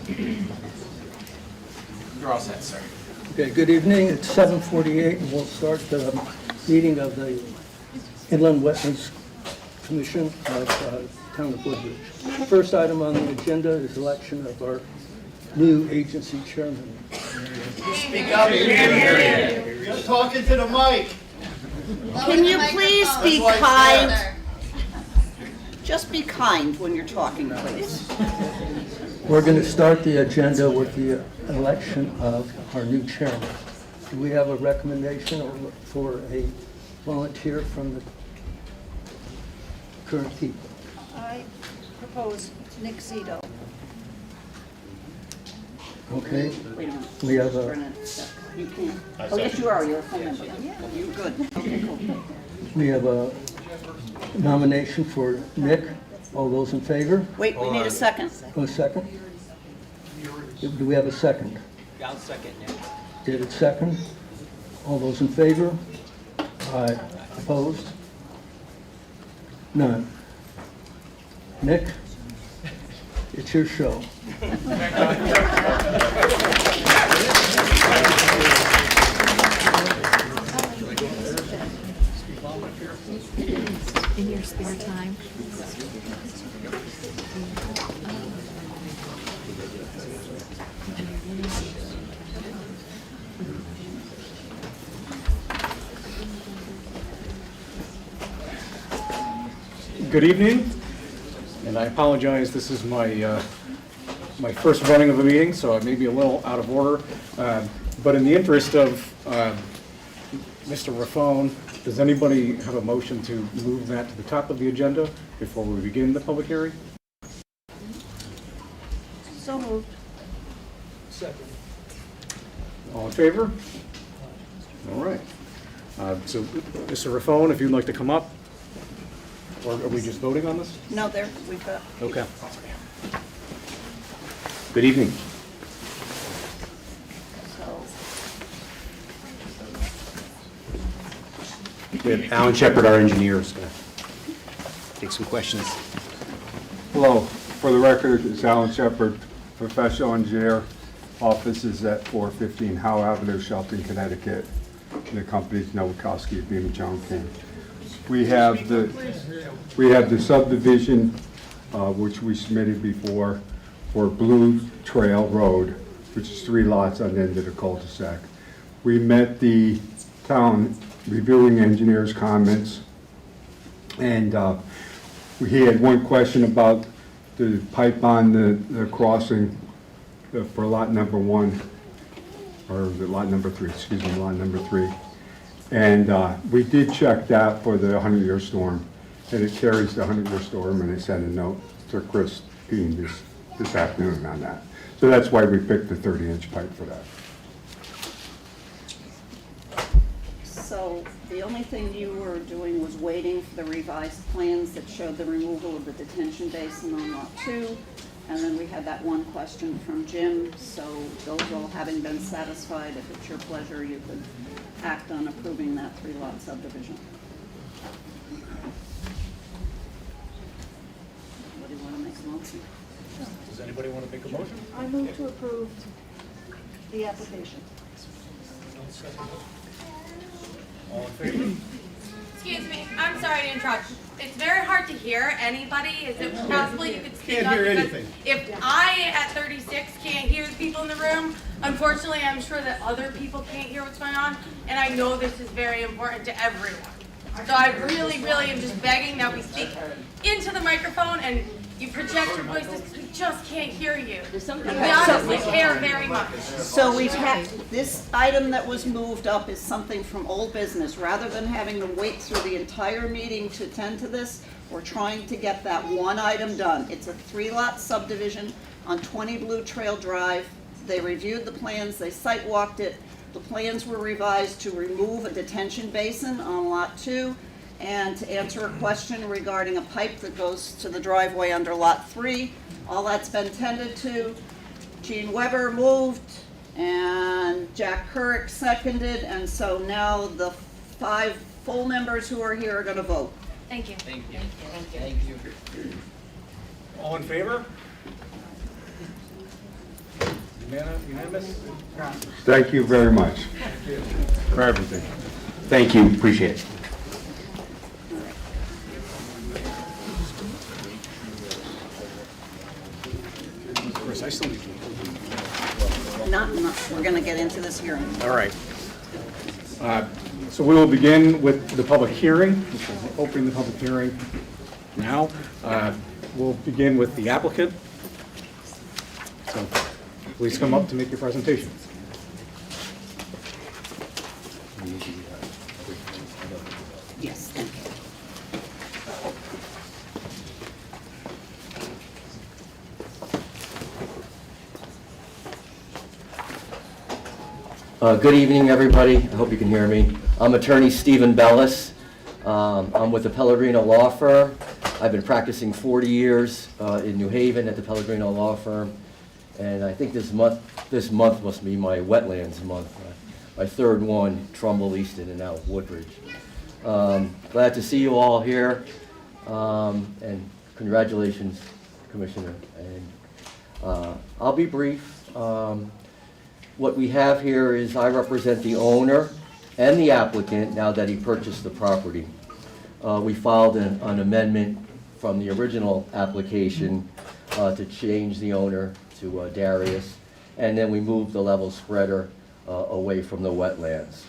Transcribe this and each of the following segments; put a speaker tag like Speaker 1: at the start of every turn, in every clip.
Speaker 1: You're all set, sir.
Speaker 2: Okay, good evening. It's 7:48, and we'll start the meeting of the Inland Wetlands Commission of Town of Woodbridge. First item on the agenda is election of our new agency chairman.
Speaker 1: Speak up, you can't hear you.
Speaker 3: Just talking to the mic.
Speaker 4: Can you please be kind? Just be kind when you're talking, please.
Speaker 2: We're going to start the agenda with the election of our new chairman. Do we have a recommendation for a volunteer from the current people?
Speaker 5: I propose Nick Zito.
Speaker 2: Okay,
Speaker 4: Wait a minute.
Speaker 2: we have a,
Speaker 4: Brennan, you can't. Oh, yes, you are. You're a full member. Yeah. You're good. Okay, cool.
Speaker 2: we have a nomination for Nick. All those in favor?
Speaker 4: Wait, we need a second.
Speaker 2: A second? Do we have a second?
Speaker 1: I'll second it.
Speaker 2: David second. All those in favor? Aye. Opposed? None. Nick, it's your show.
Speaker 5: In your spare time.
Speaker 6: Good evening, and I apologize, this is my my first running of a meeting, so I may be a little out of order. But in the interest of Mr. Raffone, does anybody have a motion to move that to the top of the agenda before we begin the public hearing?
Speaker 4: So moved.
Speaker 2: Second.
Speaker 6: All in favor? All right. So, Mr. Raffone, if you'd like to come up, or are we just voting on this?
Speaker 4: No, there, we've got.
Speaker 6: Okay. Good evening.
Speaker 4: So,
Speaker 7: We have Alan Shepard, our engineer, is going to take some questions.
Speaker 8: Hello, for the record, it's Alan Shepard, professional engineer. Office is at 415 Howe Avenue, Shelton, Connecticut. And the company's Nowakowski, Beam John King. We have the subdivision, which we submitted before, for Blue Trail Road, which is 3 lots on the end of the cul-de-sac. We met the town reviewing engineer's comments, and he had one question about the pipe on the crossing for lot number 1, or the lot number 3, excuse me, lot number 3. And we did check that for the 100-year storm, and it carries the 100-year storm, and they sent a note to Chris Dean this afternoon on that. So that's why we picked the 30-inch pipe for that.
Speaker 4: so the only thing you were doing was waiting for the revised plans that showed the removal of the detention basin on lot 2. And then we had that one question from Jim, so those all having been satisfied, if it's your pleasure, you could act on approving that 3-lot subdivision. Anybody want to make a motion?
Speaker 6: Does anybody want to make a motion?
Speaker 5: I move to approve the application.
Speaker 6: All in favor?
Speaker 9: Excuse me, I'm sorry to interrupt. It's very hard to hear anybody. Is it possible you could speak
Speaker 3: Can't
Speaker 9: up?
Speaker 3: hear
Speaker 9: Because
Speaker 3: anything.
Speaker 9: if I, at 36, can't hear the people in the room, unfortunately, I'm sure that other people can't hear what's going on, and I know this is very important to everyone. So I really, really am just begging that we speak into the microphone and you project your voices because we just can't hear you. And we honestly care very much.
Speaker 4: So we've had, this item that was moved up is something from old business. Rather than having to wait through the entire meeting to attend to this, we're trying to get that one item done. It's a 3-lot subdivision on 20 Blue Trail Drive. They reviewed the plans, they site walked it. The plans were revised to remove a detention basin on lot 2 and to answer a question regarding a pipe that goes to the driveway under lot 3. All that's been tended to. Gene Weber moved and Jack Herrick seconded, and so now the 5 full members who are here are going to vote.
Speaker 9: Thank you.
Speaker 1: Thank you. Thank you.
Speaker 6: All in favor? Unanimous?
Speaker 8: Thank you very much for everything.
Speaker 7: Thank you, appreciate it.
Speaker 6: Chris, I still need
Speaker 4: Not, we're gonna get into this hearing.
Speaker 6: All right. So we will begin with the public hearing. Opening the public hearing now. We'll begin with the applicant. So please come up to make your presentation.
Speaker 4: Yes, thank you.
Speaker 3: Good evening, everybody. I hope you can hear me. I'm attorney Stephen Bellis. I'm with the Pellegrino Law Firm. I've been practicing 40 years in New Haven at the Pellegrino Law Firm, and I think this month must be my wetlands month. My third one, Trumbull, Easton, and now Woodbridge. Glad to see you all here, and congratulations, Commissioner. And I'll be brief. What we have here is I represent the owner and the applicant now that he purchased the property. We filed an amendment from the original application to change the owner to Darius, and then we moved the level spreader away from the wetlands.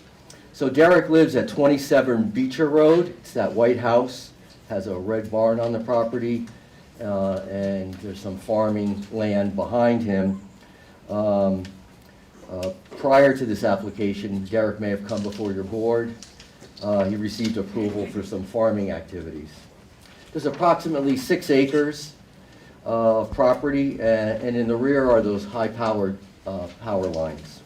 Speaker 3: So Derek lives at 27 Beecher Road. It's that white house, has a red barn on the property, and there's some farming land behind him. Prior to this application, Derek may have come before your board. He received approval for some farming activities. There's approximately 6 acres of property, and in the rear are those high-powered power lines.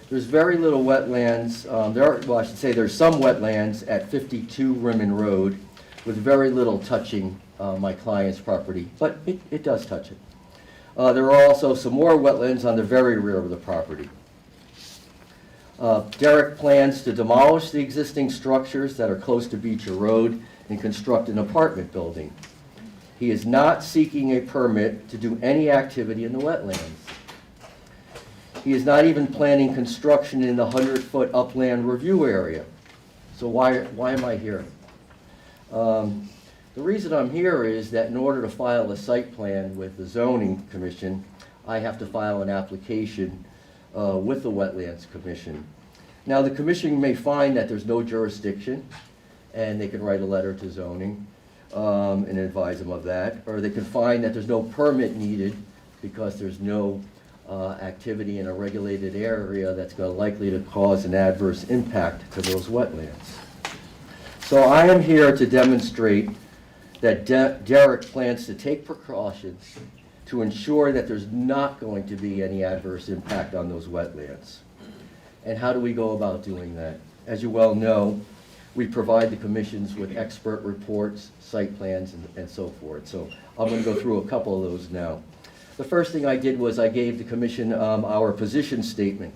Speaker 3: There's very little wetlands. I should say there's some wetlands at 52 Rimmon Road with very little touching my client's property, but it does touch it. There are also some more wetlands on the very rear of the property. Derek plans to demolish the existing structures that are close to Beecher Road and construct an apartment building. He is not seeking a permit to do any activity in the wetlands. He is not even planning construction in the 100-foot upland review area. So why am I here? The reason I'm here is that in order to file a site plan with the zoning commission, I have to file an application with the Wetlands Commission. Now, the commission may find that there's no jurisdiction, and they can write a letter to zoning and advise them of that, or they can find that there's no permit needed because there's no activity in a regulated area that's likely to cause an adverse impact to those wetlands. So I am here to demonstrate that Derek plans to take precautions to ensure that there's not going to be any adverse impact on those wetlands. And how do we go about doing that? As you well know, we provide the commissions with expert reports, site plans, and so forth. So I'm going to go through a couple of those now. The first thing I did was I gave the commission our position statement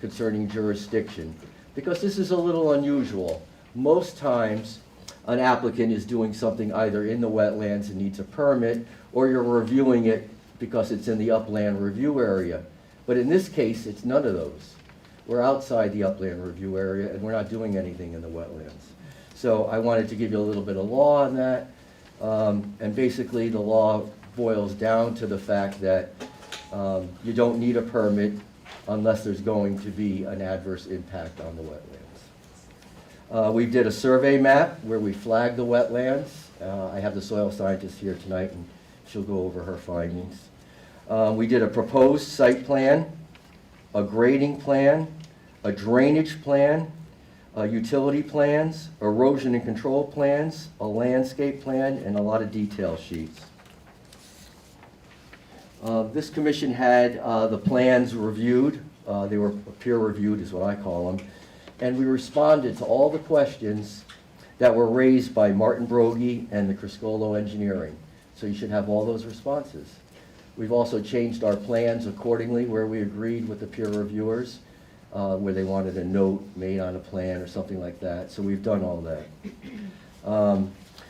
Speaker 3: concerning jurisdiction, because this is a little unusual. Most times, an applicant is doing something either in the wetlands and needs a permit, or you're reviewing it because it's in the upland review area. But in this case, it's none of those. We're outside the upland review area, and we're not doing anything in the wetlands. So I wanted to give you a little bit of law on that, and basically the law boils down to the fact that you don't need a permit unless there's going to be an adverse impact on the wetlands. We did a survey map where we flagged the wetlands. I have the soil scientist here tonight, and she'll go over her findings. We did a proposed site plan, a grading plan, a drainage plan, utility plans, erosion and control plans, a landscape plan, and a lot of detail sheets. This commission had the plans reviewed. They were peer reviewed is what I call them. And we responded to all the questions that were raised by Martin Brogy and the Criscolo Engineering. So you should have all those responses. We've also changed our plans accordingly where we agreed with the peer reviewers, where they wanted a note made on a plan or something like that. So we've done all that.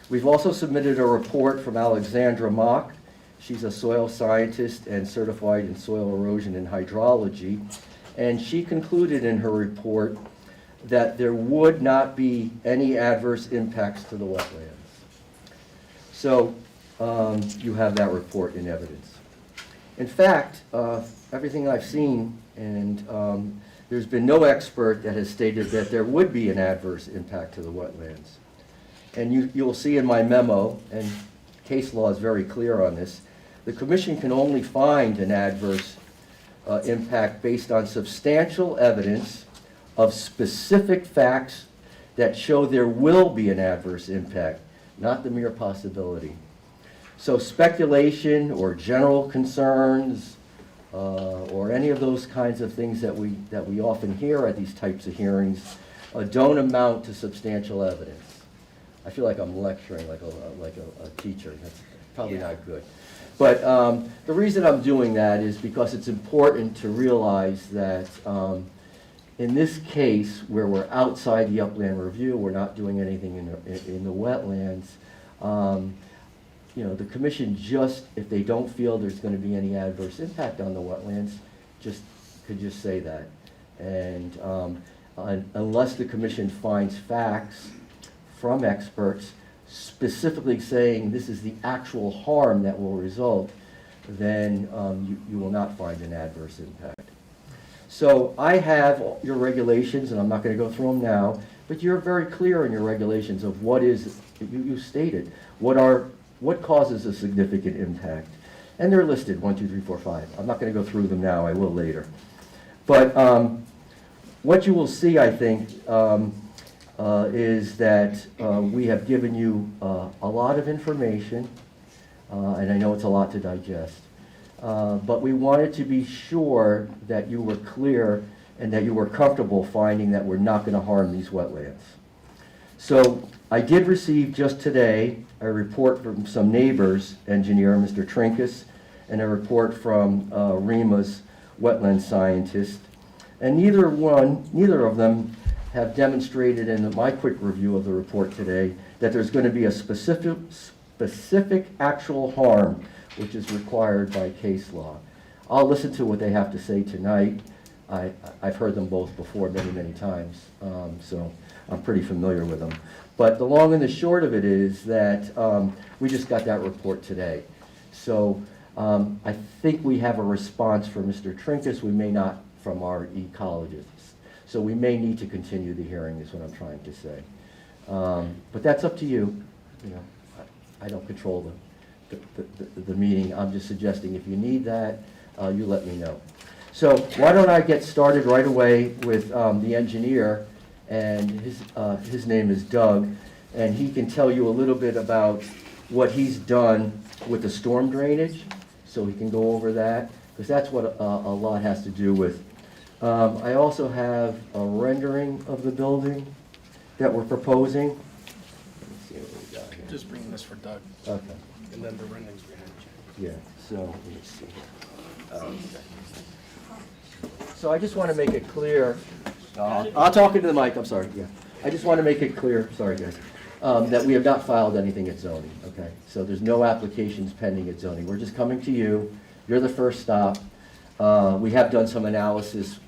Speaker 3: We've also submitted a report from Alexandra Mock. She's a soil scientist and certified in soil erosion and hydrology. And she concluded in her report that there would not be any adverse impacts to the wetlands. So you have that report in evidence. In fact, everything I've seen, and there's been no expert that has stated that there would be an adverse impact to the wetlands. And you'll see in my memo, and case law is very clear on this, the commission can only find an adverse impact based on substantial evidence of specific facts that show there will be an adverse impact, not the mere possibility. So speculation or general concerns or any of those kinds of things that we often hear at these types of hearings don't amount to substantial evidence. I feel like I'm lecturing like a teacher. That's probably not good. But the reason I'm doing that is because it's important to realize that in this case, where we're outside the upland review, we're not doing anything in the wetlands, the commission just, if they don't feel there's going to be any adverse impact on the wetlands, could just say that. And unless the commission finds facts from experts specifically saying this is the actual harm that will result, then you will not find an adverse impact. So I have your regulations, and I'm not going to go through them now, but you're very clear in your regulations of what is, you stated, what causes a significant impact. And they're listed, 1, 2, 3, 4, 5. I'm not going to go through them now, I will later. But what you will see, I think, is that we have given you a lot of information, and I know it's a lot to digest, but we wanted to be sure that you were clear and that you were comfortable finding that we're not going to harm these wetlands. So I did receive just today a report from some neighbors engineer, Mr. Trinkus, and a report from REMA's wetland scientist, and neither of them have demonstrated in my quick review of the report today that there's going to be a specific actual harm which is required by case law. I'll listen to what they have to say tonight. I've heard them both before many times, so I'm pretty familiar with them. But the long and the short of it is that we just got that report today. So I think we have a response from Mr. Trinkus. We may not from our ecologists. So we may need to continue the hearing is what I'm trying to say. But that's up to you. I don't control the meeting. I'm just suggesting if you need that, you let me know. So why don't I get started right away with the engineer, and his name is Doug, and he can tell you a little bit about what he's done with the storm drainage, so he can go over that, because that's what a lot has to do with. I also have a rendering of the building that we're proposing. Let me see what we got here.
Speaker 1: Just bring this for Doug.
Speaker 3: Okay.
Speaker 1: And then the renderings behind you.
Speaker 3: Yeah, so let me see. So I just want to make it clear, I'll talk into the mic, I'm sorry, yeah. I just want to make it clear, sorry guys, that we have not filed anything at zoning, okay? So there's no applications pending at zoning. We're just coming to you. You're the first stop. We have done some analysis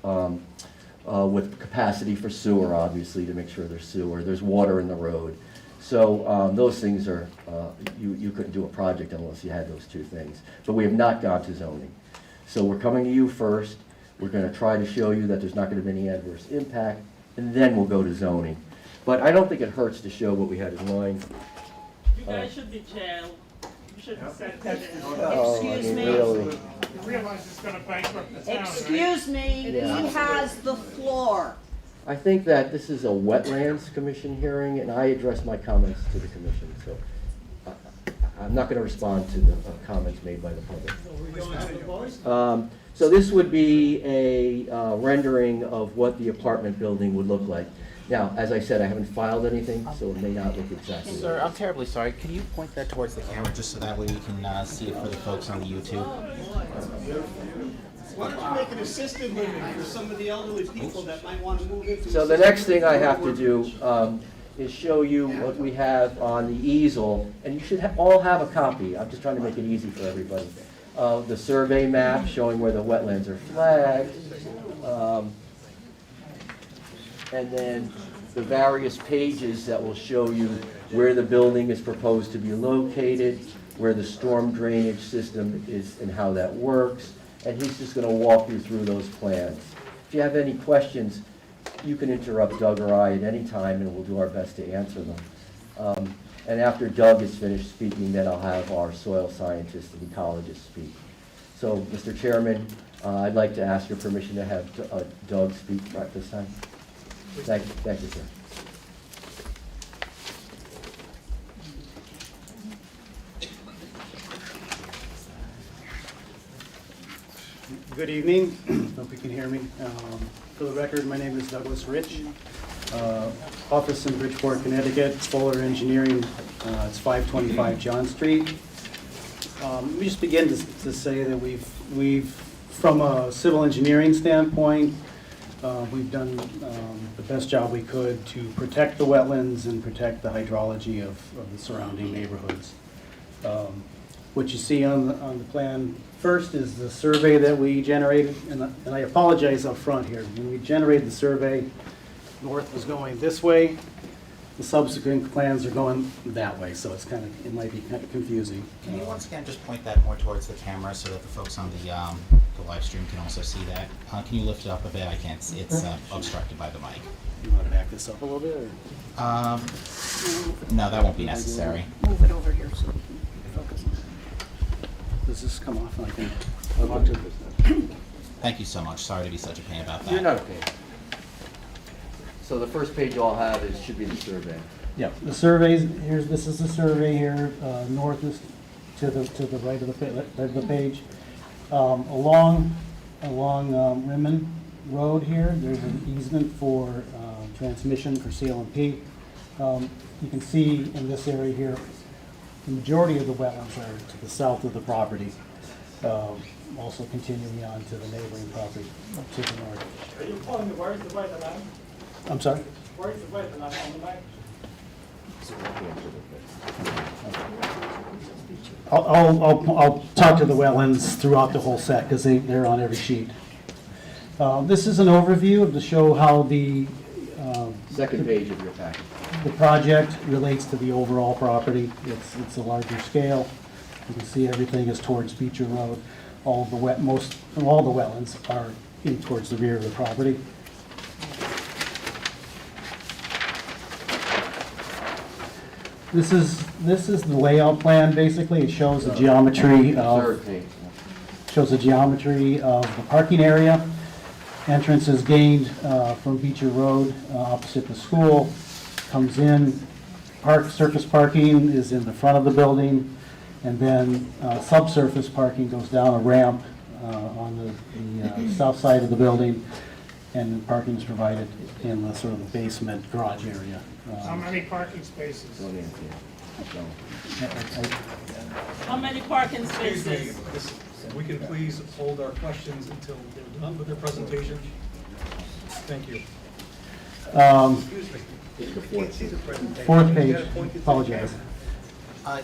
Speaker 3: with capacity for sewer, obviously, to make sure there's sewer. There's water in the road. So those things are, you couldn't do a project unless you had those two things. But we have not gone to zoning. So we're coming to you first. We're going to try to show you that there's not going to be any adverse impact, and then we'll go to zoning. But I don't think it hurts to show what we had in mind.
Speaker 10: You guys should be jailed. You should be sent to
Speaker 3: Oh, I
Speaker 4: Excuse
Speaker 3: mean,
Speaker 4: me.
Speaker 3: really.
Speaker 10: You realize it's gonna bankrupt the town, right?
Speaker 4: Excuse me,
Speaker 3: Yeah.
Speaker 4: he has the floor.
Speaker 3: I think that this is a wetlands commission hearing, and I address my comments to the commission, so I'm not going to respond to the comments made by the public. So this would be a rendering of what the apartment building would look like. Now, as I said, I haven't filed anything, so it may not look exactly like
Speaker 11: Sir, I'm terribly sorry. Can you point that towards the camera just so that way we can see it for the folks on the YouTube?
Speaker 10: Why don't you make an assisted living for some of the elderly people that might want to move into?
Speaker 3: So the next thing I have to do is show you what we have on the easel, and you should all have a copy. I'm just trying to make it easy for everybody. The survey map showing where the wetlands are flagged, and then the various pages that will show you where the building is proposed to be located, where the storm drainage system is and how that works, and he's just going to walk you through those plans. If you have any questions, you can interrupt Doug or I at any time, and we'll do our best to answer them. And after Doug is finished speaking, then I'll have our soil scientists and ecologists speak. So, Mr. Chairman, I'd like to ask your permission to have Doug speak at this time. Thank you, sir.
Speaker 12: Good evening. Hope you can hear me. For the record, my name is Douglas Rich. Office in Bridgeport, Connecticut, Fuller Engineering. It's 525 John Street. Let me just begin to say that we've, from a civil engineering standpoint, we've done the best job we could to protect the wetlands and protect the hydrology of the surrounding neighborhoods. What you see on the plan first is the survey that we generated, and I apologize up front here. When we generated the survey, north was going this way, the subsequent plans are going that way, so it might be kind of confusing.
Speaker 11: Can you once again just point that more towards the camera so that the folks on the live stream can also see that? Can you lift it up a bit? I can't see. It's obstructed by the mic.
Speaker 12: You want to back this up a little bit? Or?
Speaker 11: No, that won't be necessary.
Speaker 4: Move it over here so we can focus on it.
Speaker 12: Does this come off and I can talk to this?
Speaker 11: Thank you so much. Sorry to be such a pain about that.
Speaker 3: You're not okay. So the first page I'll have should be the survey.
Speaker 12: Yeah, the surveys, this is the survey here, north is to the right of the page. Along Rimmon Road here, there's an easement for transmission for CLMP. You can see in this area here, the majority of the wetlands are to the south of the property, also continuing on to the neighboring property to the north.
Speaker 10: Are you calling me where is the wetland?
Speaker 12: I'm sorry?
Speaker 10: Where is the wetland on the map?
Speaker 12: I'll talk to the wetlands throughout the whole set because they're on every sheet. This is an overview to show how the
Speaker 3: Second page of your package.
Speaker 12: the project relates to the overall property. It's a larger scale. You can see everything is towards Beecher Road. All the wetlands are in towards the rear of the property. This is the layout plan, basically. It shows the geometry of the parking area. Entrance is gained from Beecher Road opposite the school. Comes in, surface parking is in the front of the building, and then subsurface parking goes down a ramp on the south side of the building, and parking is provided in the sort of the basement garage area.
Speaker 10: How many parking spaces? How many parking spaces?
Speaker 13: We can please hold our questions until they're done with their presentation. Thank you.
Speaker 12: Fourth page, apologize.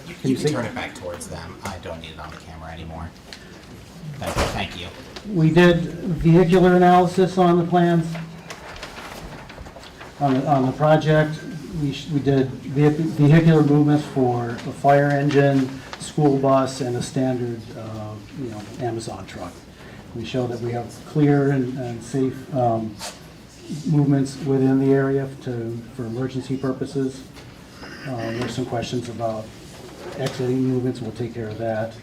Speaker 11: You can turn it back towards them. I don't need it on the camera anymore. Thank you.
Speaker 12: We did vehicular analysis on the plans. On the project, we did vehicular movements for a fire engine, school bus, and a standard, Amazon truck. We show that we have clear and safe movements within the area for emergency purposes. There's some questions about exiting movements. We'll take care of that.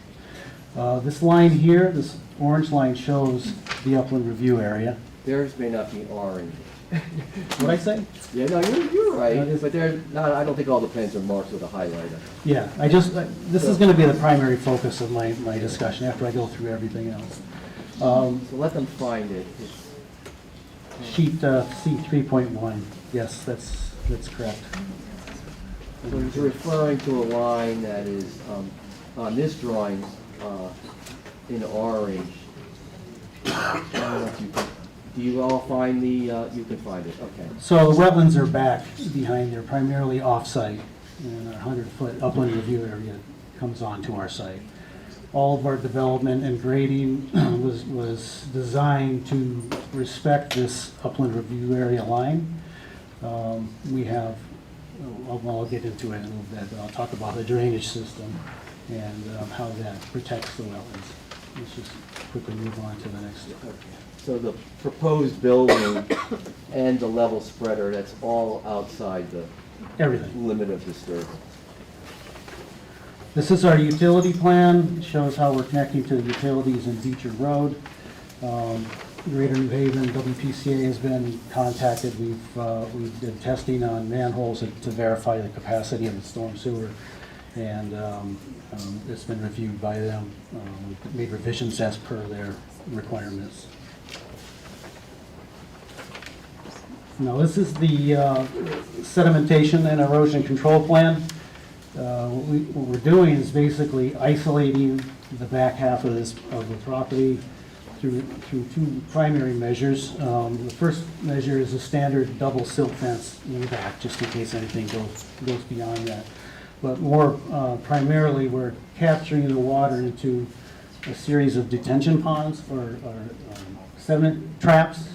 Speaker 12: This line here, this orange line, shows the upland review area.
Speaker 3: Theirs may not be orange.
Speaker 12: What'd I say?
Speaker 3: Yeah, no, you're right, but they're not, I don't think all the plans are marked with a highlighter.
Speaker 12: Yeah, this is gonna be the primary focus of my discussion after I go through everything else.
Speaker 3: So let them find it.
Speaker 12: Sheet C 3.1, yes, that's correct.
Speaker 3: So you're referring to a line that is, on this drawing, in orange. I don't know if you can Do you all find the, you can find it, okay.
Speaker 12: So the wetlands are back behind there, primarily off-site, and our 100-foot upland review area comes onto our site. All of our development and grading was designed to respect this upland review area line. We have, I'll get into it in a little bit, but I'll talk about the drainage system and how that protects the wetlands. Let's just quickly move on to the next.
Speaker 3: So the proposed building and the level spreader, that's all outside the
Speaker 12: Everything.
Speaker 3: limit of disturbance.
Speaker 12: This is our utility plan. It shows how we're connecting to the utilities in Beecher Road. Greater New Haven, WPCA has been contacted. We've did testing on manholes to verify the capacity of the storm sewer, and it's been reviewed by them. We've made revisions as per their requirements. Now, this is the sedimentation and erosion control plan. What we're doing is basically isolating the back half of the property through two primary measures. The first measure is a standard double silt fence in the back, just in case anything goes beyond that. But more primarily, we're capturing the water into a series of detention ponds or sediment traps.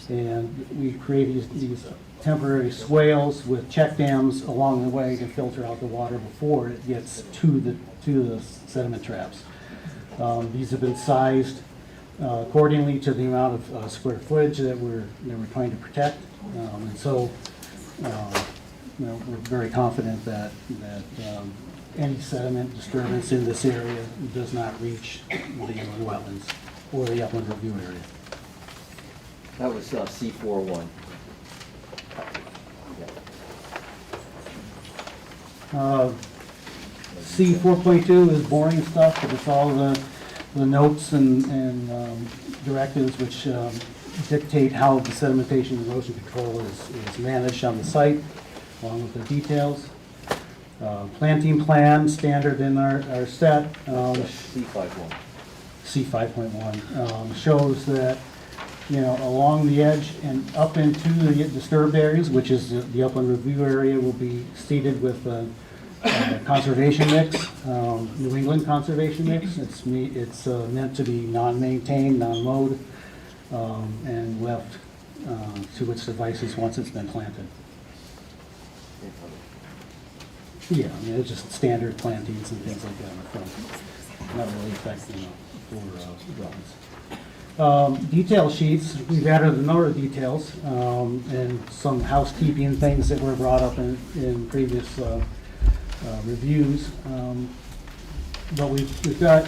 Speaker 12: And we create these temporary swales with check dams along the way to filter out the water before it gets to the sediment traps. These have been sized accordingly to the amount of square footage that we're trying to protect. And so we're very confident that any sediment disturbance in this area does not reach the inland wetlands or the upland review area.
Speaker 3: That was C41.
Speaker 12: C 4.2 is boring stuff, but it's all the notes and directives which dictate how the sedimentation and erosion control is managed on the site, along with the details. Planting plan, standard in our set.
Speaker 3: C51.
Speaker 12: C5.1 shows that, along the edge and up into the disturbed areas, which is the upland review area, will be seeded with conservation mix, New England conservation mix. It's meant to be non-maintained, non-mowed, and left to its devices once it's been planted. Yeah, it's just standard plantings and things like that in the front. Not really affecting for wetlands. Detail sheets, we've added a number of details and some housekeeping things that were brought up in previous reviews. But we've got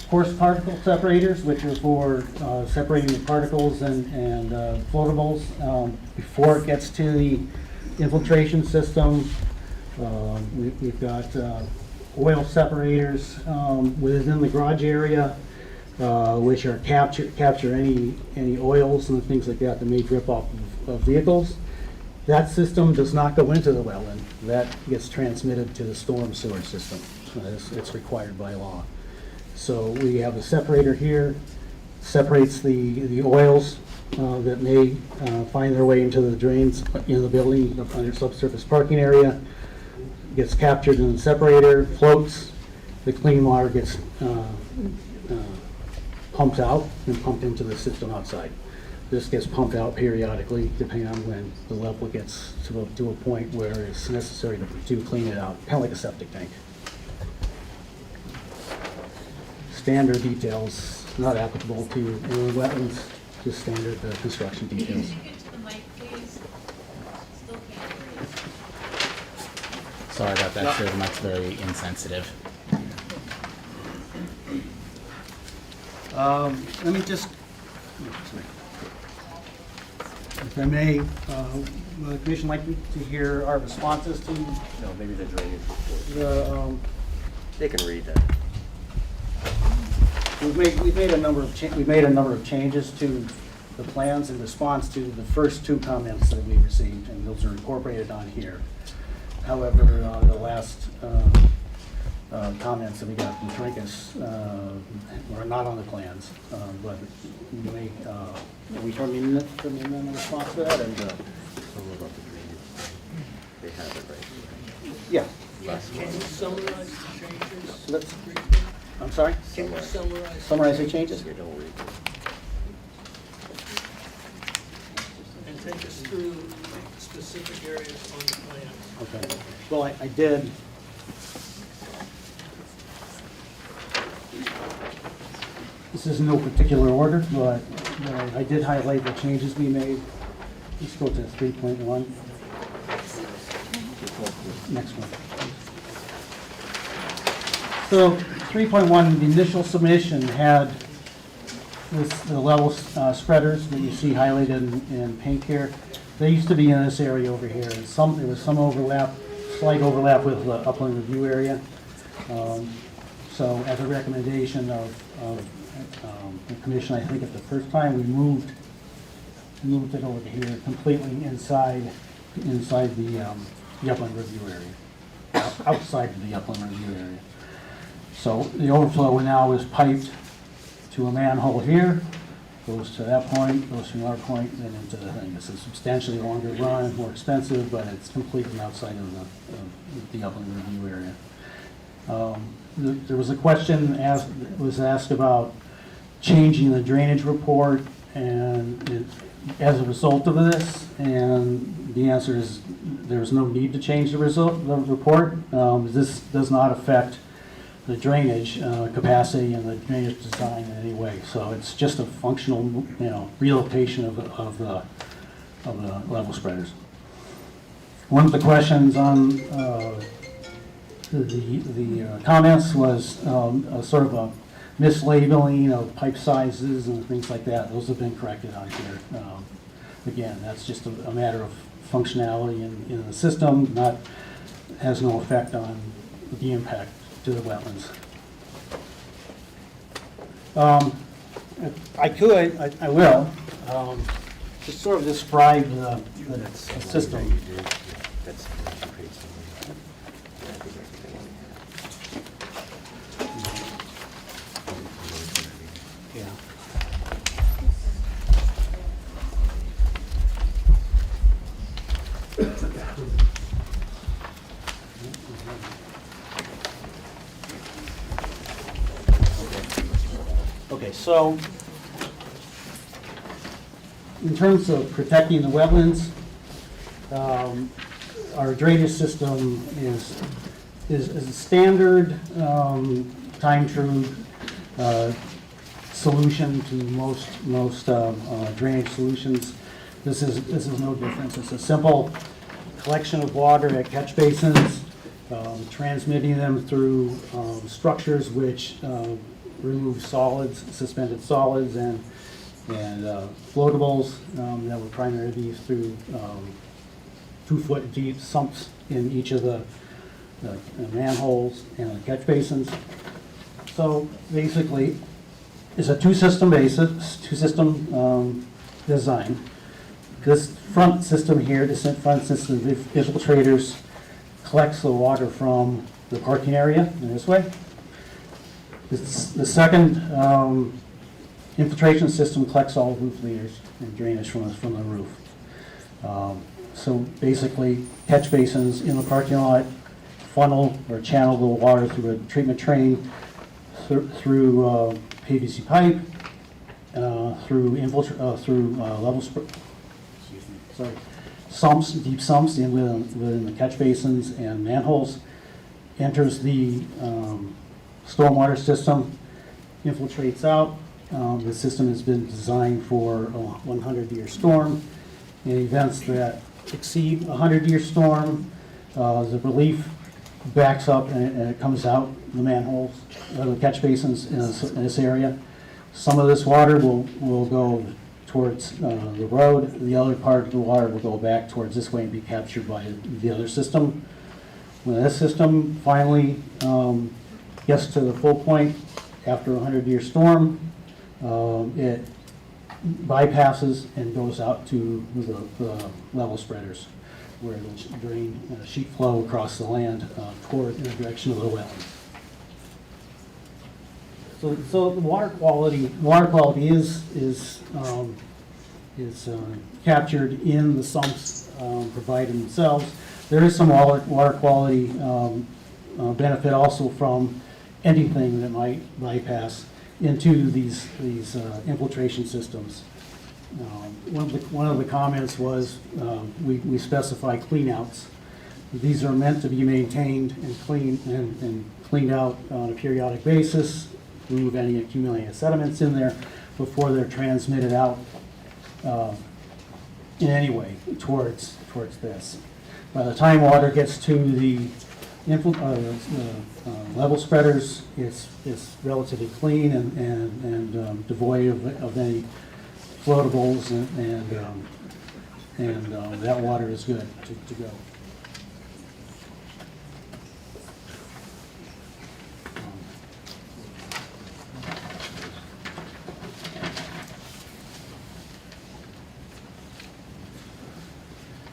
Speaker 12: coarse particle separators, which are for separating the particles and floatables before it gets to the infiltration system. We've got oil separators within the garage area, which are capture any oils and things like that may drip off of vehicles. That system does not go into the wetland. That gets transmitted to the storm sewer system. It's required by law. So we have a separator here, separates the oils that may find their way into the drains in the building, under subsurface parking area, gets captured in the separator, floats, the clean water gets pumped out and pumped into the system outside. This gets pumped out periodically, depending on when the level gets to a point where it's necessary to clean it out, kind of like a septic tank. Standard details, not applicable to inland wetlands, just standard construction details.
Speaker 11: Sorry about that, sir. The mic's very insensitive.
Speaker 12: Let me just, if I may, would the commission like to hear our responses to
Speaker 3: No, maybe the drainage report. They can read that.
Speaker 12: We've made a number of changes to the plans in response to the first two comments that we received, and those are incorporated on here. However, the last comments that we got from Trinkus were not on the plans, but you may, we turn in a response to that, and,
Speaker 3: They have it right.
Speaker 12: yeah.
Speaker 2: Can you summarize the changes?
Speaker 12: Let's- I'm sorry?
Speaker 2: Can you
Speaker 12: Summarize the changes?
Speaker 3: You don't read it.
Speaker 2: and take us through specific areas on the plan?
Speaker 12: Okay. Well, I did. This is in no particular order, but I did highlight the changes we made. Let's go to 3.1. Next one. So 3.1, the initial submission had the level spreaders that you see highlighted in pink here. They used to be in this area over here. And there was some overlap, slight overlap with the upland review area. So as a recommendation of the commission, I think at the first time we moved it over here completely inside the upland review area, outside of the upland review area. So the overflow now is piped to a manhole here, goes to that point, goes from our point, and into the thing. It's a substantially longer run, more expensive, but it's completely outside of the upland review area. There was a question was asked about changing the drainage report and as a result of this, and the answer is there's no need to change the report. This does not affect the drainage capacity and the drainage design in any way. So it's just a functional, relocation of the level spreaders. One of the questions on the comments was sort of a mislabeling of pipe sizes and things like that. Those have been corrected on here. Again, that's just a matter of functionality in the system, has no effect on the impact to the wetlands. I will, just sort of describe the system. Yeah. Okay, so in terms of protecting the wetlands, our drainage system is a standard time-true solution to most drainage solutions. This is no different. It's a simple collection of water at catch basins, transmitting them through structures which remove solids, suspended solids, and floatables that would primarily be through 2-foot deep sumps in each of the manholes and the catch basins. So basically, it's a two-system design. This front system here, this front system of infiltrators, collects the water from the parking area in this way. The second infiltration system collects all roof leaders and drainage from the roof. So basically, catch basins in the parking lot funnel or channel the water through a treatment train, through PVC pipe, through level sumps, deep sumps within the catch basins and manholes, enters the stormwater system, infiltrates out. The system has been designed for a 100-year storm. In events that exceed a 100-year storm, the relief backs up and it comes out the manholes, the catch basins in this area. Some of this water will go towards the road. The other part of the water will go back towards this way and be captured by the other system. When this system finally gets to the full point after a 100-year storm, it bypasses and goes out to the level spreaders, where it'll drain sheet flow across the land toward in the direction of the wetlands. So the water quality is captured in the sumps provided themselves. There is some water quality benefit also from anything that might bypass into these infiltration systems. One of the comments was we specify cleanouts. These are meant to be maintained and cleaned out on a periodic basis, remove any accumulated sediments in there before they're transmitted out in any way towards this. By the time water gets to the level spreaders, it's relatively clean and devoid of any floatables, and that water is good to go.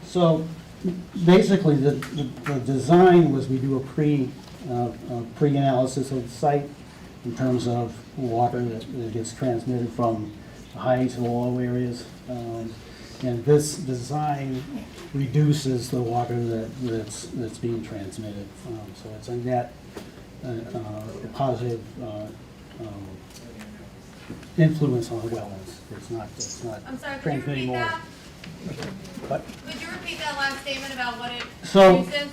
Speaker 12: So basically, the design was we do a pre-analysis of the site in terms of water that gets transmitted from the high to low areas. And this design reduces the water that's being transmitted. So it's a net positive influence on the wetlands. It's not
Speaker 9: I'm sorry, could you
Speaker 12: transmitting
Speaker 9: repeat
Speaker 12: more.
Speaker 9: that?
Speaker 12: But
Speaker 9: Could you repeat that last statement about what it
Speaker 12: So-
Speaker 9: reduces?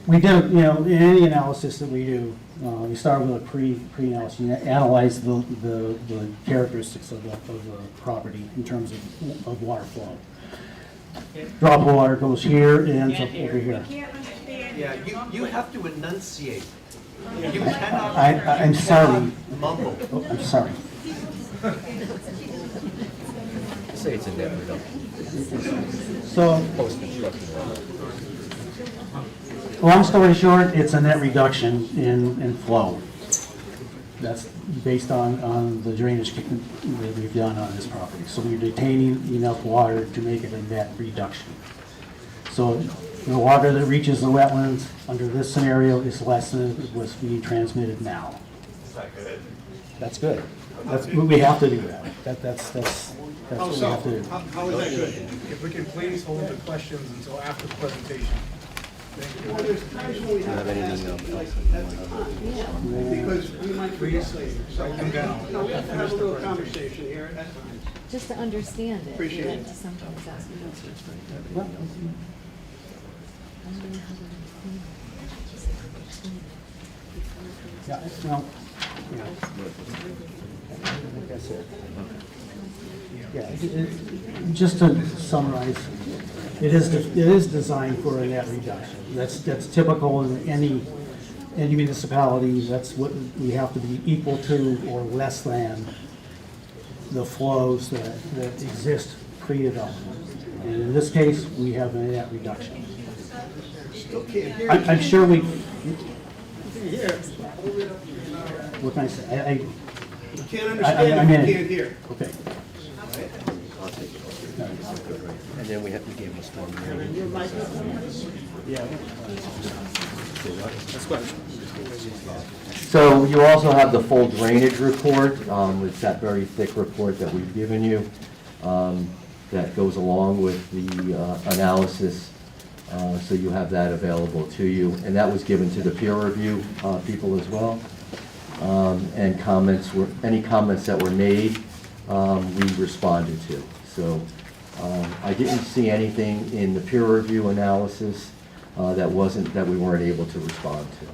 Speaker 12: we did, in any analysis that we do, we start with a pre-analysis. You analyze the characteristics of the property in terms of water flow. Drop of water goes here and up over here.
Speaker 9: Can't understand.
Speaker 14: Yeah, you have to enunciate. You cannot.
Speaker 12: I'm sorry.
Speaker 14: Mumble.
Speaker 12: Oh, I'm sorry.
Speaker 3: Say it's a net reduction.
Speaker 12: So,
Speaker 3: Post-construction.
Speaker 12: long story short, it's a net reduction in flow. That's based on the drainage that we've done on this property. So we're retaining enough water to make it a net reduction. So the water that reaches the wetlands under this scenario is less than what's being transmitted now.
Speaker 14: Is that good?
Speaker 12: That's good. We have to do that. That's what we have to do.
Speaker 13: How is that good? If we can please hold the questions until after the presentation. Thank you.
Speaker 2: Because we might forget
Speaker 13: Please write them down.
Speaker 2: No, we have to have a little conversation here, that's fine.
Speaker 15: Just to understand it.
Speaker 2: Appreciate
Speaker 15: we
Speaker 2: it.
Speaker 15: have to sometimes ask questions.
Speaker 12: Yeah, well, that's it. Yeah, just to summarize, it is designed for a net reduction. That's typical in any municipality. That's what we have to be equal to or less than the flows that exist pre-development. And in this case, we have a net reduction.
Speaker 2: Still can't hear.
Speaker 12: I'm sure we,
Speaker 2: Here.
Speaker 12: what can I say?
Speaker 2: You can't
Speaker 12: I'm
Speaker 2: understand
Speaker 12: in
Speaker 2: if
Speaker 12: it.
Speaker 2: you can't hear.
Speaker 12: Okay.
Speaker 3: And then we have to give them a storm. So you also have the full drainage report. It's that very thick report that we've given you that goes along with the analysis. So you have that available to you. And that was given to the peer review people as well. And any comments that were made, we responded to. So I didn't see anything in the peer review analysis that we weren't able to respond to.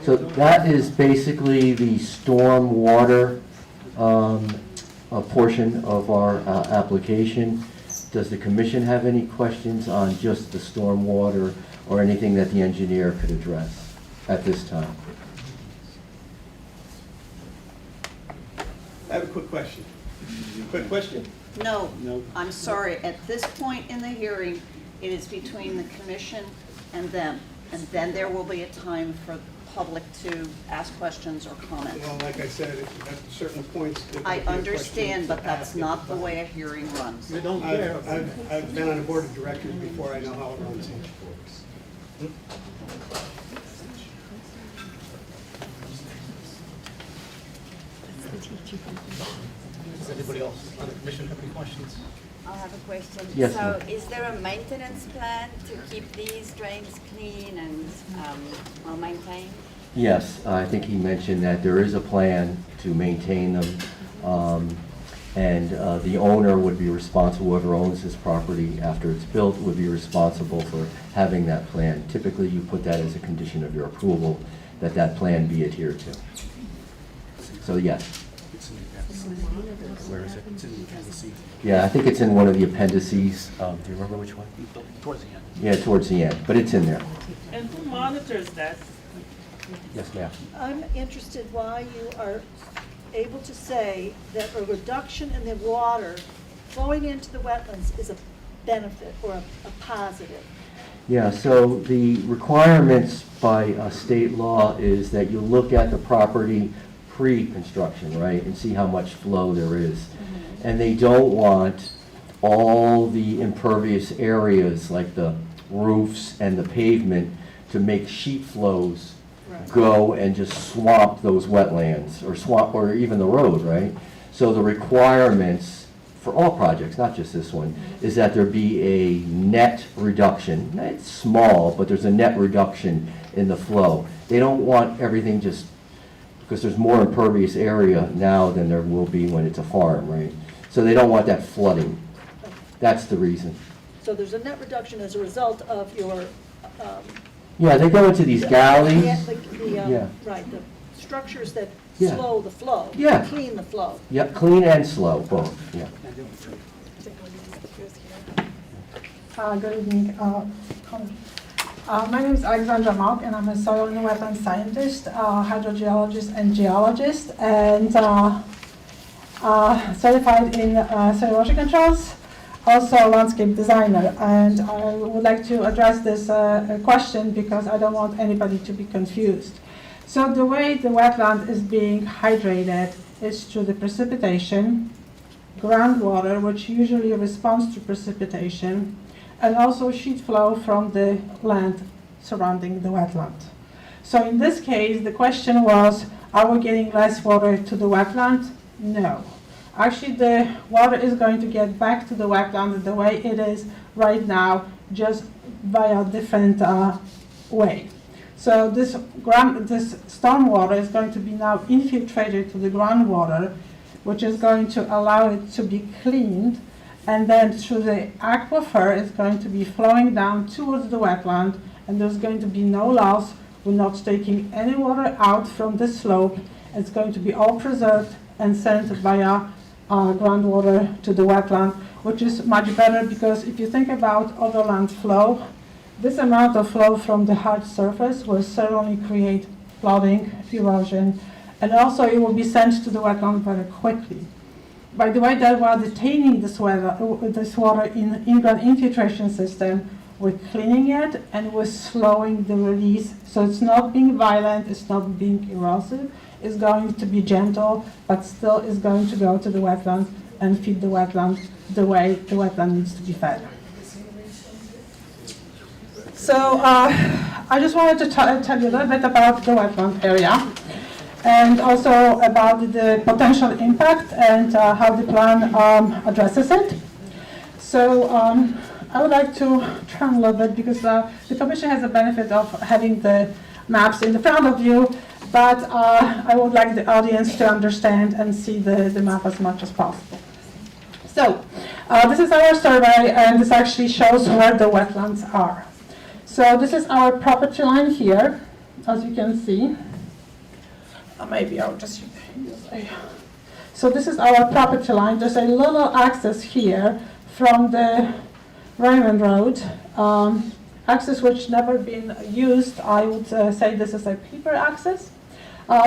Speaker 3: So that is basically the storm water portion of our application. Does the commission have any questions on just the storm water or anything that the engineer could address at this time?
Speaker 2: I have a quick question. Quick question.
Speaker 4: No,
Speaker 2: No.
Speaker 4: I'm sorry, at this point in the hearing, it is between the commission and them. And then there will be a time for the public to ask questions or comment.
Speaker 2: Well, like I said, at certain points. there
Speaker 4: I
Speaker 2: might be a
Speaker 4: understand,
Speaker 2: question
Speaker 4: but that's
Speaker 2: to
Speaker 4: not
Speaker 2: ask.
Speaker 4: the way a hearing runs.
Speaker 2: I've been on a board of directors before, I know how it runs.
Speaker 13: Does anybody else on the commission have any questions?
Speaker 16: I have a question.
Speaker 3: Yes,
Speaker 16: So
Speaker 3: ma'am.
Speaker 16: is there a maintenance plan to keep these drains clean and well maintained?
Speaker 3: Yes, I think he mentioned that there is a plan to maintain them, and the owner would be responsible, whoever owns this property after it's built would be responsible for having that plan. Typically, you put that as a condition of your approval, that that plan be adhered to. So yes.
Speaker 1: Where is it? It's in the appendices.
Speaker 3: Yeah, I think it's in one of the appendices.
Speaker 1: Do you remember which one? Towards the end.
Speaker 3: Yeah, towards the end, but it's in there.
Speaker 10: And who monitors that?
Speaker 3: Yes, ma'am.
Speaker 5: I'm interested why you are able to say that a reduction in the water flowing into the wetlands is a benefit or a positive.
Speaker 3: Yeah, so the requirements by state law is that you look at the property pre-construction, right, and see how much flow there is. And they don't want all the impervious areas like the roofs and the pavement to make sheet flows go and just swamp those wetlands or swamp or even the road, right? So the requirements for all projects, not just this one, is that there be a net reduction. It's small, but there's a net reduction in the flow. They don't want everything just, because there's more impervious area now than there will be when it's a farm, right? So they don't want that flooding. That's the reason.
Speaker 5: So there's a net reduction as a result of your.
Speaker 3: Yeah, they go into these galleys.
Speaker 5: Yeah. Right, the structures that
Speaker 3: Yeah.
Speaker 5: slow the flow.
Speaker 3: Yeah.
Speaker 5: Clean the flow.
Speaker 3: Yep, clean and slow, both, yeah.
Speaker 17: Good evening. My name is Alexandra Malk, and I'm a soil and wetland scientist, hydrogeologist, and geologist, and certified in soil controls, also a landscape designer. And I would like to address this question because I don't want anybody to be confused. So the way the wetland is being hydrated is through the precipitation, groundwater, which usually responds to precipitation, and also sheet flow from the land surrounding the wetland. So in this case, the question was, are we getting less water to the wetland? No. Actually, the water is going to get back to the wetland the way it is right now, just via a different way. So this storm water is going to be now infiltrated to the groundwater, which is going to allow it to be cleaned, and then through the aquifer it's going to be flowing down towards the wetland, and there's going to be no loss. We're not taking any water out from the slope. It's going to be all preserved and sent via groundwater to the wetland, which is much better because if you think about overland flow, this amount of flow from the hard surface will certainly create flooding, erosion, and also it will be sent to the wetland very quickly. By the way that we're detaining this water in in-ground infiltration system, we're cleaning it and we're slowing the release. So it's not being violent, it's not being erosive, it's going to be gentle, but still is going to go to the wetland and feed the wetland the way the wetland needs to be fed. So I just wanted to tell you a little bit about the wetland area and also about the potential impact and how the plan addresses it. So I would like to turn a little bit because the Commission has the benefit of having the maps in the front of you, but I would like the audience to understand and see the map as much as possible. So this is our survey, and this actually shows where the wetlands are. So this is our property line here, as you can see. Maybe I'll just use a... So this is our property line. There's a little access here from the Raymond Road, access which never been used. I would say this is a paper access.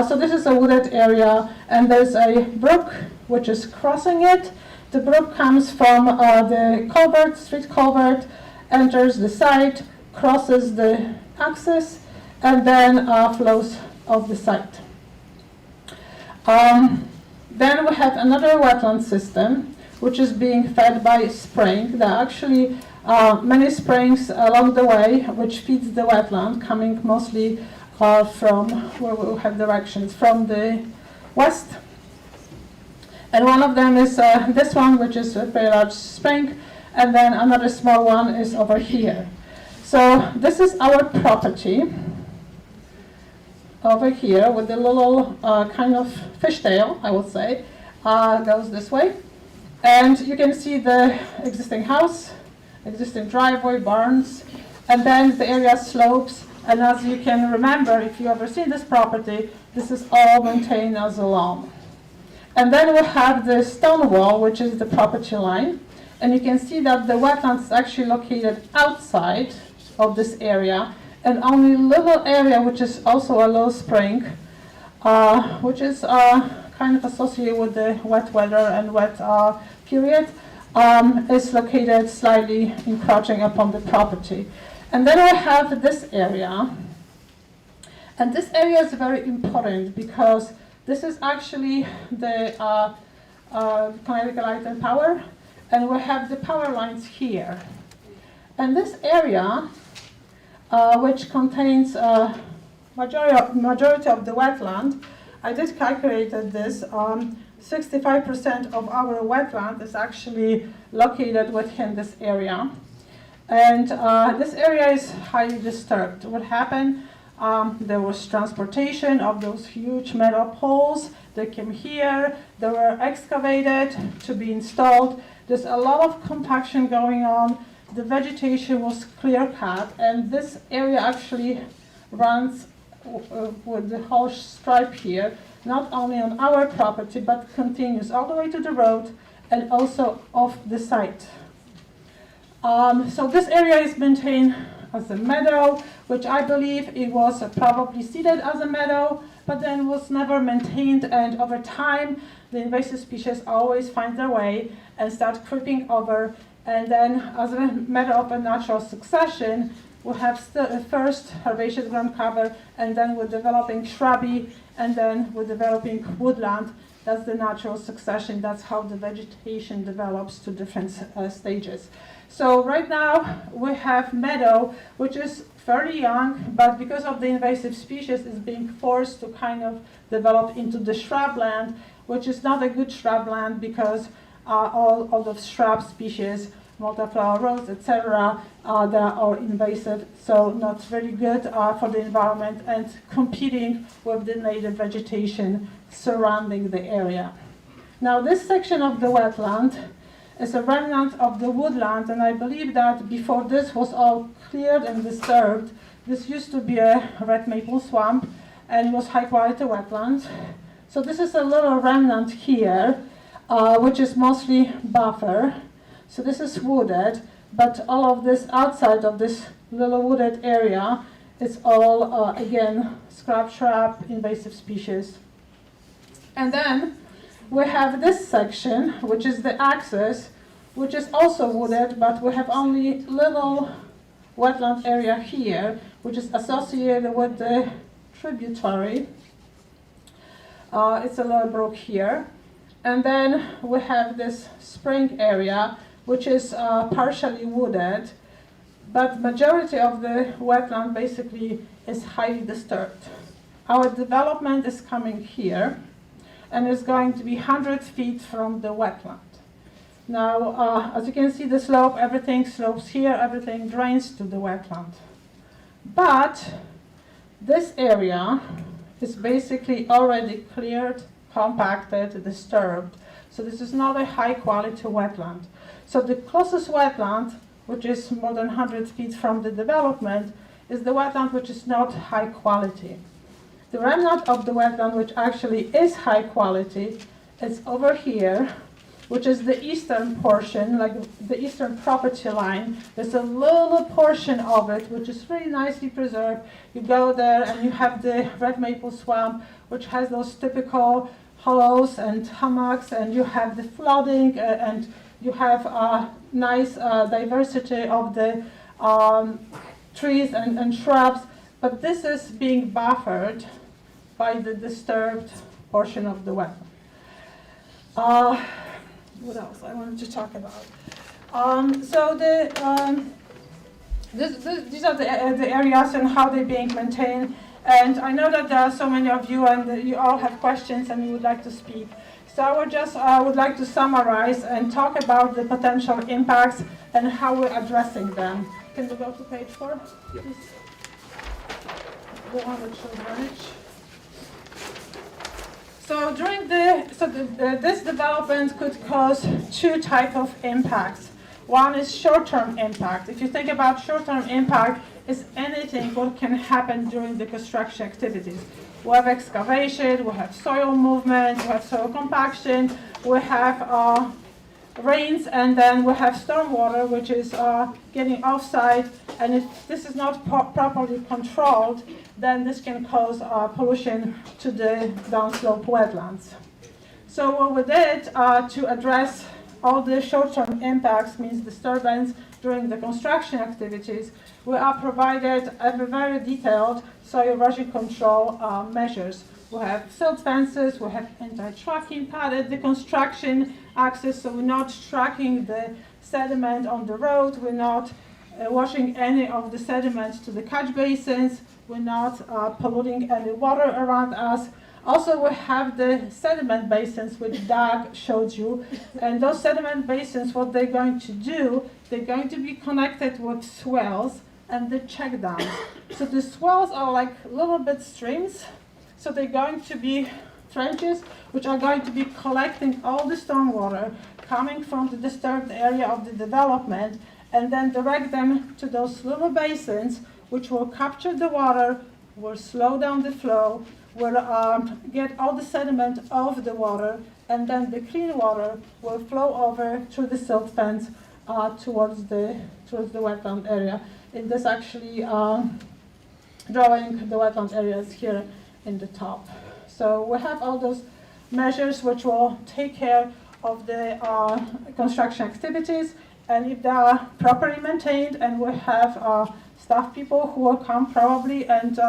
Speaker 17: So this is a wooded area, and there's a brook which is crossing it. The brook comes from the culvert, street culvert, enters the site, crosses the axis, and then flows off the site. Then we have another wetland system, which is being fed by spring. There are actually many springs along the way, which feeds the wetland, coming mostly from where we have directions, from the west And one of them is this one, which is a very large spring, and then another small one is over here. So this is our property over here with the little kind of fishtail, I would say, goes this way. And you can see the existing house, existing driveway, barns, and then the area slopes. And as you can remember, if you ever seen this property, this is all maintained as a lawn. And then we have the stone wall, which is the property line. And you can see that the wetlands is actually located outside of this area, and only little area, which is also a little spring, which is kind of associated with the wet weather and wet period, is located slightly encroaching upon the property. And then we have this area. And this area is very important because this is actually the Connecticut Light and Power, and we have the power lines here. And this area, which contains majority of the wetland, I did calculate this. 65% of our wetland is actually located within this area. And this area is highly disturbed. What happened? There was transportation of those huge metal poles. They came here. They were excavated to be installed. There's a lot of compaction going on. The vegetation was clear cut, and this area actually runs with the whole stripe here, not only on our property, but continues all the way to the road and also off the site. So this area is maintained as a meadow, which I believe it was probably seeded as a meadow, but then was never maintained, and over time the invasive species always find their way and start creeping over, and then as a matter of a natural succession, we have first herbaceous ground cover, and then we're developing shrubby, and then we're developing woodland. That's the natural succession. That's how the vegetation develops to different stages. So right now we have meadow, which is fairly young, but because of the invasive species is being forced to kind of develop into the shrubland, which is not a good shrubland because all the shrub species, multiflower rose, etc., they are all invasive, so not very good for the environment and competing with the native vegetation surrounding the area. Now this section of the wetland is a remnant of the woodland, and I believe that before this was all cleared and disturbed, this used to be a red maple swamp and was high quality wetland. So this is a little remnant here, which is mostly buffer. So this is wooded, but all of this outside of this little wooded area is all, again, shrub, invasive species. And then we have this section, which is the axis, which is also wooded, but we have only little wetland area here, which is associated with the tributary. It's a little brook here. And then we have this spring area, which is partially wooded, but majority of the wetland basically is highly disturbed. Our development is coming here, and is going to be 100 feet from the wetland. Now, as you can see, the slope, everything slopes here, everything drains to the wetland. But this area is basically already cleared, compacted, disturbed. So this is not a high quality wetland. So the closest wetland, which is more than 100 feet from the development, is the wetland which is not high quality. The remnant of the wetland which actually is high quality is over here, which is the eastern portion, like the eastern property line. There's a little portion of it which is really nicely preserved. You go there and you have the red maple swamp, which has those typical hollows and hummocks, and you have the flooding, and you have a nice diversity of the trees and shrubs, but this is being buffered by the disturbed portion of the wetland. What else I wanted to talk about? So these are the areas and how they're being maintained. And I know that there are so many of you, and you all have questions and you would like to speak. So I would like to summarize and talk about the potential impacts and how we're addressing them. Can we go to page 4?
Speaker 7: Yep.
Speaker 17: Please? The one that shows drainage. So this development could cause two types of impacts. One is short-term impact. If you think about short-term impact, it's anything what can happen during the construction activities. We have excavation, we have soil movement, we have soil compaction, we have rains, and then we have stormwater, which is getting offsite. And if this is not properly controlled, then this can cause pollution to the downslope wetlands. So what we did to address all the short-term impacts, means disturbance during the construction activities, we are provided a very detailed soil erosion control measures. We have silt fences, we have anti-tracking padded the construction access, so we're not tracking the sediment on the road, we're not washing any of the sediment to the catch basins, we're not polluting any water around us. Also, we have the sediment basins, which Doug showed you. And those sediment basins, what they're going to do, they're going to be connected with swells and the check dams. So the swells are like little bit streams. So they're going to be trenches, which are going to be collecting all the stormwater coming from the disturbed area of the development, and then direct them to those little basins, which will capture the water, will slow down the flow, will get all the sediment off the water, and then the clean water will flow over through the silt fence towards the wetland area. In this actually drawing, the wetland areas here in the top. So we have all those measures which will take care of the construction activities, and if they are properly maintained, and we have staff people who will come probably and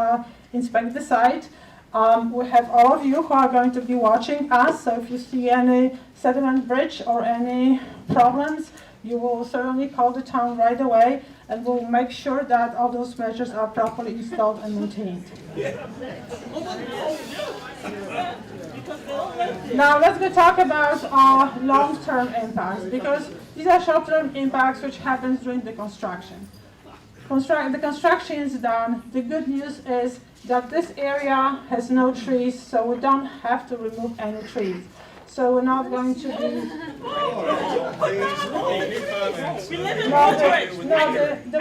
Speaker 17: inspect the site. We have all of you who are going to be watching us, so if you see any sediment bridge or any problems, you will certainly call the town right away, and we'll make sure that all those measures are properly installed and maintained. Now let's go talk about long-term impacts, because these are short-term impacts which happens during the construction. The construction is done. The good news is that this area has no trees, so we don't have to remove any trees. So we're not going to be...
Speaker 10: We live in Woodbridge. I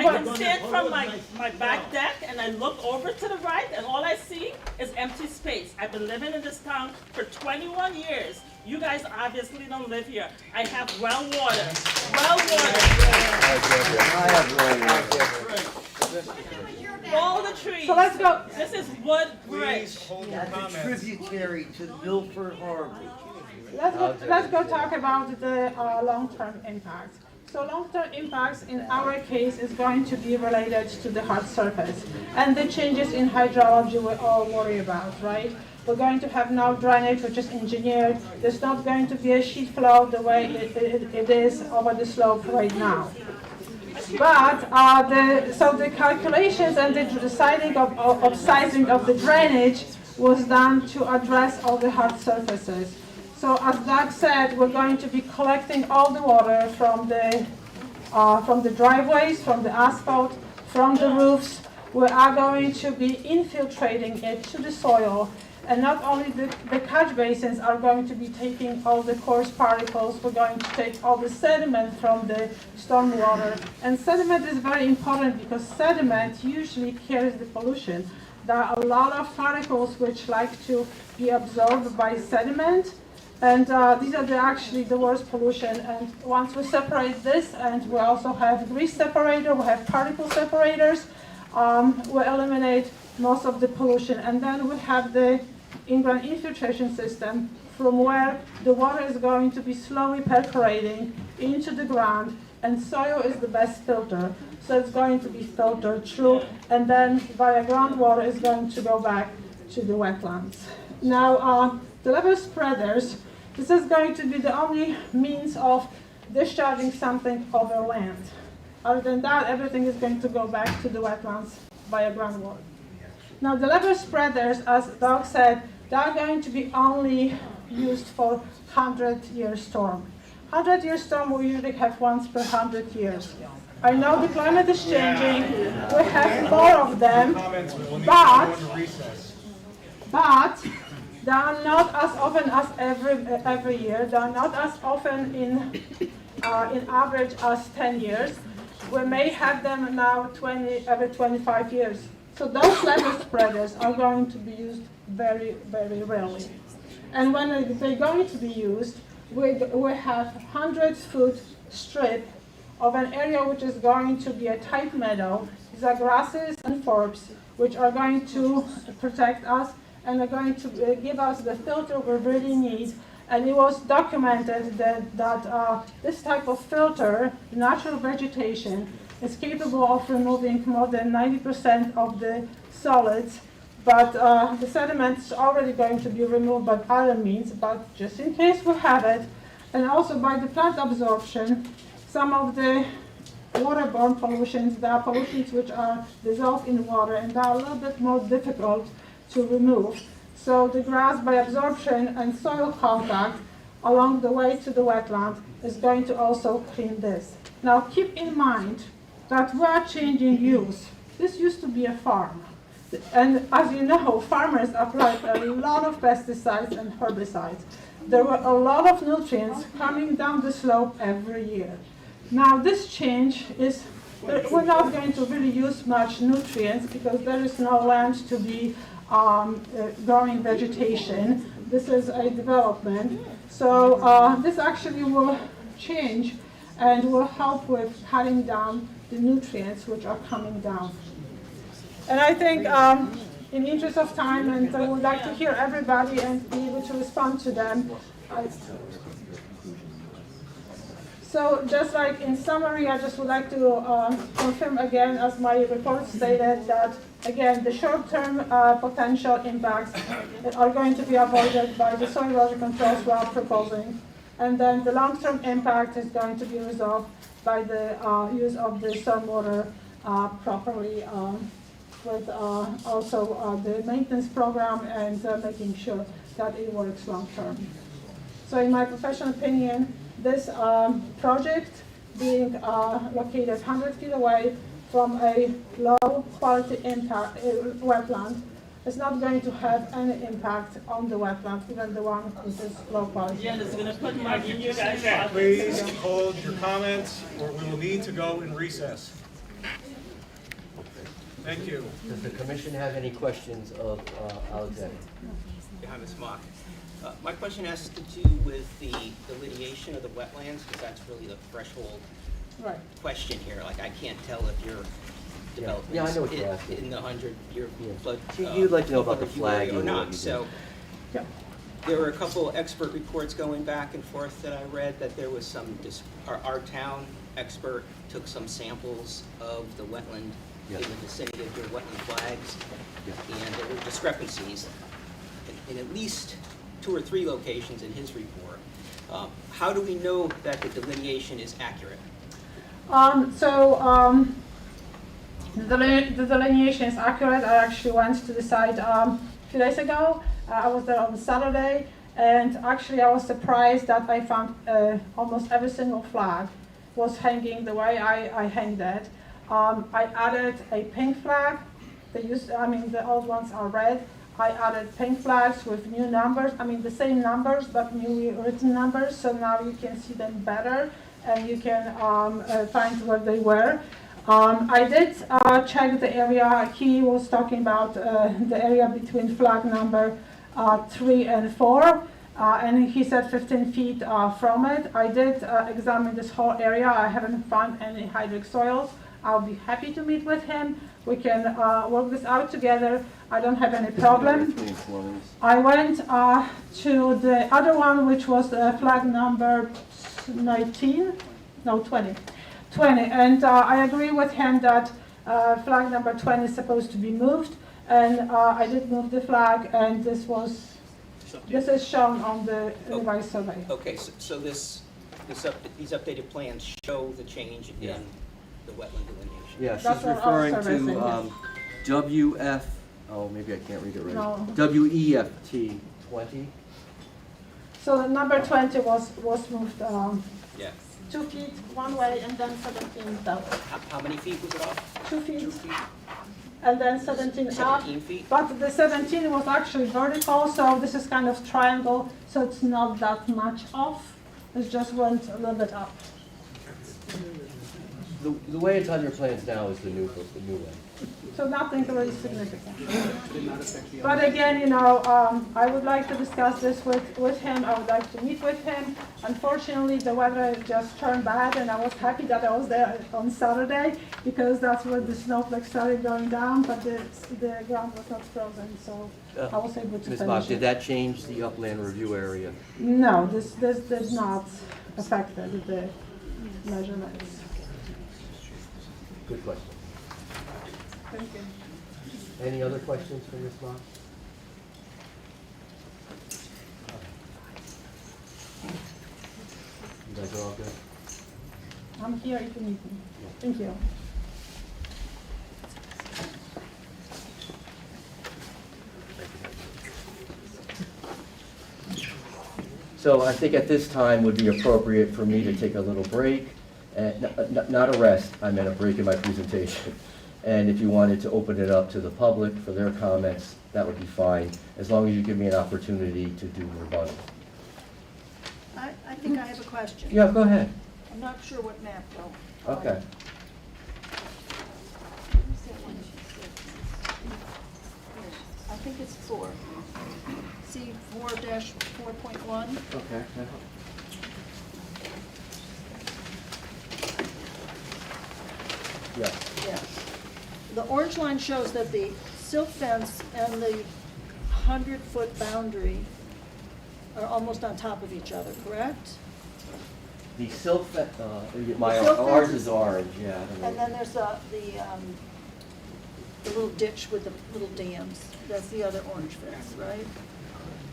Speaker 10: can stand from my back deck and I look over to the right and all I see is empty space. I've been living in this town for 21 years. You guys obviously don't live here. I have well water. Well water.
Speaker 3: I have
Speaker 10: All the trees.
Speaker 17: So let's go.
Speaker 10: This is Woodbridge.
Speaker 14: That's a tributary to Milford Harbor.
Speaker 17: Let's go talk about the long-term impacts. So long-term impacts in our case is going to be related to the hard surface and the changes in hydrology we all worry about, right? We're going to have now drainage which is engineered. There's not going to be a sheet flow the way it is over the slope right now. But so the calculations and the deciding of sizing of the drainage was done to address all the hard surfaces. So as Doug said, we're going to be collecting all the water from the driveways, from the asphalt, from the roofs. We are going to be infiltrating it to the soil. And not only the catch basins are going to be taking all the coarse particles, we're going to take all the sediment from the stormwater. And sediment is very important because sediment usually carries the pollution. There are a lot of particles which like to be absorbed by sediment. And these are actually the worst pollution. And once we separate this, and we also have grease separator, we have particle separators, we eliminate most of the pollution. And then we have the in-ground infiltration system from where the water is going to be slowly percolating into the ground, and soil is the best filter. So it's going to be filtered through, and then via groundwater is going to go back to the wetlands. Now, the level spreaders, this is going to be the only means of discharging something over land. Other than that, everything is going to go back to the wetlands via groundwater. Now, the level spreaders, as Doug said, they are going to be only used for 100-year storm. 100-year storm we usually have once per 100 years. I know the climate is changing, we have more of them, but they are not as often as every year. They are not as often in average as 10 years. We may have them now every 25 years. So those level spreaders are going to be used very, very rarely. And when they're going to be used, we have 100-foot strip of an area which is going to be a tight meadow. These are grasses and forbs, which are going to protect us and are going to give us the filter we really need. And it was documented that this type of filter, natural vegetation, is capable of removing more than 90% of the solids, but the sediment is already going to be removed by other means, but just in case we have it, and also by the plant absorption, some of the waterborne pollutions, there are pollutions which are dissolved in water and they are a little bit more difficult to remove. So the grass, by absorption and soil contact along the way to the wetland, is going to also clean this. Now keep in mind that we are changing use. This used to be a farm. And as you know, farmers applied a lot of pesticides and herbicides. There were a lot of nutrients coming down the slope every year. Now this change is, we're not going to really use much nutrients because there is no land to be growing vegetation. This is a development. So this actually will change and will help with cutting down the nutrients which are coming down. And I think in the interest of time, and I would like to hear everybody and be able to respond to them. So just like in summary, I just would like to confirm again, as my report stated, that again, the short-term potential impacts are going to be avoided by the soil erosion controls we are proposing. And then the long-term impact is going to be resolved by the use of the stormwater properly, with also the maintenance program and making sure that it works long-term. So in my professional opinion, this project being located 100 feet away from a low-quality impact wetland is not going to have any impact on the wetland, even the one which is low quality.
Speaker 10: Yeah, it's gonna put mud in you guys.
Speaker 13: Please hold your comments, or we will need to go in recess. Thank you.
Speaker 3: Does the commission have any questions of Alexander?
Speaker 18: Behind Ms. Mock. My question has to do with the delineation of the wetlands, because that's really the threshold question here. Like, I can't tell if you're developing
Speaker 3: I know what you're asking.
Speaker 18: in the 100-year flood.
Speaker 3: You'd like to know about the
Speaker 18: flood area
Speaker 3: flagging
Speaker 18: or
Speaker 3: and what
Speaker 18: not.
Speaker 3: you do.
Speaker 18: So there were a couple expert reports going back and forth that I read that there was some, our town expert took some samples of the wetland in the vicinity of your wetland flags, and there were discrepancies in at least 2 or 3 locations in his report. How do we know that the delineation is accurate?
Speaker 17: The delineation is accurate. I actually went to the site a few days ago. I was there on Saturday, and actually I was surprised that I found almost every single flag was hanging the way I hanged it. I added a pink flag. The old ones are red. I added pink flags with new numbers, the same numbers, but newly written numbers, so now you can see them better, and you can find where they were. I did check the area. He was talking about the area between flag number 3 and 4, and he said 15 feet from it. I did examine this whole area. I haven't found any hydric soils. I'll be happy to meet with him. We can work this out together. I don't have any problem. I went to the other one, which was flag number 20, and I agree with him that flag number 20 is supposed to be moved, and I did move the flag, and this is shown on the revised survey.
Speaker 18: Okay, so these updated plans show the change in the wetland delineation.
Speaker 3: Yeah,
Speaker 17: That's
Speaker 3: she's
Speaker 17: what
Speaker 3: referring
Speaker 17: our survey
Speaker 3: to
Speaker 17: said,
Speaker 3: WF, oh, maybe I can't read it right.
Speaker 17: No.
Speaker 3: WEFT 20.
Speaker 17: So the number 20 was moved
Speaker 18: Yeah.
Speaker 17: 2 feet one way and then 17 that way.
Speaker 18: How many feet was it off?
Speaker 17: 2 feet. And then 17 up.
Speaker 18: 17 feet?
Speaker 17: But the 17 was actually vertical, so this is kind of triangle, so it's not that much off. It just went a little bit up.
Speaker 3: The way it's on your plans now is the new way.
Speaker 17: So nothing really significant.
Speaker 12: Did not affect the
Speaker 17: But again, you know, I would like to discuss this with him. I would like to meet with him. Unfortunately, the weather just turned bad, and I was happy that I was there on Saturday because that's when the snowflakes started going down, but the ground was not frozen, so I was able to
Speaker 3: Ms.
Speaker 17: finish
Speaker 3: Mock,
Speaker 17: it.
Speaker 3: did that change the upland review area?
Speaker 17: No, this did not affect the measurements.
Speaker 3: Good question.
Speaker 17: Thank you.
Speaker 3: Any other questions for Ms. Mock? You guys are all good?
Speaker 17: I'm here if you need me. Thank you.
Speaker 3: So I think at this time would be appropriate for me to take a little break, and not a rest, I meant a break in my presentation. And if you wanted to open it up to the public for their comments, that would be fine, as long as you give me an opportunity to do rebuttal.
Speaker 5: I think I have a question.
Speaker 3: Yeah, go ahead.
Speaker 5: I'm not sure what map though.
Speaker 3: Okay.
Speaker 5: I think it's 4. C 4-4.1.
Speaker 3: Okay. Yeah.
Speaker 5: Yeah. The orange line shows that the silt fence and the 100-foot boundary are almost on top of each other, correct?
Speaker 3: The silt fence,
Speaker 5: silt
Speaker 3: ours
Speaker 5: fence
Speaker 3: is orange, yeah.
Speaker 5: And then there's the little ditch with the little dams. That's the other orange fence, right?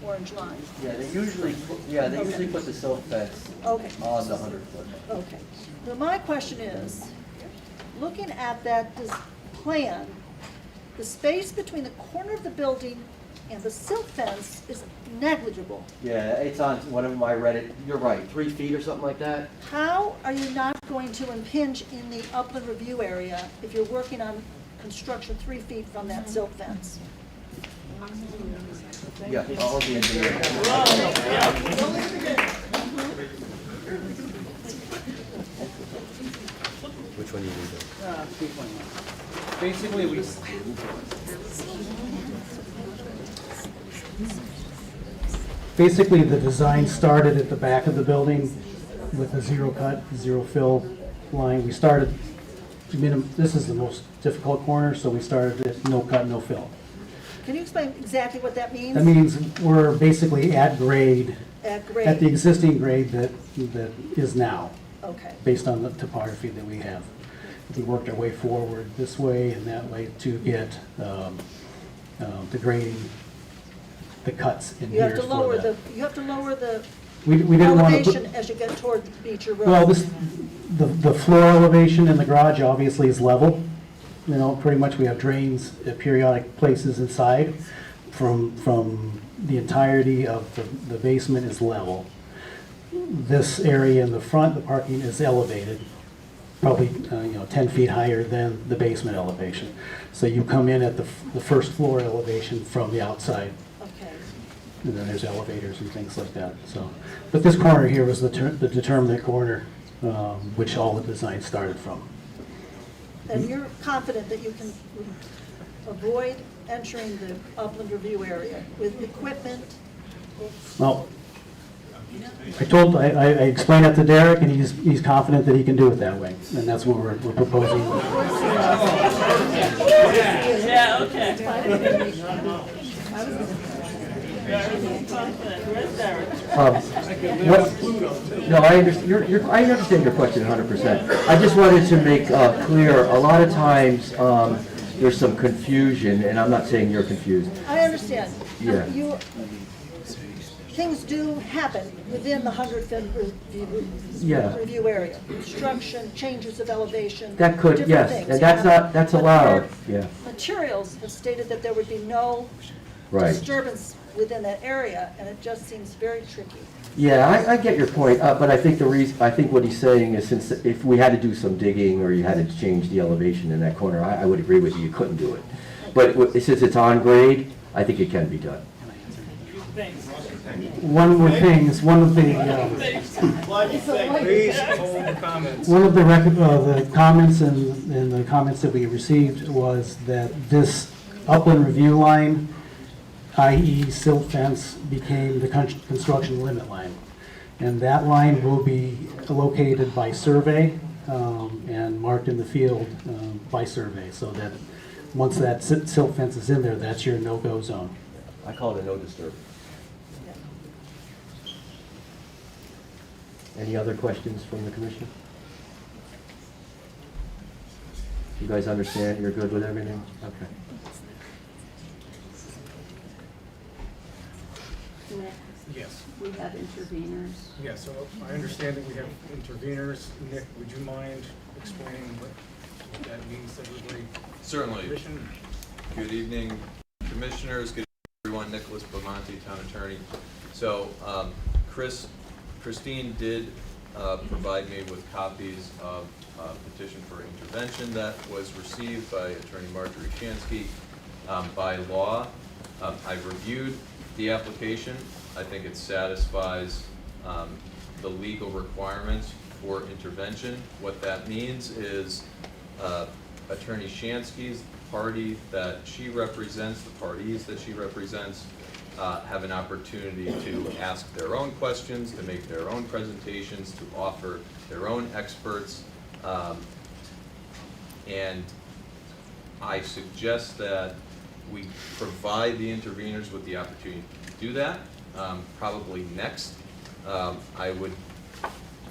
Speaker 5: Orange line.
Speaker 3: Yeah, they usually put the silt fence
Speaker 5: Okay.
Speaker 3: on the 100-foot.
Speaker 5: Okay. Now, my question is, looking at that plan, the space between the corner of the building and the silt fence is negligible.
Speaker 3: Yeah, it's on one of my Reddit, you're right, 3 feet or something like that?
Speaker 5: How are you not going to impinge in the upland review area if you're working on construction 3 feet from that silt fence?
Speaker 3: Yeah, all of the engineering. Which one do you need?
Speaker 12: Basically, Basically, the design started at the back of the building with a zero cut, zero fill line. We started, this is the most difficult corner, so we started at no cut, no fill.
Speaker 5: Can you explain exactly what that means?
Speaker 12: That means we're basically at grade,
Speaker 5: At grade.
Speaker 12: at the existing grade that is now,
Speaker 5: Okay.
Speaker 12: based on the topography that we have. We worked our way forward this way and that way to get the grading, the cuts in
Speaker 5: You have
Speaker 12: here
Speaker 5: to
Speaker 12: for
Speaker 5: lower
Speaker 12: that.
Speaker 5: you have to lower the
Speaker 12: We didn't want to put,
Speaker 5: elevation as you get toward Beecher Road.
Speaker 12: well, the floor elevation in the garage obviously is level. You know, pretty much we have drains at periodic places inside. From the entirety of the basement is level. This area in the front, the parking is elevated, probably 10 feet higher than the basement elevation. So you come in at the first floor elevation from the outside.
Speaker 5: Okay.
Speaker 12: And then there's elevators and things like that. So, but this corner here was the determinant corner, which all the design started from.
Speaker 5: And you're confident that you can avoid entering the upland review area with equipment?
Speaker 12: Well, I explained that to Derek, and he's confident that he can do it that way, and that's what we're proposing.
Speaker 10: Yeah, okay.
Speaker 3: No, I understand your question 100%. I just wanted to make clear, a lot of times there's some confusion, and I'm not saying you're confused.
Speaker 5: I understand.
Speaker 3: Yeah.
Speaker 5: Things do happen within the 100-foot review area. Construction, changes of elevation.
Speaker 3: That could,
Speaker 5: different
Speaker 3: yes,
Speaker 5: things
Speaker 3: and that's
Speaker 5: happen.
Speaker 3: that's
Speaker 5: But
Speaker 3: allowed,
Speaker 5: their
Speaker 3: yeah.
Speaker 5: Materials have stated that there would be no
Speaker 3: Right.
Speaker 5: disturbance within that area, and it just seems very tricky.
Speaker 3: Yeah, I get your point, but I think I think what he's saying is, since if we had to do some digging or you had to change the elevation in that corner, I would agree with you couldn't do it. But since it's on grade, I think it can be done.
Speaker 13: One more thing, is one of the,
Speaker 6: Please hold the comments.
Speaker 13: one of the comments and the comments that we received was that this upland review line, i.e. silt fence, became the construction limit line. And that line will be located by survey and marked in the field by survey, so that once that silt fence is in there, that's your no-go zone.
Speaker 3: I call it a no disturb. Any other questions from the commission? You guys understand? You're good with everything? Okay.
Speaker 6: Yes.
Speaker 4: We have interveners.
Speaker 6: Yeah, so I understand that we have interveners. Nick, would you mind explaining what that means to everybody?
Speaker 19: Certainly.
Speaker 6: Commission?
Speaker 19: Good evening, commissioners. Good evening, everyone. Nicholas Bamonte, town attorney. So, Christine did provide me with copies of a petition for intervention that was received by Attorney Marjorie Shansky. By law, I've reviewed the application. I think it satisfies the legal requirements for intervention. What that means is Attorney Shansky's party that she represents, the parties that she represents, have an opportunity to ask their own questions, to make their own presentations, to offer their own experts. And I suggest that we provide the interveners with the opportunity to do that. Probably next, I would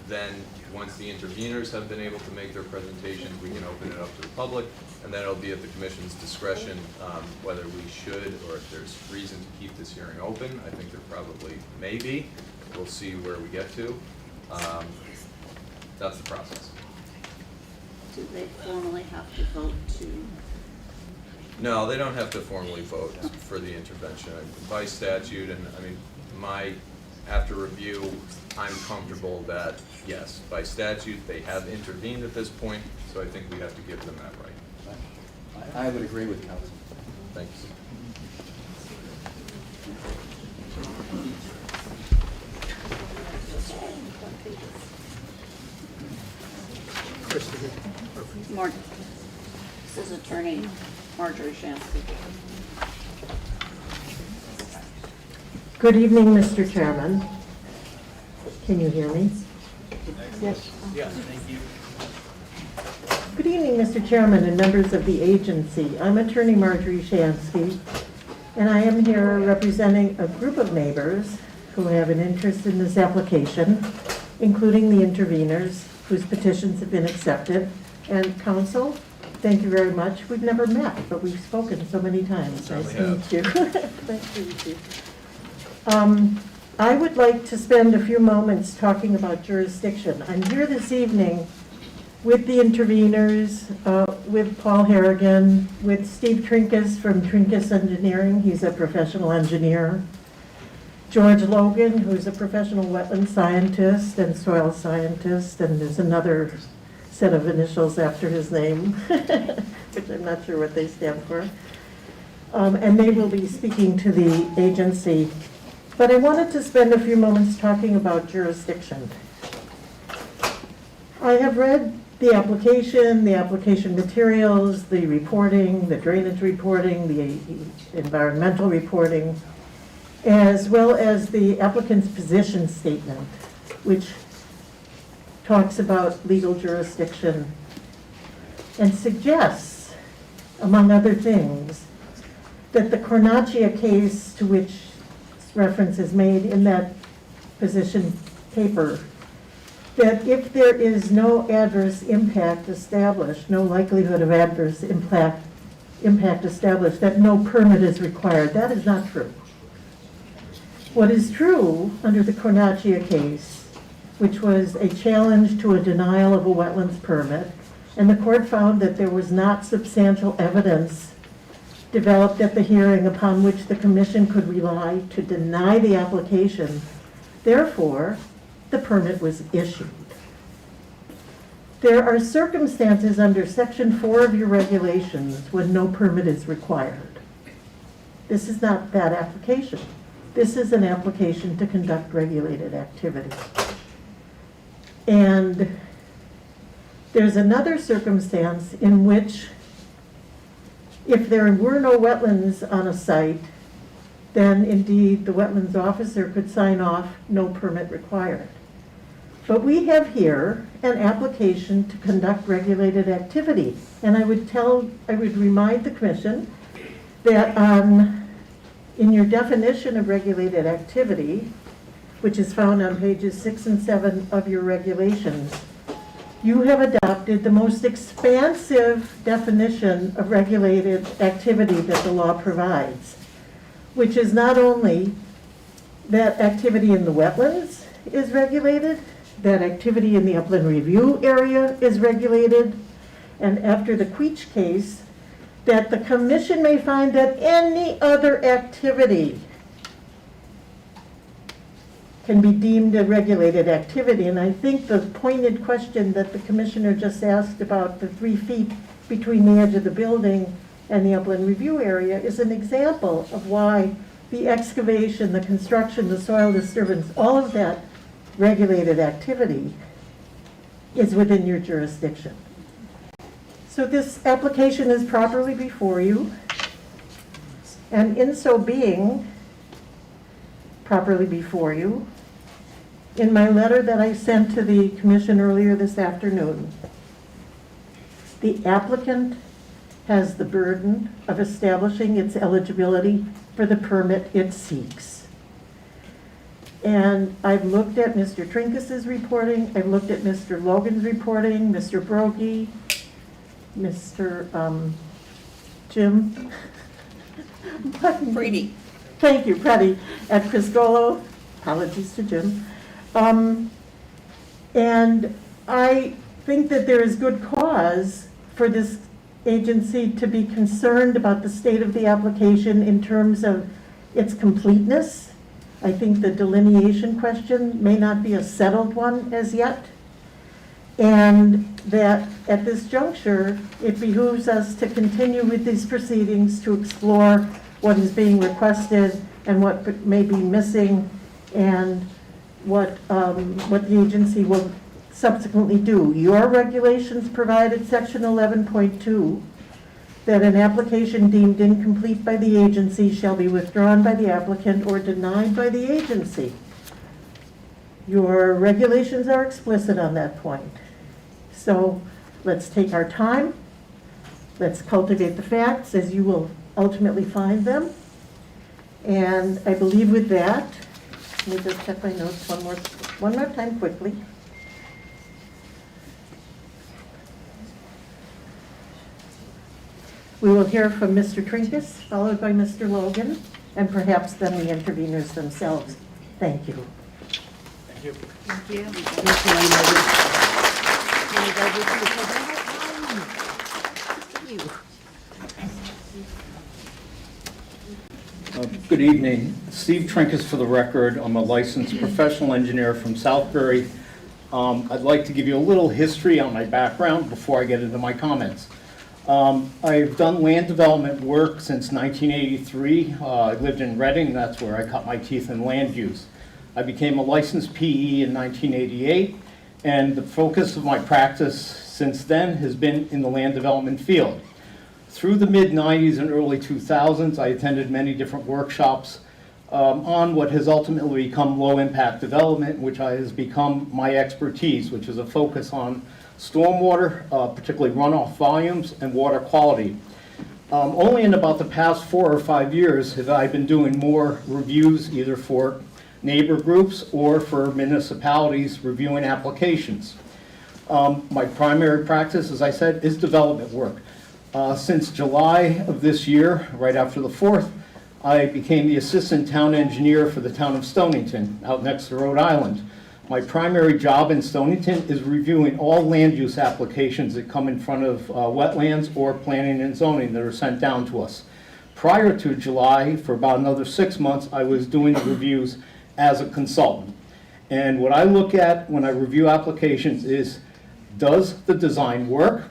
Speaker 19: then, once the interveners have been able to make their presentations, we can open it up to the public, and then it'll be at the commission's discretion whether we should, or if there's reason to keep this hearing open. I think there probably may be. We'll see where we get to. That's the process.
Speaker 4: Do they formally have to vote to?
Speaker 19: No, they don't have to formally vote for the intervention. By statute, and I mean, after review, I'm comfortable that, yes, by statute, they have intervened at this point, so I think we have to give them that right.
Speaker 3: I would agree with counsel.
Speaker 19: Thanks.
Speaker 4: Morning. This is Attorney Marjorie Shansky.
Speaker 20: Good evening, Mr. Chairman. Can you hear me? Yes.
Speaker 6: Yes, thank you.
Speaker 20: Good evening, Mr. Chairman and members of the agency. I'm Attorney Marjorie Shansky, and I am here representing a group of neighbors who have an interest in this application, including the interveners whose petitions have been accepted. And counsel, thank you very much. We've never met, but we've spoken so many times. Nice to meet you. Nice to meet you. I would like to spend a few moments talking about jurisdiction. I'm here this evening with the interveners, with Paul Harrigan, with Steve Trinkus from Trinkus Engineering. He's a professional engineer. George Logan, who's a professional wetland scientist and soil scientist, and there's another set of initials after his name, which I'm not sure what they stand for. And they will be speaking to the agency. But I wanted to spend a few moments talking about jurisdiction. I have read the application materials, the reporting, the drainage reporting, the environmental reporting, as well as the applicant's position statement, which talks about legal jurisdiction and suggests, among other things, that the Cornacchia case, to which reference is made in that position paper, that if there is no adverse impact established, no likelihood of adverse impact established, that no permit is required. That is not true. What is true under the Cornacchia case, which was a challenge to a denial of a wetlands permit, and the court found that there was not substantial evidence developed at the hearing upon which the commission could rely to deny the application. Therefore, the permit was issued. There are circumstances under Section 4 of your regulations when no permit is required. This is not that application. This is an application to conduct regulated activity. And there's another circumstance in which if there were no wetlands on a site, then indeed the wetlands officer could sign off, no permit required. But we have here an application to conduct regulated activity. And I would remind the commission that in your definition of regulated activity, which is found on pages 6 and 7 of your regulations, you have adopted the most expansive definition of regulated activity that the law provides, which is not only that activity in the wetlands is regulated, that activity in the upland review area is regulated, and after the Queech case, that the commission may find that any other activity can be deemed a regulated activity. And I think the pointed question that the commissioner just asked about the 3 feet between the edge of the building and the upland review area is an example of why the excavation, the construction, the soil disturbance, all of that regulated activity is within your jurisdiction. So this application is properly before you, and in so being properly before you, in my letter that I sent to the commission earlier this afternoon, the applicant has the burden of establishing its eligibility for the permit it seeks. And I've looked at Mr. Trinkus's reporting, I've looked at Mr. Logan's reporting, Mr. Brokey, Mr. Jim.
Speaker 4: Brady.
Speaker 20: Thank you, Freddie, at Crisgolo. Apologies to Jim. And I think that there is good cause for this agency to be concerned about the state of the application in terms of its completeness. I think the delineation question may not be a settled one as yet. And that at this juncture, it behooves us to continue with these proceedings to explore what is being requested and what may be missing and what the agency will subsequently do. Your regulations provided section 11.2 that an application deemed incomplete by the agency shall be withdrawn by the applicant or denied by the agency. Your regulations are explicit on that point. So let's take our time. Let's cultivate the facts as you will ultimately find them. And I believe with that, let me just check my notes one more time quickly. We will hear from Mr. Trinkus, followed by Mr. Logan, and perhaps then the interveners themselves. Thank you.
Speaker 6: Thank you.
Speaker 15: Thank you.
Speaker 21: Good evening. Steve Trinkus for the record. I'm a licensed professional engineer from Southbury. I'd like to give you a little history on my background before I get into my comments. I've done land development work since 1983. I lived in Reading, that's where I cut my teeth in land use. I became a licensed PE in 1988, and the focus of my practice since then has been in the land development field. Through the mid-90s and early 2000s, I attended many different workshops on what has ultimately become low-impact development, which has become my expertise, which is a focus on stormwater, particularly runoff volumes, and water quality. Only in about the past 4 or 5 years have I been doing more reviews, either for neighbor groups or for municipalities reviewing applications. My primary practice, as I said, is development work. Since July of this year, right after the 4th, I became the assistant town engineer for the town of Stonington, out next to Rhode Island. My primary job in Stonington is reviewing all land use applications that come in front of wetlands or planning and zoning that are sent down to us. prior to July, for about another 6 months, I was doing the reviews as a consultant. And what I look at when I review applications is, does the design work?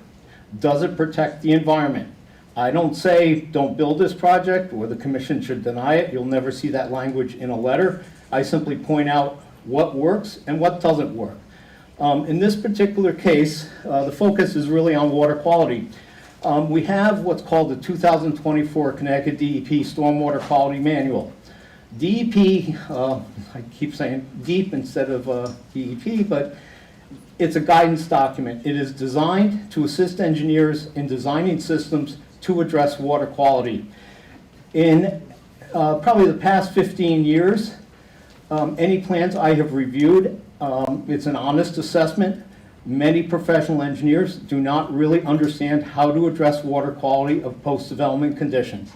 Speaker 21: Does it protect the environment? I don't say, don't build this project, or the commission should deny it. You'll never see that language in a letter. I simply point out what works and what doesn't work. In this particular case, the focus is really on water quality. We have what's called the 2024 Connecticut DEP Stormwater Quality Manual. DEP, I keep saying DEEP instead of DEP, but it's a guidance document. It is designed to assist engineers in designing systems to address water quality. In probably the past 15 years, any plans I have reviewed, it's an honest assessment. Many professional engineers do not really understand how to address water quality of post-development conditions.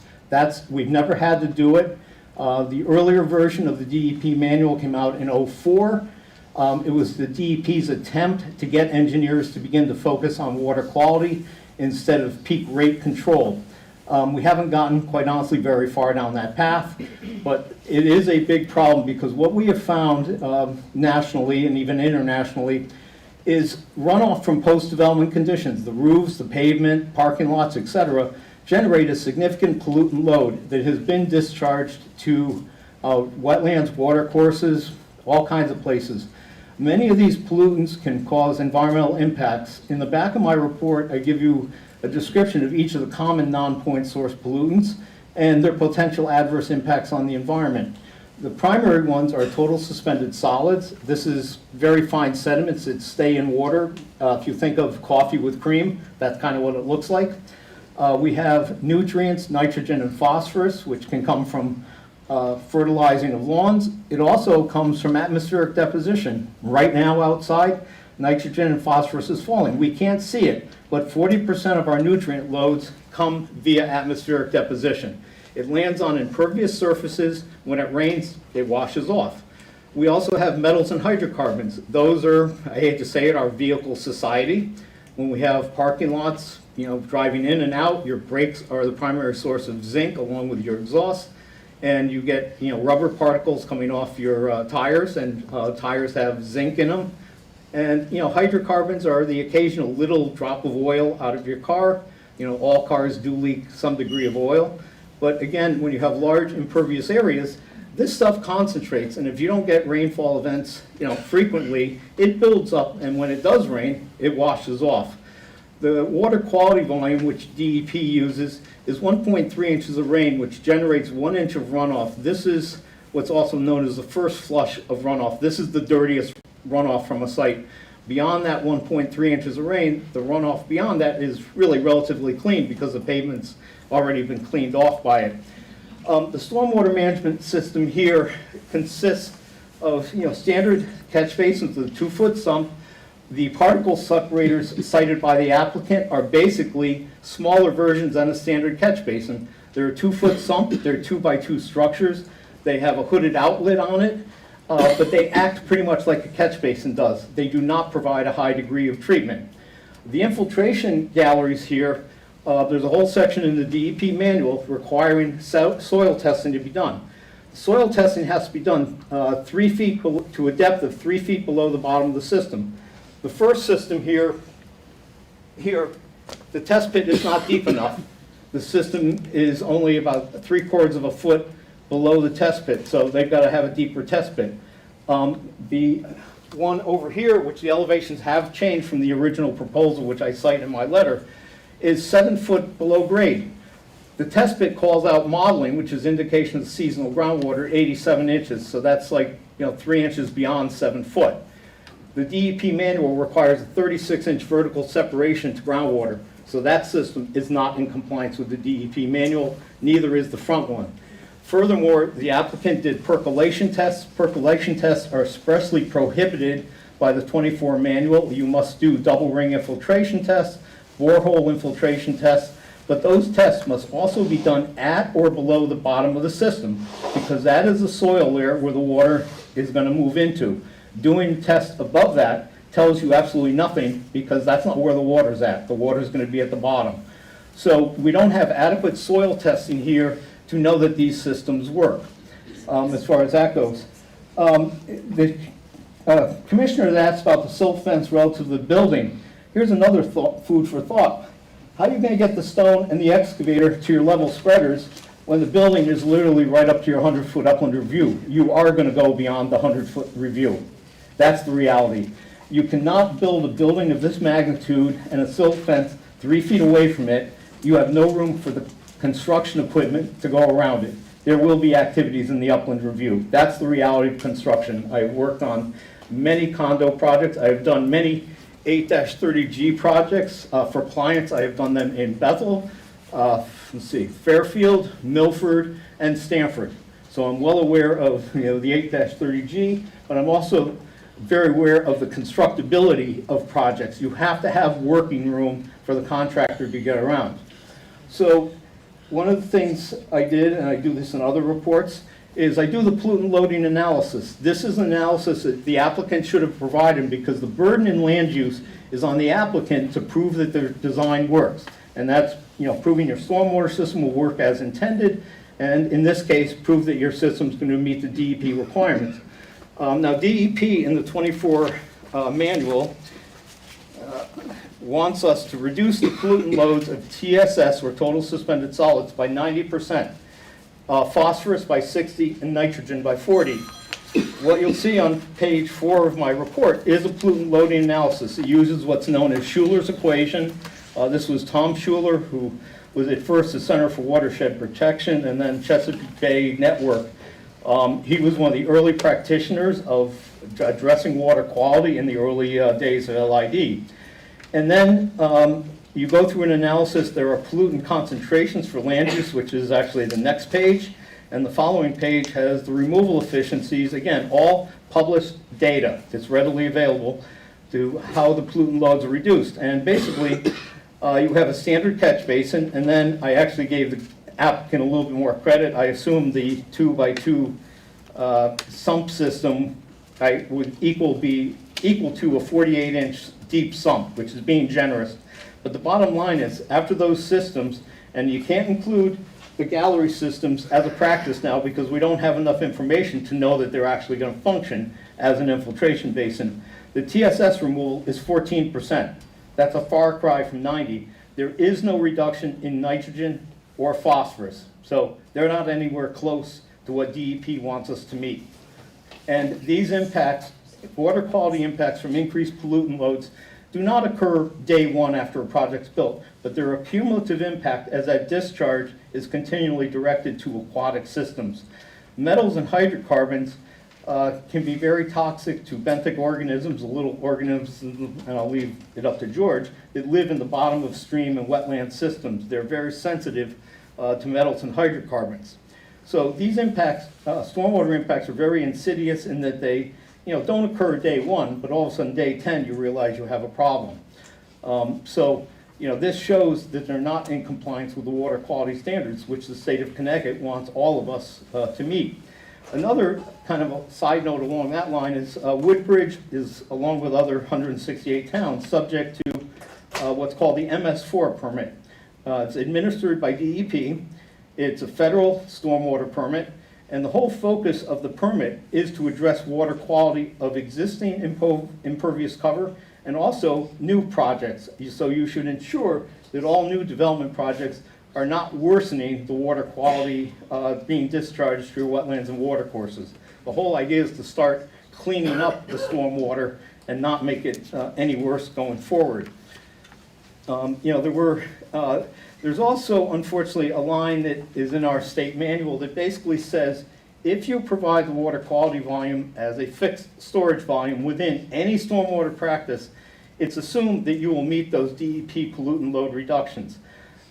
Speaker 21: We've never had to do it. The earlier version of the DEP manual came out in '04. It was the DEP's attempt to get engineers to begin to focus on water quality instead of peak rate control. We haven't gotten, quite honestly, very far down that path, but it is a big problem because what we have found nationally and even internationally is runoff from post-development conditions. The roofs, the pavement, parking lots, etc., generate a significant pollutant load that has been discharged to wetlands, water courses, all kinds of places. Many of these pollutants can cause environmental impacts. In the back of my report, I give you a description of each of the common non-point source pollutants and their potential adverse impacts on the environment. The primary ones are total suspended solids. This is very fine sediments that stay in water. If you think of coffee with cream, that's kind of what it looks like. We have nutrients, nitrogen and phosphorus, which can come from fertilizing of lawns. It also comes from atmospheric deposition. Right now outside, nitrogen and phosphorus is falling. We can't see it, but 40% of our nutrient loads come via atmospheric deposition. It lands on impervious surfaces. When it rains, it washes off. We also have metals and hydrocarbons. Those are, I hate to say it, our vehicle society. When we have parking lots, driving in and out, your brakes are the primary source of zinc along with your exhaust. And you get, rubber particles coming off your tires, and tires have zinc in them. And, hydrocarbons are the occasional little drop of oil out of your car. All cars do leak some degree of oil. But again, when you have large impervious areas, this stuff concentrates, and if you don't get rainfall events, frequently, it builds up, and when it does rain, it washes off. The water quality volume, which DEP uses, is 1.3 inches of rain, which generates 1 inch of runoff. This is what's also known as the first flush of runoff. This is the dirtiest runoff from a site. Beyond that 1.3 inches of rain, the runoff beyond that is really relatively clean because the pavement's already been cleaned off by it. The stormwater management system here consists of standard catch basins with a 2-foot sump. The particle separators cited by the applicant are basically smaller versions than a standard catch basin. They're a 2-foot sump, they're 2x2 structures. They have a hooded outlet on it, but they act pretty much like a catch basin does. They do not provide a high degree of treatment. The infiltration galleries here, there's a whole section in the DEP manual requiring soil testing to be done. Soil testing has to be done 3 feet to a depth of 3 feet below the bottom of the system. The first system here, the test pit is not deep enough. The system is only about 3/4 of a foot below the test pit, so they've got to have a deeper test pit. The one over here, which the elevations have changed from the original proposal, which I cite in my letter, is 7 foot below grade. The test pit calls out modeling, which is indication of seasonal groundwater, 87 inches, so that's like 3 inches beyond 7 foot. The DEP manual requires a 36-inch vertical separation to groundwater, so that system is not in compliance with the DEP manual, neither is the front one. Furthermore, the applicant did percolation tests. Percolation tests are expressly prohibited by the 24 manual. You must do double ring infiltration tests, borehole infiltration tests, but those tests must also be done at or below the bottom of the system, because that is the soil layer where the water is going to move into. Doing tests above that tells you absolutely nothing, because that's not where the water's at. The water's going to be at the bottom. So we don't have adequate soil testing here to know that these systems work, as far as that goes. The commissioner asked about the silt fence relative to the building. Here's another food for thought. How are you going to get the stone and the excavator to your level spreaders when the building is literally right up to your 100-foot upland review? You are going to go beyond the 100-foot review. That's the reality. You cannot build a building of this magnitude and a silt fence 3 feet away from it. You have no room for the construction equipment to go around it. There will be activities in the upland review. That's the reality of construction. I've worked on many condo projects. I've done many 8-30G projects for clients. I have done them in Bethel, Fairfield, Milford, and Stamford. So I'm well aware of the 8-30G, but I'm also very aware of the constructability of projects. You have to have working room for the contractor to get around. So one of the things I did, and I do this in other reports, is I do the pollutant loading analysis. This is an analysis that the applicant should have provided because the burden in land use is on the applicant to prove that their design works. And that's proving your stormwater system will work as intended, and in this case, prove that your system is going to meet the DEP requirements. Now, DEP in the 24 manual wants us to reduce the pollutant loads of TSS, or total suspended solids, by 90%, phosphorus by 60%, and nitrogen by 40%. What you'll see on page 4 of my report is a pollutant loading analysis. It uses what's known as Schuler's equation. This was Tom Schuler, who was at first the Center for Watershed Protection and then Chesapeake Bay Network. He was one of the early practitioners of addressing water quality in the early days of LID. And then you go through an analysis. There are pollutant concentrations for land use, which is actually the next page. And the following page has the removal efficiencies. Again, all published data that's readily available to how the pollutant loads are reduced. And basically, you have a standard catch basin, and then I actually gave the applicant a little bit more credit. I assumed the 2x2 sump system would be equal to a 48-inch deep sump, which is being generous. But the bottom line is, after those systems, and you can't include the gallery systems as a practice now because we don't have enough information to know that they're actually going to function as an infiltration basin. The TSS removal is 14%. That's a far cry from 90. There is no reduction in nitrogen or phosphorus. So they're not anywhere close to what DEP wants us to meet. And these impacts, water quality impacts from increased pollutant loads, do not occur day one after a project's built, but they're a cumulative impact as that discharge is continually directed to aquatic systems. Metals and hydrocarbons can be very toxic to benthic organisms, the little organisms, and I'll leave it up to George, that live in the bottom of stream and wetland systems. They're very sensitive to metals and hydrocarbons. So these impacts, stormwater impacts, are very insidious in that they don't occur day one, but all of a sudden day 10 you realize you have a problem. This shows that they're not in compliance with the water quality standards, which the state of Connecticut wants all of us to meet. Another kind of a side note along that line is Woodbridge is, along with other 168 towns, subject to what's called the MS4 permit. It's administered by DEP. It's a federal stormwater permit, and the whole focus of the permit is to address water quality of existing impervious cover and also new projects. So you should ensure that all new development projects are not worsening the water quality being discharged through wetlands and water courses. The whole idea is to start cleaning up the stormwater and not make it any worse going forward. There's also, unfortunately, a line that is in our state manual that basically says if you provide the water quality volume as a fixed storage volume within any stormwater practice, it's assumed that you will meet those DEP pollutant load reductions.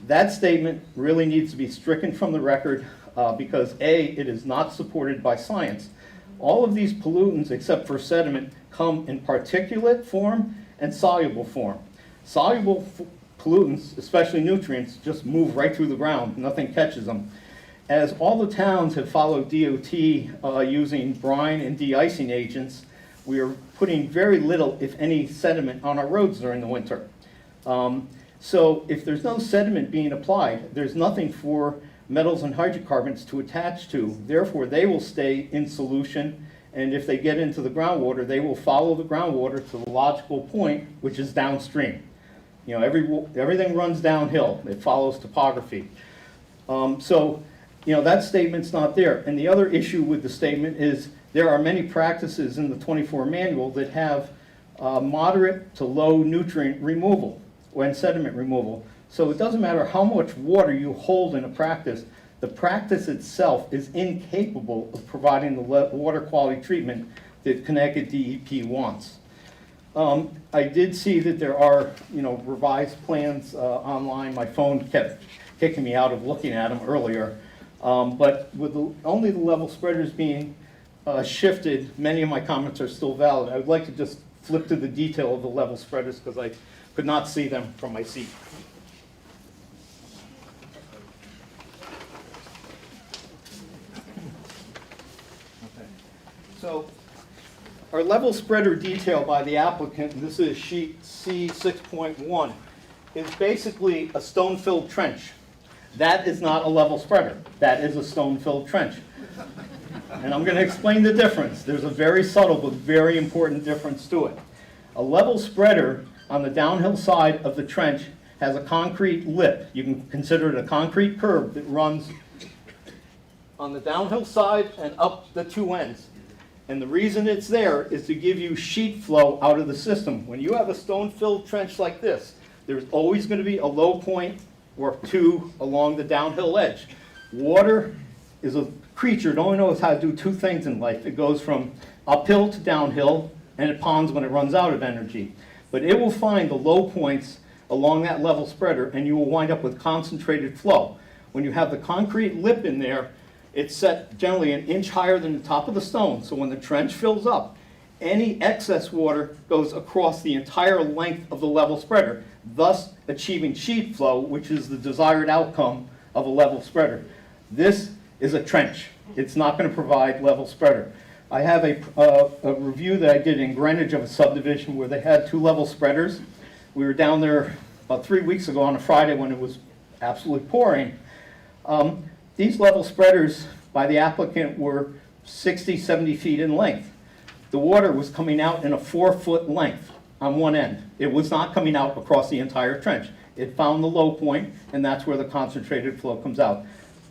Speaker 21: That statement really needs to be stricken from the record because A, it is not supported by science. All of these pollutants, except for sediment, come in particulate form and soluble form. Soluble pollutants, especially nutrients, just move right through the ground. Nothing catches them. As all the towns have followed DOT using brine and de-icing agents, we are putting very little, if any, sediment on our roads during the winter. So if there's no sediment being applied, there's nothing for metals and hydrocarbons to attach to. Therefore, they will stay in solution, and if they get into the groundwater, they will follow the groundwater to the logical point, which is downstream. You know, everything runs downhill. It follows topography. So, you know, that statement's not there. And the other issue with the statement is there are many practices in the 24 manual that have moderate to low nutrient removal and sediment removal. So it doesn't matter how much water you hold in a practice, the practice itself is incapable of providing the water quality treatment that Connecticut DEP wants. I did see that there are, you know, revised plans online. My phone kept kicking me out of looking at them earlier. But with only the level spreaders being shifted, many of my comments are still valid. I would like to just flip to the detail of the level spreaders because I could not see them from my seat. So our level spreader detail by the applicant, and this is sheet C6.1, is basically a stone-filled trench. That is not a level spreader. That is a stone-filled trench. And I'm going to explain the difference. There's a very subtle but very important difference to it. A level spreader on the downhill side of the trench has a concrete lip. You can consider it a concrete curb that runs on the downhill side and up the two ends. And the reason it's there is to give you sheet flow out of the system. When you have a stone-filled trench like this, there's always going to be a low point or two along the downhill edge. Water is a creature that only knows how to do two things in life. It goes from uphill to downhill, and it ponds when it runs out of energy. But it will find the low points along that level spreader, and you will wind up with concentrated flow. When you have the concrete lip in there, it's set generally an inch higher than the top of the stone. So when the trench fills up, any excess water goes across the entire length of the level spreader, thus achieving sheet flow, which is the desired outcome of a level spreader. This is a trench. It's not going to provide level spreader. I have a review that I did in Greenwich of a subdivision where they had two level spreaders. We were down there about 3 weeks ago on a Friday when it was absolutely pouring. These level spreaders by the applicant were 60, 70 feet in length. The water was coming out in a 4-foot length on one end. It was not coming out across the entire trench. It found the low point, and that's where the concentrated flow comes out.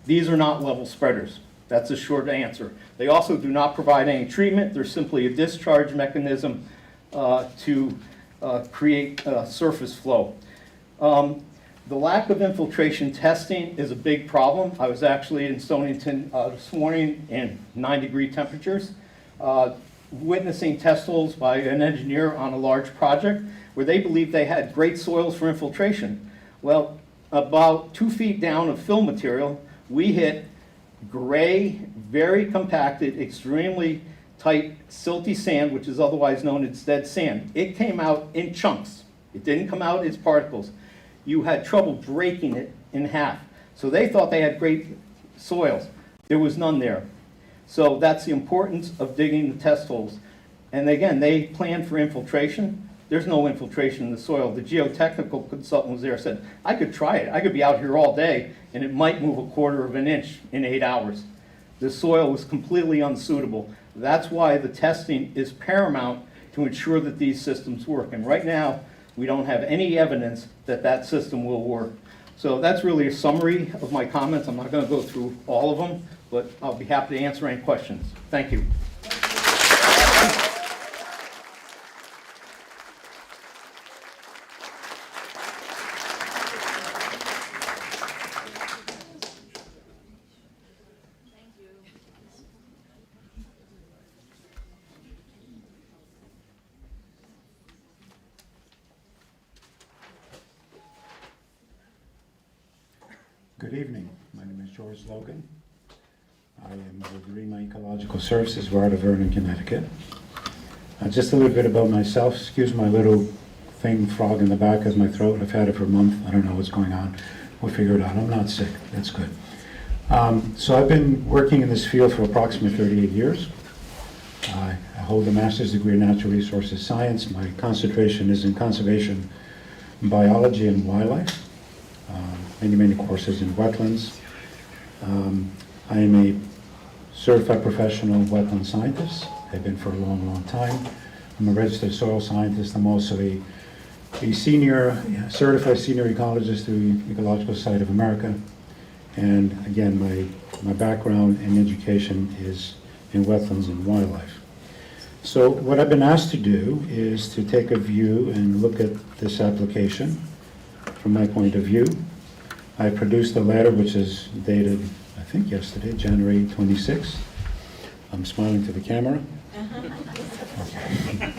Speaker 21: These are not level spreaders. That's a short answer. They also do not provide any treatment. They're simply a discharge mechanism to create surface flow. The lack of infiltration testing is a big problem. I was actually in Stonington this morning in 9-degree temperatures, witnessing test holes by an engineer on a large project where they believed they had great soils for infiltration. Well, about 2 feet down of fill material, we hit gray, very compacted, extremely tight, silty sand, which is otherwise known as dead sand. It came out in chunks. It didn't come out as particles. You had trouble breaking it in half. So they thought they had great soils. There was none there. So that's the importance of digging the test holes. And again, they planned for infiltration. There's no infiltration in the soil. The geotechnical consultant was there, said, I could try it. I could be out here all day, and it might move 1/4 of an inch in 8 hours. The soil was completely unsuitable. That's why the testing is paramount to ensure that these systems work. And right now, we don't have any evidence that that system will work. So that's really a summary of my comments. I'm not going to go through all of them, but I'll be happy to answer any questions. Thank you.
Speaker 8: Good evening. My name is George Logan. I am with Rima Ecological Services. We're out of Vernon, Connecticut. Just a little bit about myself. Excuse my little faint frog in the back of my throat. I've had it for a month. I don't know what's going on. We'll figure it out. I'm not sick. That's good. So I've been working in this field for approximately 38 years. I hold a master's degree in natural resources science. My concentration is in conservation biology and wildlife, many courses in wetlands. I am a certified professional wetland scientist. I've been for a long time. I'm a registered soil scientist. I'm also a certified senior ecologist through the Ecological Society of America. And again, my background and education is in wetlands and wildlife. So what I've been asked to do is to take a view and look at this application from my point of view. I produced a letter which is dated, I think yesterday, January 26th. I'm smiling to the camera. Okay.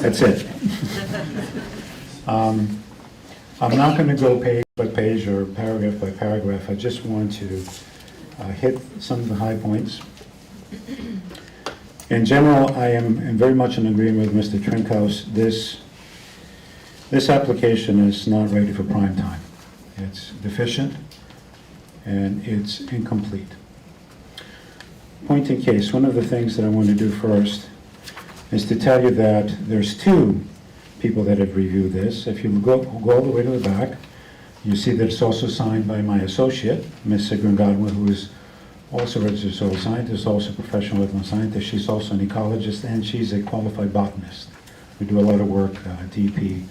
Speaker 8: That's it. I'm not going to go page by page or paragraph by paragraph. I just want to hit some of the high points. In general, I am very much in agreement with Mr. Trinkhaus. This application is not ready for prime time. It's deficient and it's incomplete. Point in case, one of the things that I want to do first is to tell you that there's two people that have reviewed this. If you go all the way to the back, you see that it's also signed by my associate, Ms. Sigrun Godwin, who is also a registered soil scientist, also a professional wetland scientist. She's also an ecologist, and she's a qualified botanist. We do a lot of work, DP,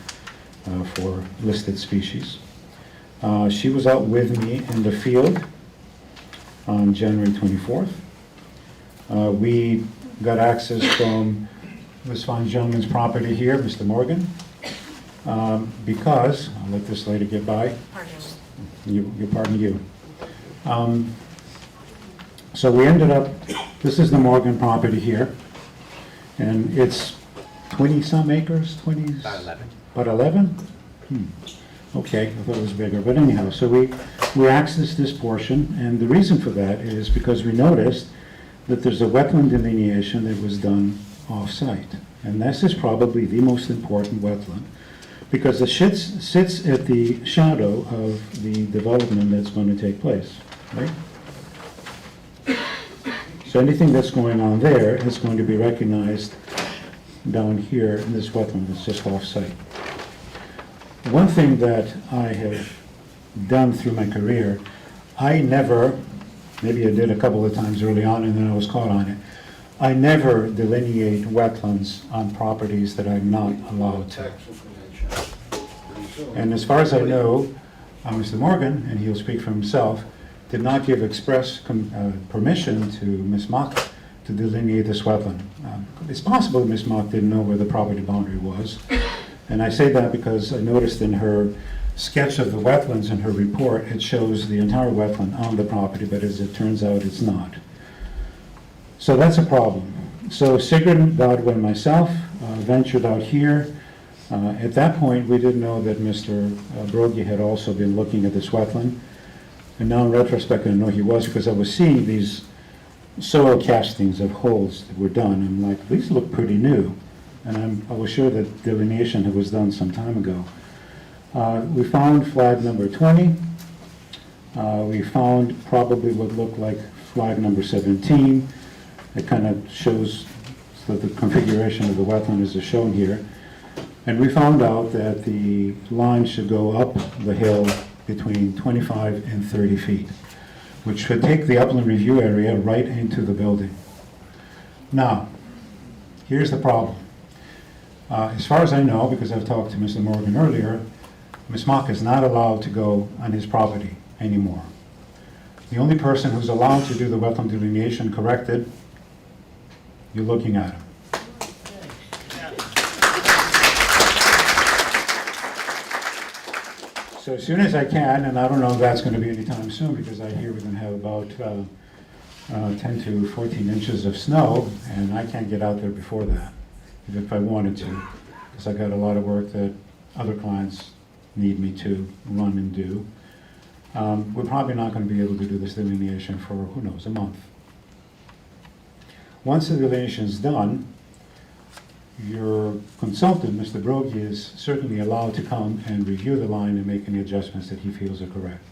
Speaker 8: for listed species. She was out with me in the field on January 24th. We got access from this fine gentleman's property here, Mr. Morgan, because, I'll let this lady get by. Pardon you. So we ended up, this is the Morgan property here, and it's 20-some acres, 20?
Speaker 7: About 11.
Speaker 8: About 11? Okay, I thought it was bigger, but anyhow, so we accessed this portion, and the reason for that is because we noticed that there's a wetland delineation that was done off-site, and this is probably the most important wetland, because it sits at the shadow of the development that's going to take place, right? So anything that's going on there is going to be recognized down here in this wetland that's just off-site. One thing that I have done through my career, I never, maybe I did a couple of times early on and then I was caught on it, I never delineate wetlands on properties that I'm not allowed to. And as far as I know, Mr. Morgan, and he'll speak for himself, did not give express permission to Ms. Mock to delineate this wetland. It's possible Ms. Mock didn't know where the property boundary was. And I say that because I noticed in her sketch of the wetlands in her report, it shows the entire wetland on the property, but as it turns out, it's not. So that's a problem. So Sigrun Godwin and myself ventured out here. At that point, we didn't know that Mr. Brogy had also been looking at this wetland. And now in retrospect, I know he was, because I was seeing these soil castings of holes that were done. I'm like, these look pretty new. And I was sure that delineation was done some time ago. We found flag number 20. We found probably what looked like flag number 17. It kind of shows that the configuration of the wetland is shown here. And we found out that the line should go up the hill between 25 and 30 feet, which should take the upland review area right into the building. Now, here's the problem. As far as I know, because I've talked to Mr. Morgan earlier, Ms. Mock is not allowed to go on his property anymore. The only person who's allowed to do the wetland delineation corrected, you're looking at him. So as soon as I can, and I don't know if that's going to be anytime soon, because I hear we're going to have about 10 to 14 inches of snow, and I can't get out there before that, even if I wanted to, because I got a lot of work that other clients need me to run and do. We're probably not going to be able to do this delineation for, who knows, a month. Once the delineation is done, your consultant, Mr. Brogy, is certainly allowed to come and review the line and make any adjustments that he feels are correct.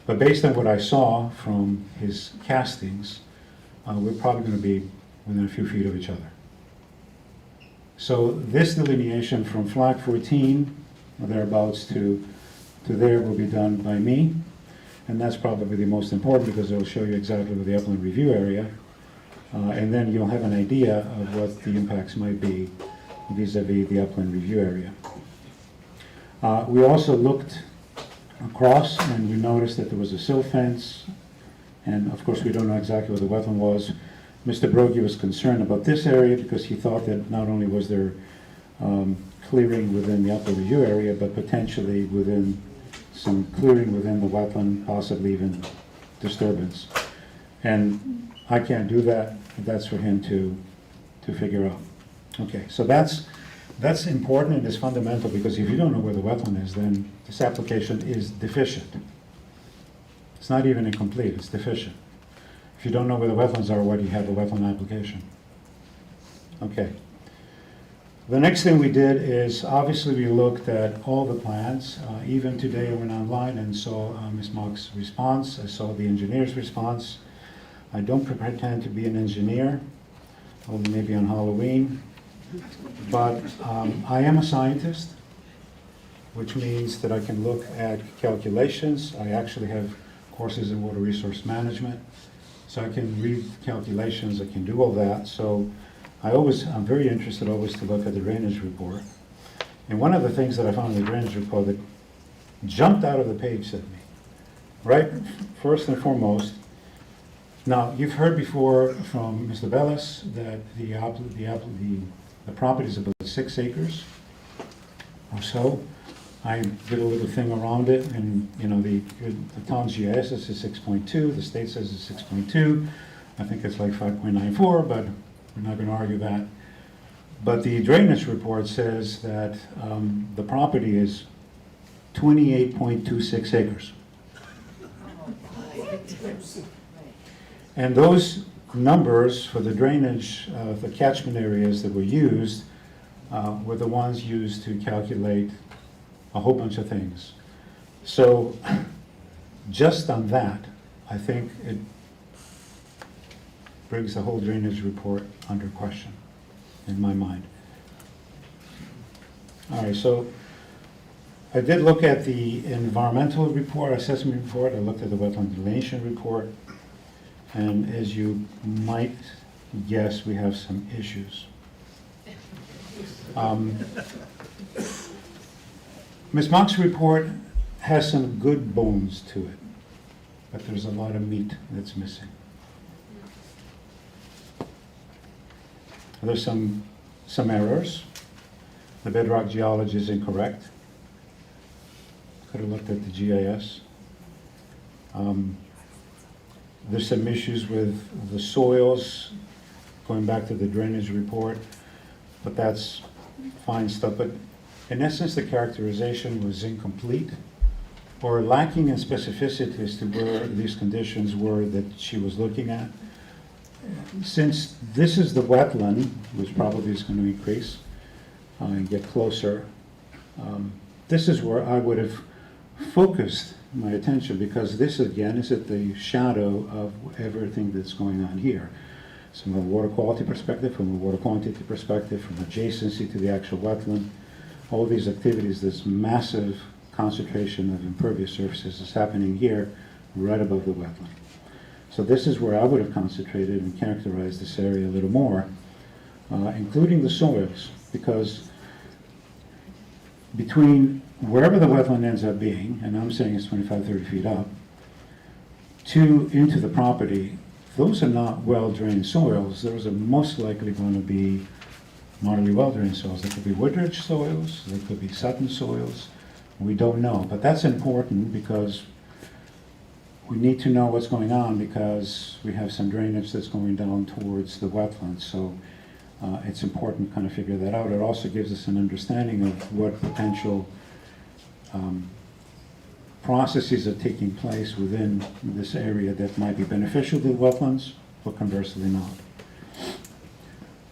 Speaker 8: But based on what I saw from his castings, we're probably going to be within a few feet of each other. So this delineation from flag 14 or thereabouts to there will be done by me. And that's probably the most important because it will show you exactly where the upland review area, and then you'll have an idea of what the impacts might be vis-a-vis the upland review area. We also looked across and we noticed that there was a silt fence, and of course we don't know exactly what the wetland was. Mr. Brogy was concerned about this area because he thought that not only was there clearing within the upland review area, but potentially within some clearing within the wetland, possibly even disturbance. And I can't do that. That's for him to figure out. Okay, so that's important and is fundamental, because if you don't know where the wetland is, then this application is deficient. It's not even incomplete, it's deficient. If you don't know where the wetlands are, why do you have a wetland application? Okay. The next thing we did is, obviously we looked at all the plans. Even today I went online and saw Ms. Mock's response. I saw the engineer's response. I don't pretend to be an engineer, although maybe on Halloween. But I am a scientist, which means that I can look at calculations. I actually have courses in water resource management, so I can read calculations, I can do all that. So I'm very interested always to look at the drainage report. And one of the things that I found in the drainage report that jumped out of the page at me, right, first and foremost, now you've heard before from Mr. Bellis that the property is about 6 acres or so. I did a little thing around it, and you know the town's GIS says it's 6.2, the state says it's 6.2. I think it's like 5.94, but we're not going to argue that. But the drainage report says that the property is 28.26 acres. And those numbers for the drainage, the catchment areas that were used, were the ones used to calculate a whole bunch of things. So just on that, I think it brings the whole drainage report under question in my mind. All right, so I did look at the environmental report, assessment report. I looked at the wetland delineation report. And as you might guess, we have some issues. Ms. Mock's report has some good bones to it, but there's a lot of meat that's missing. There's some errors. The bedrock geology is incorrect. Could have looked at the GIS. There's some issues with the soils, going back to the drainage report, but that's fine stuff. But in essence, the characterization was incomplete or lacking in specificity as to where these conditions were that she was looking at. Since this is the wetland, which probably is going to increase and get closer, this is where I would have focused my attention, because this again is at the shadow of everything that's going on here. So from a water quality perspective, from a water quantity perspective, from adjacency to the actual wetland, all these activities, this massive concentration of impervious surfaces is happening here right above the wetland. So this is where I would have concentrated and characterized this area a little more, including the soils, because between wherever the wetland ends up being, and I'm saying it's 25, 30 feet up, into the property, those are not well-drained soils. Those are most likely going to be moderately well-drained soils. They could be Woodridge soils, they could be Sutton soils. We don't know, but that's important because we need to know what's going on, because we have some drainage that's going down towards the wetlands. So it's important to kind of figure that out. It also gives us an understanding of what potential processes are taking place within this area that might be beneficial to the wetlands, or conversely not.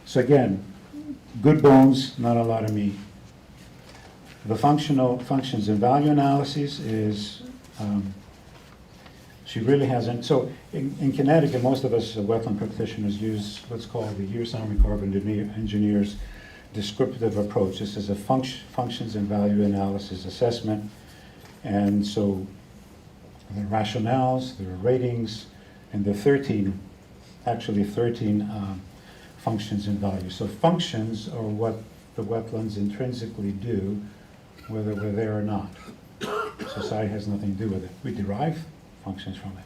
Speaker 8: So again, good bones, not a lot of meat. The functions and value analysis is, she really hasn't. So in Connecticut, most of us wetland practitioners use what's called the U.S. Army Corps of Engineers descriptive approach. This is a functions and value analysis assessment. And so there are rationales, there are ratings, and there are 13 functions and values. So functions are what the wetlands intrinsically do, whether we're there or not. Society has nothing to do with it. We derive functions from it.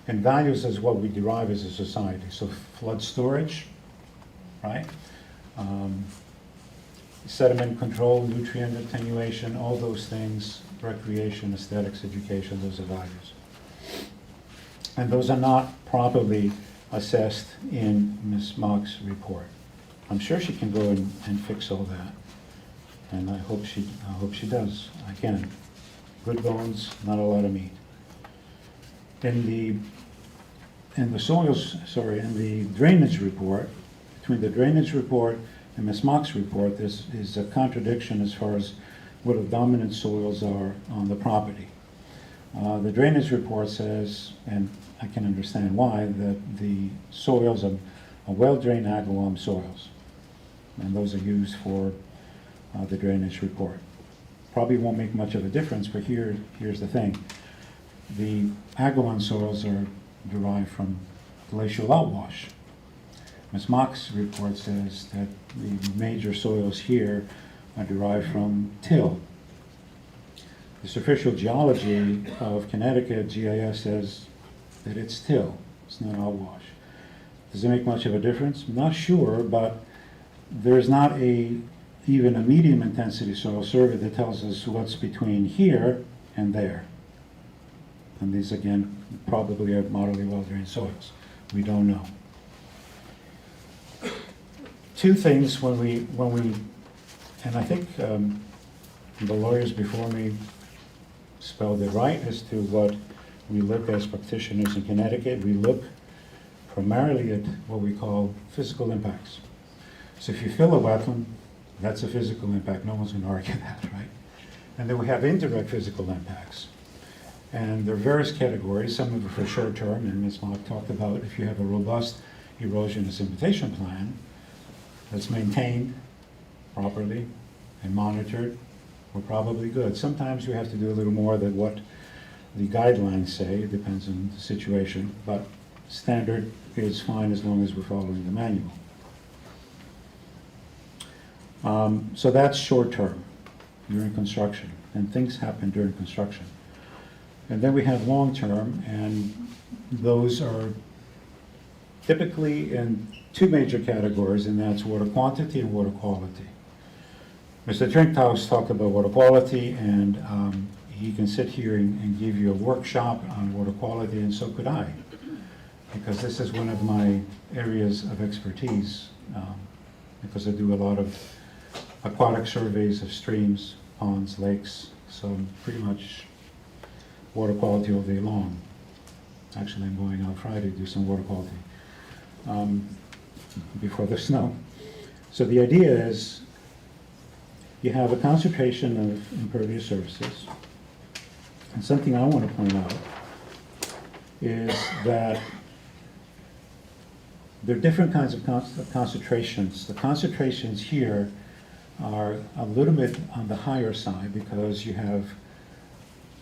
Speaker 8: And values is what we derive as a society. So flood storage, right? Sediment control, nutrient attenuation, all those things, recreation, aesthetics, education, those are values. And those are not properly assessed in Ms. Mock's report. I'm sure she can go and fix all that. And I hope she does. Again, good bones, not a lot of meat. In the drainage report, between the drainage report and Ms. Mock's report, there is a contradiction as far as what the dominant soils are on the property. The drainage report says, and I can understand why, that the soils are well-drained aggloom soils. And those are used for the drainage report. Probably won't make much of a difference, but here's the thing. The aggloom soils are derived from glacial outwash. Ms. Mock's report says that the major soils here are derived from till. The superficial geology of Connecticut GIS says that it's till, it's not outwash. Does it make much of a difference? I'm not sure, but there's not even a medium intensity soil survey that tells us what's between here and there. And these, again, probably are moderately well-drained soils. We don't know. Two things when we, and I think the lawyers before me spelled it right as to what we look as practitioners in Connecticut. We look primarily at what we call physical impacts. So if you fill a wetland, that's a physical impact. No one's going to argue that, right? And then we have indirect physical impacts. And there are various categories. Some of them for short term, and Ms. Mock talked about if you have a robust erosion precipitation plan that's maintained properly and monitored, we're probably good. Sometimes we have to do a little more than what the guidelines say. It depends on the situation, but standard is fine as long as we're following the manual. So that's short term during construction, and things happen during construction. And then we have long term, and those are typically in two major categories, and that's water quantity and water quality. Mr. Trinkhaus talked about water quality, and he can sit here and give you a workshop on water quality, and so could I, because this is one of my areas of expertise, because I do a lot of aquatic surveys of streams, ponds, lakes, so pretty much water quality all day long. Actually, I'm going out Friday to do some water quality before the snow. So the idea is you have a concentration of impervious surfaces. And something I want to point out is that there are different kinds of concentrations. The concentrations here are a little bit on the higher side because you have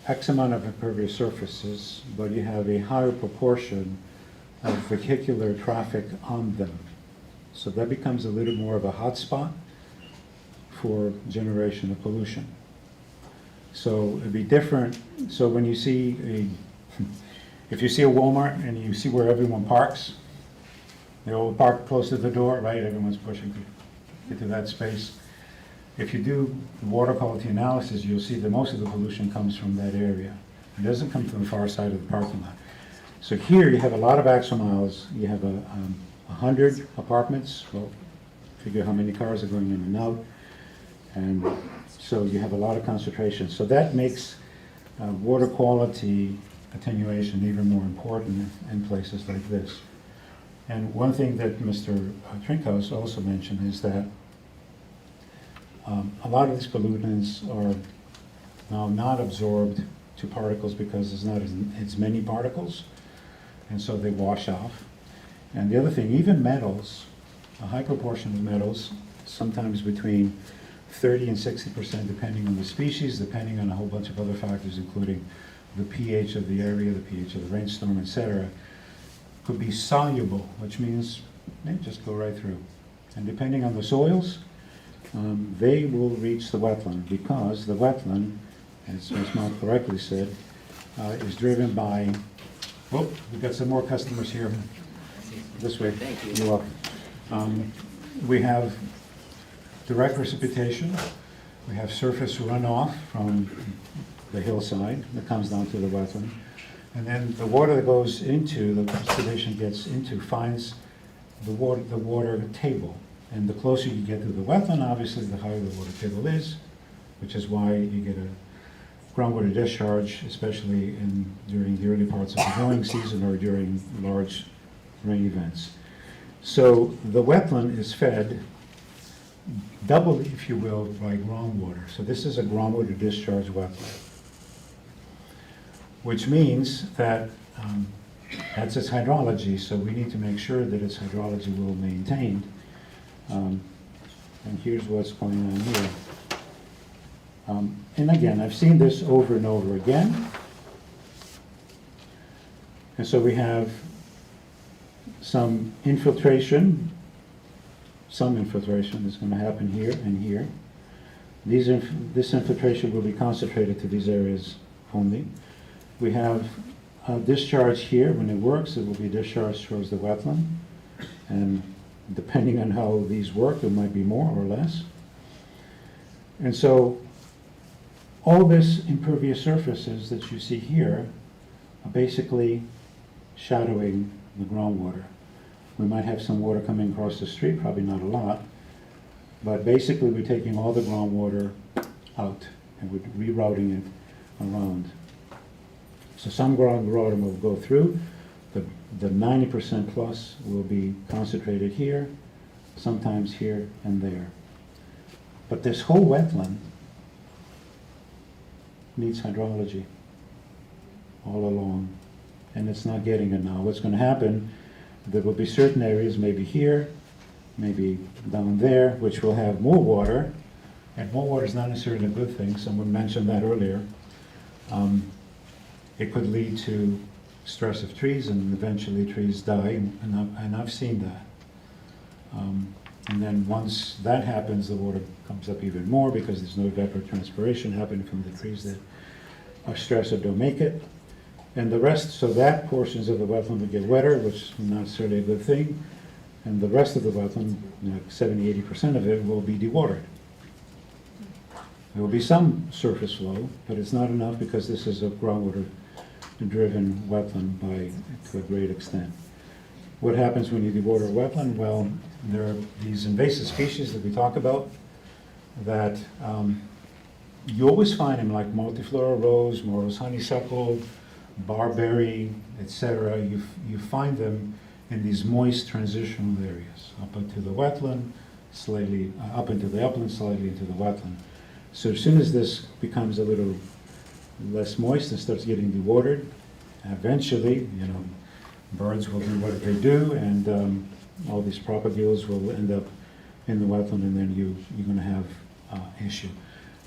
Speaker 8: X amount of impervious surfaces, but you have a higher proportion of vehicular traffic on them. So that becomes a little more of a hotspot for generation of pollution. So it'd be different. So when you see if you see a Walmart and you see where everyone parks, they all park close to the door, right? Everyone's pushing to get to that space. If you do water quality analysis, you'll see that most of the pollution comes from that area. It doesn't come from the far side of the parking lot. So here you have a lot of axle-miles. You have 100 apartments. Well, figure how many cars are going in and out. And so you have a lot of concentration. So that makes water quality attenuation even more important in places like this. And one thing that Mr. Trinkhaus also mentioned is that a lot of these pollutants are now not absorbed to particles because there's not as many particles, and so they wash off. And the other thing, even metals, a high proportion of metals sometimes between 30 and 60% depending on the species, depending on a whole bunch of other factors, including the pH of the area, the pH of the rainstorm, etc., could be soluble, which means they just go right through. And depending on the soils, they will reach the wetland, because the wetland, as Ms. Mark correctly said, is driven by, oh, we've got some more customers here. This way. Thank you. You're welcome. We have direct precipitation. We have surface runoff from the hillside that comes down to the wetland. And then the water that goes into, the precipitation gets into, finds the water table. And the closer you get to the wetland, obviously, the higher the water table is, which is why you get a groundwater discharge, especially during the early parts of the growing season or during large rain events. So the wetland is fed double, if you will, by groundwater. So this is a groundwater discharge wetland, which means that that's its hydrology. So we need to make sure that its hydrology will be maintained. And here's what's going on here. And again, I've seen this over and over again. And so we have some infiltration is going to happen here and here. This infiltration will be concentrated to these areas only. We have a discharge here. When it works, it will be discharged towards the wetland. And depending on how these work, it might be more or less. And so all this impervious surfaces that you see here are basically shadowing the groundwater. We might have some water coming across the street, probably not a lot, but basically we're taking all the groundwater out and we're rerouting it around. So some groundwater will go through, the 90% plus will be concentrated here, sometimes here and there. But this whole wetland needs hydrology all along, and it's not getting it now. What's going to happen, there will be certain areas, maybe here, maybe down there, which will have more water, and more water is not necessarily a good thing. Someone mentioned that earlier. It could lead to stress of trees, and eventually trees die, and I've seen that. And then once that happens, the water comes up even more because there's no evapotranspiration happening from the trees that are stressed or don't make it. And the rest, so that portions of the wetland will get wetter, which is not necessarily a good thing. And the rest of the wetland, 70–80% of it, will be dewatered. There will be some surface flow, but it's not enough because this is a groundwater-driven wetland to a great extent. What happens when you dewater a wetland? Well, there are these invasive species that we talk about that you always find them, like multiflora rose, Morus honeysuckle, barberry, etc. You find them in these moist transitional areas, up into the wetland, slightly up into the upland, slightly into the wetland. So as soon as this becomes a little less moist and starts getting dewatered, eventually, birds will do what they do, and all these propagules will end up in the wetland, and then you're going to have an issue.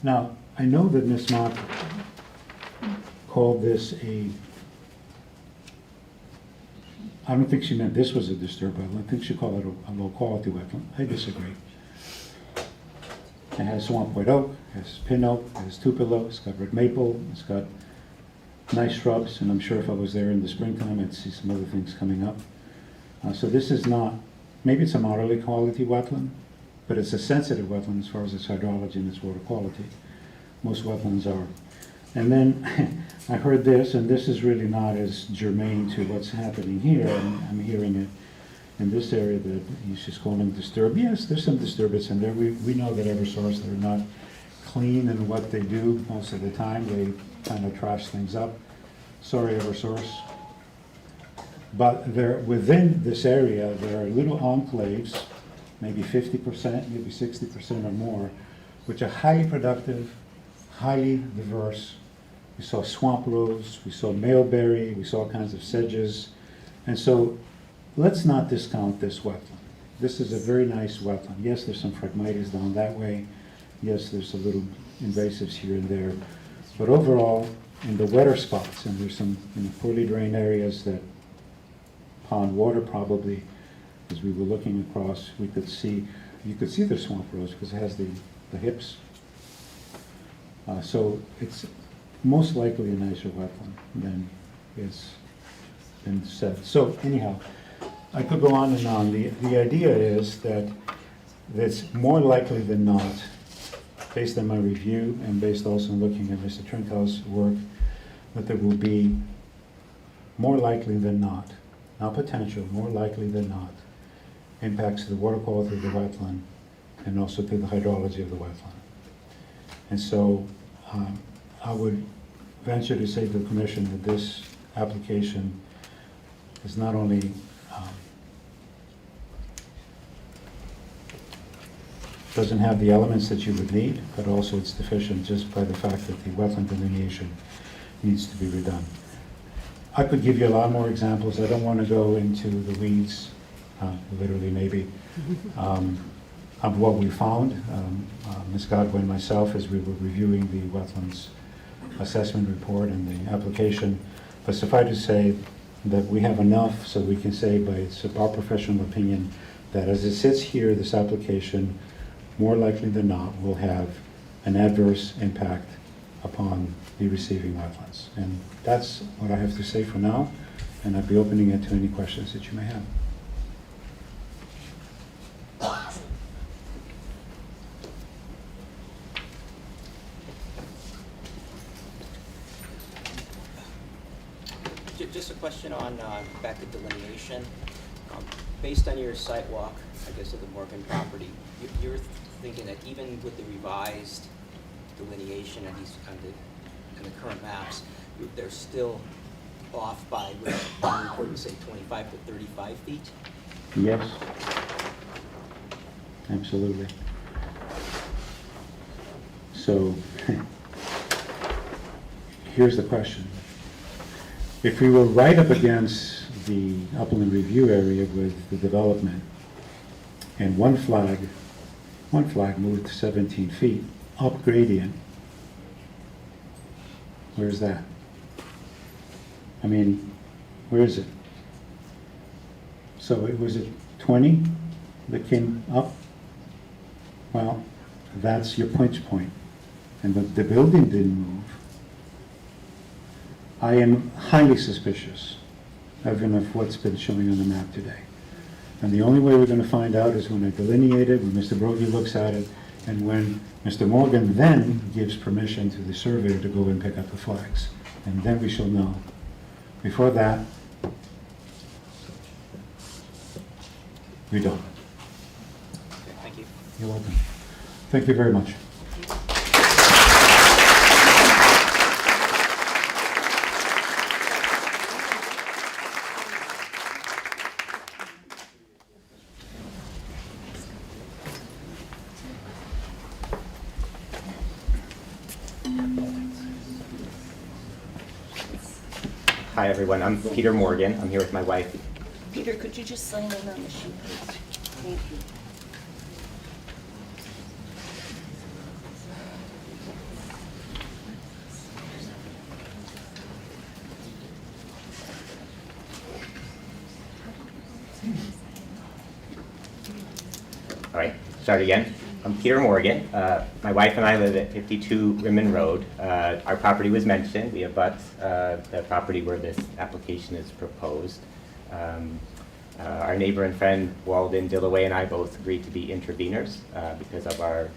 Speaker 8: Now, I know that Ms. Mock called this I don't think she meant this was a disturbed wetland. I think she called it a low-quality wetland. I disagree. It has swamp white oak, it has pin oak, it has tupelo, it's got red maple, it's got nice shrubs, and I'm sure if I was there in the springtime, I'd see some other things coming up. So this is not, maybe it's a moderately quality wetland, but it's a sensitive wetland as far as its hydrology and its water quality. Most wetlands are. And then I heard this, and this is really not as germane to what's happening here. I'm hearing it in this area that he's just calling disturbed. Yes, there's some disturbance in there. We know that Eversource, they're not clean in what they do most of the time. They kind of trash things up. Sorry, Eversource. But within this area, there are little enclaves, maybe 50%, maybe 60% or more, which are highly productive, highly diverse. We saw swamp rose, we saw maleberry, we saw all kinds of sedges. And so let's not discount this wetland. this is a very nice wetland. Yes, there's some phragmites down that way. Yes, there's a little invasives here and there. But overall, in the wetter spots, and there's some poorly drained areas that pond water probably, as we were looking across, you could see the swamp rose because it has the hips. So it's most likely a nicer wetland than is been said. So anyhow, I could go on and on. The idea is that it's more likely than not, based on my review and based also on looking at Mr. Trinkow's work, that there will be more likely than not potential, more likely than not, impacts to the water quality of the wetland and also to the hydrology of the wetland. And so I would venture to say to the Commission that this application is not only doesn't have the elements that you would need, but also it's deficient just by the fact that the wetland delineation needs to be redone. I could give you a lot more examples. I don't want to go into the weeds, literally maybe, of what we found. Ms. Godwin and myself, as we were reviewing the wetlands assessment report and the application, but suffice to say that we have enough so we can say by our professional opinion that as it sits here, this application more likely than not will have an adverse impact upon the receiving wetlands. And that's what I have to say for now, and I'd be opening it to any questions that you may have.
Speaker 18: Just a question on back to delineation. Based on your site walk, I guess, of the Morgan property, you're thinking that even with the revised delineation and these and the current maps, they're still off by, what would you say, 25 to 35 feet?
Speaker 8: Yes, absolutely. So here's the question. If we were right up against the upland review area with the development and one flag moved 17 feet up gradient, where's that? I mean, where is it? So it was at 20 that came up? Well, that's your pinch point. And the building didn't move. I am highly suspicious of what's been showing on the map today. And the only way we're going to find out is when I delineate it, when Mr. Brody looks at it, and when Mr. Morgan then gives permission to the surveyor to go and pick up the flags. And then we shall know. Before that, we don't.
Speaker 18: Okay, thank you.
Speaker 8: You're welcome. Thank you very much.
Speaker 11: Hi everyone, I'm Peter Morgan. I'm here with my wife.
Speaker 4: Peter, could you just sign in on the sheet, please? Thank you.
Speaker 11: All right, start again. I'm Peter Morgan. My wife and I live at 52 Rimmon Road. Our property was mentioned. We abut the property where this application is proposed. Our neighbor and friend Walden Dillaway and I both agreed to be interveners because of our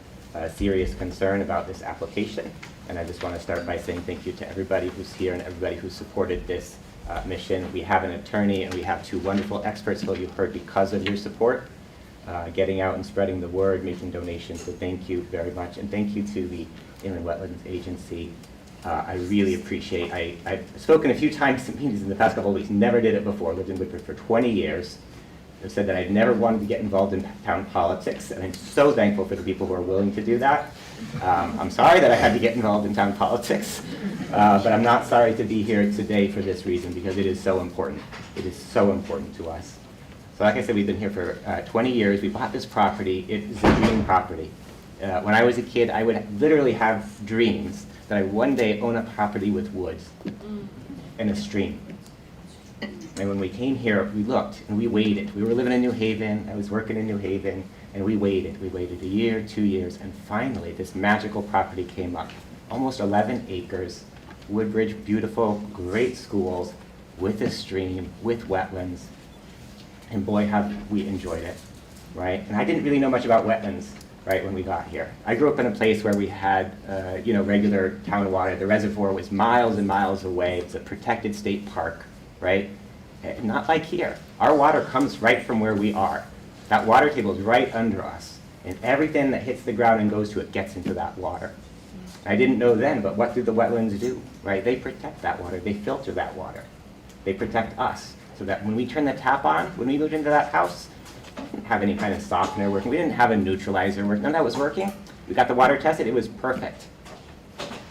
Speaker 11: serious concern about this application. And I just want to start by saying thank you to everybody who's here and everybody who supported this mission. We have an attorney and we have two wonderful experts who you've heard because of your support. Getting out and spreading the word, making donations, so thank you very much. And thank you to the Inland Wetlands Agency. I really appreciate, I've spoken a few times to meetings in the past couple of weeks, never did it before, lived in Whitford for 20 years. I've said that I've never wanted to get involved in town politics, and I'm so thankful for the people who are willing to do that. I'm sorry that I had to get involved in town politics, but I'm not sorry to be here today for this reason, because it is so important. It is so important to us. So like I said, we've been here for 20 years. We bought this property. It is a dream property. When I was a kid, I would literally have dreams that I one day own a property with woods and a stream. And when we came here, we looked and we waited. We were living in New Haven. I was working in New Haven, and we waited. We waited a year, 2 years, and finally this magical property came up. Almost 11 acres, Woodbridge, beautiful, great schools, with a stream, with wetlands. And boy, have we enjoyed it, right? And I didn't really know much about wetlands, right, when we got here. I grew up in a place where we had, regular town water. The reservoir was miles and miles away. It's a protected state park, right? Not like here. Our water comes right from where we are. That water table is right under us, and everything that hits the ground and goes to it gets into that water. I didn't know then, but what do the wetlands do, right? They protect that water. They filter that water. They protect us, so that when we turn the tap on, when we moved into that house, we didn't have any kind of softener working. We didn't have a neutralizer working. None of that was working. We got the water tested. It was perfect.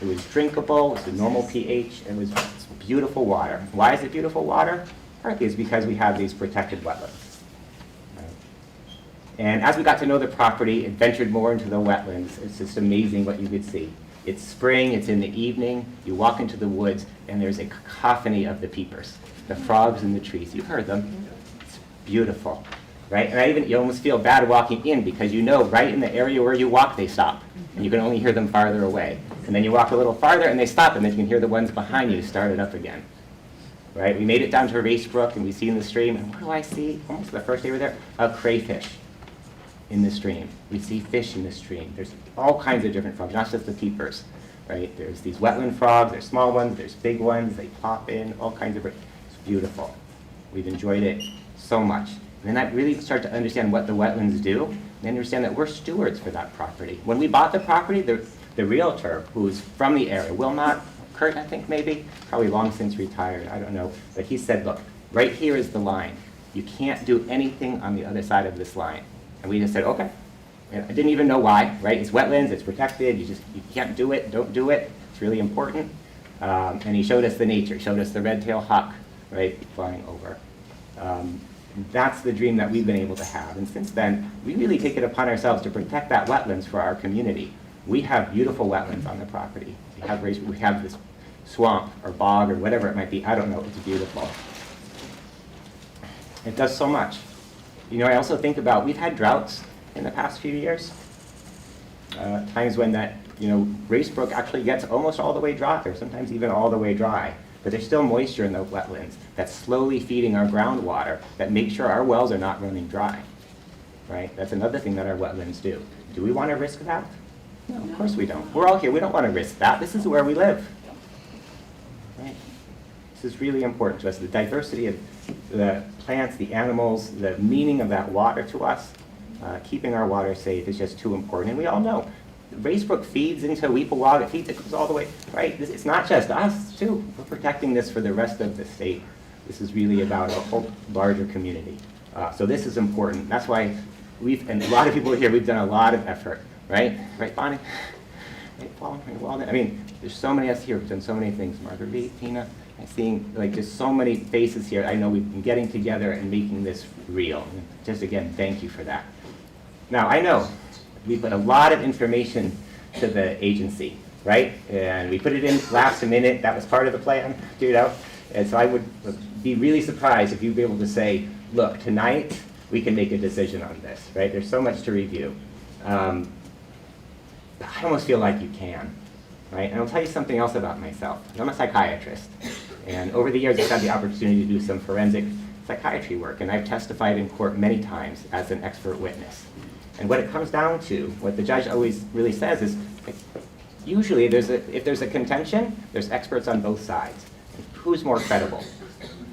Speaker 11: It was drinkable. It was a normal pH. It was beautiful water. Why is it beautiful water? Partly is because we have these protected wetlands. Right? And as we got to know the property and ventured more into the wetlands, it's just amazing what you could see. It's spring, it's in the evening, you walk into the woods, and there's a cacophony of the peepers, the frogs in the trees. You've heard them. It's beautiful, right? And you almost feel bad walking in because you know right in the area where you walk, they stop. And you can only hear them farther away. And then you walk a little farther, and they stop, and then you can hear the ones behind you start it up again. Right? We made it down to Racebrook, and we see in the stream, and what do I see? Almost the first day we were there, a crayfish in the stream. We see fish in the stream. There's all kinds of different frogs, not just the peepers, right? There's these wetland frogs, there's small ones, there's big ones, they pop in, all kinds of, it's beautiful. We've enjoyed it so much. And then I really start to understand what the wetlands do, and understand that we're stewards for that property. When we bought the property, the realtor, who's from the area, Wilmot, Kurt, I think maybe, probably long since retired, I don't know, but he said, look, right here is the line. You can't do anything on the other side of this line. And we just said, okay. And I didn't even know why, right? It's wetlands, it's protected, you can't do it, don't do it. It's really important. And he showed us the nature, he showed us the red-tailed hawk, right, flying over. That's the dream that we've been able to have. And since then, we really take it upon ourselves to protect that wetlands for our community. We have beautiful wetlands on the property. We have this swamp or bog or whatever it might be. I don't know. It's beautiful. It does so much. You know, I also think about, we've had droughts in the past few years. Times when Racebrook actually gets almost all the way dry, or sometimes even all the way dry. But there's still moisture in the wetlands that's slowly feeding our groundwater that makes sure our wells are not running dry. Right? That's another thing that our wetlands do. Do we want to risk that? No, of course we don't. We're all here. We don't want to risk that. This is where we live. Right? This is really important to us. The diversity of the plants, the animals, the meaning of that water to us, keeping our water safe is just too important. And we all know, Racebrook feeds into Weepawaga, it goes all the way, right? It's not just us, too. We're protecting this for the rest of the state. This is really about a whole larger community. So this is important. That's why and a lot of people here, we've done a lot of effort. Right? Right, Bonnie? Right, Paul? Right, Walden? I mean, there's so many of us here who've done so many things. Marguerite, Tina, I'm seeing just so many faces here. I know we've been getting together and making this real. Just again, thank you for that. Now, I know we put a lot of information to the agency, right? And we put it in last minute. That was part of the plan, And so I would be really surprised if you'd be able to say, look, tonight we can make a decision on this, right? There's so much to review. I almost feel like you can, right? And I'll tell you something else about myself. I'm a psychiatrist, and over the years I've had the opportunity to do some forensic psychiatry work, and I've testified in court many times as an expert witness. And what it comes down to, what the judge always really says is, usually if there's a contention, there's experts on both sides. Who's more credible,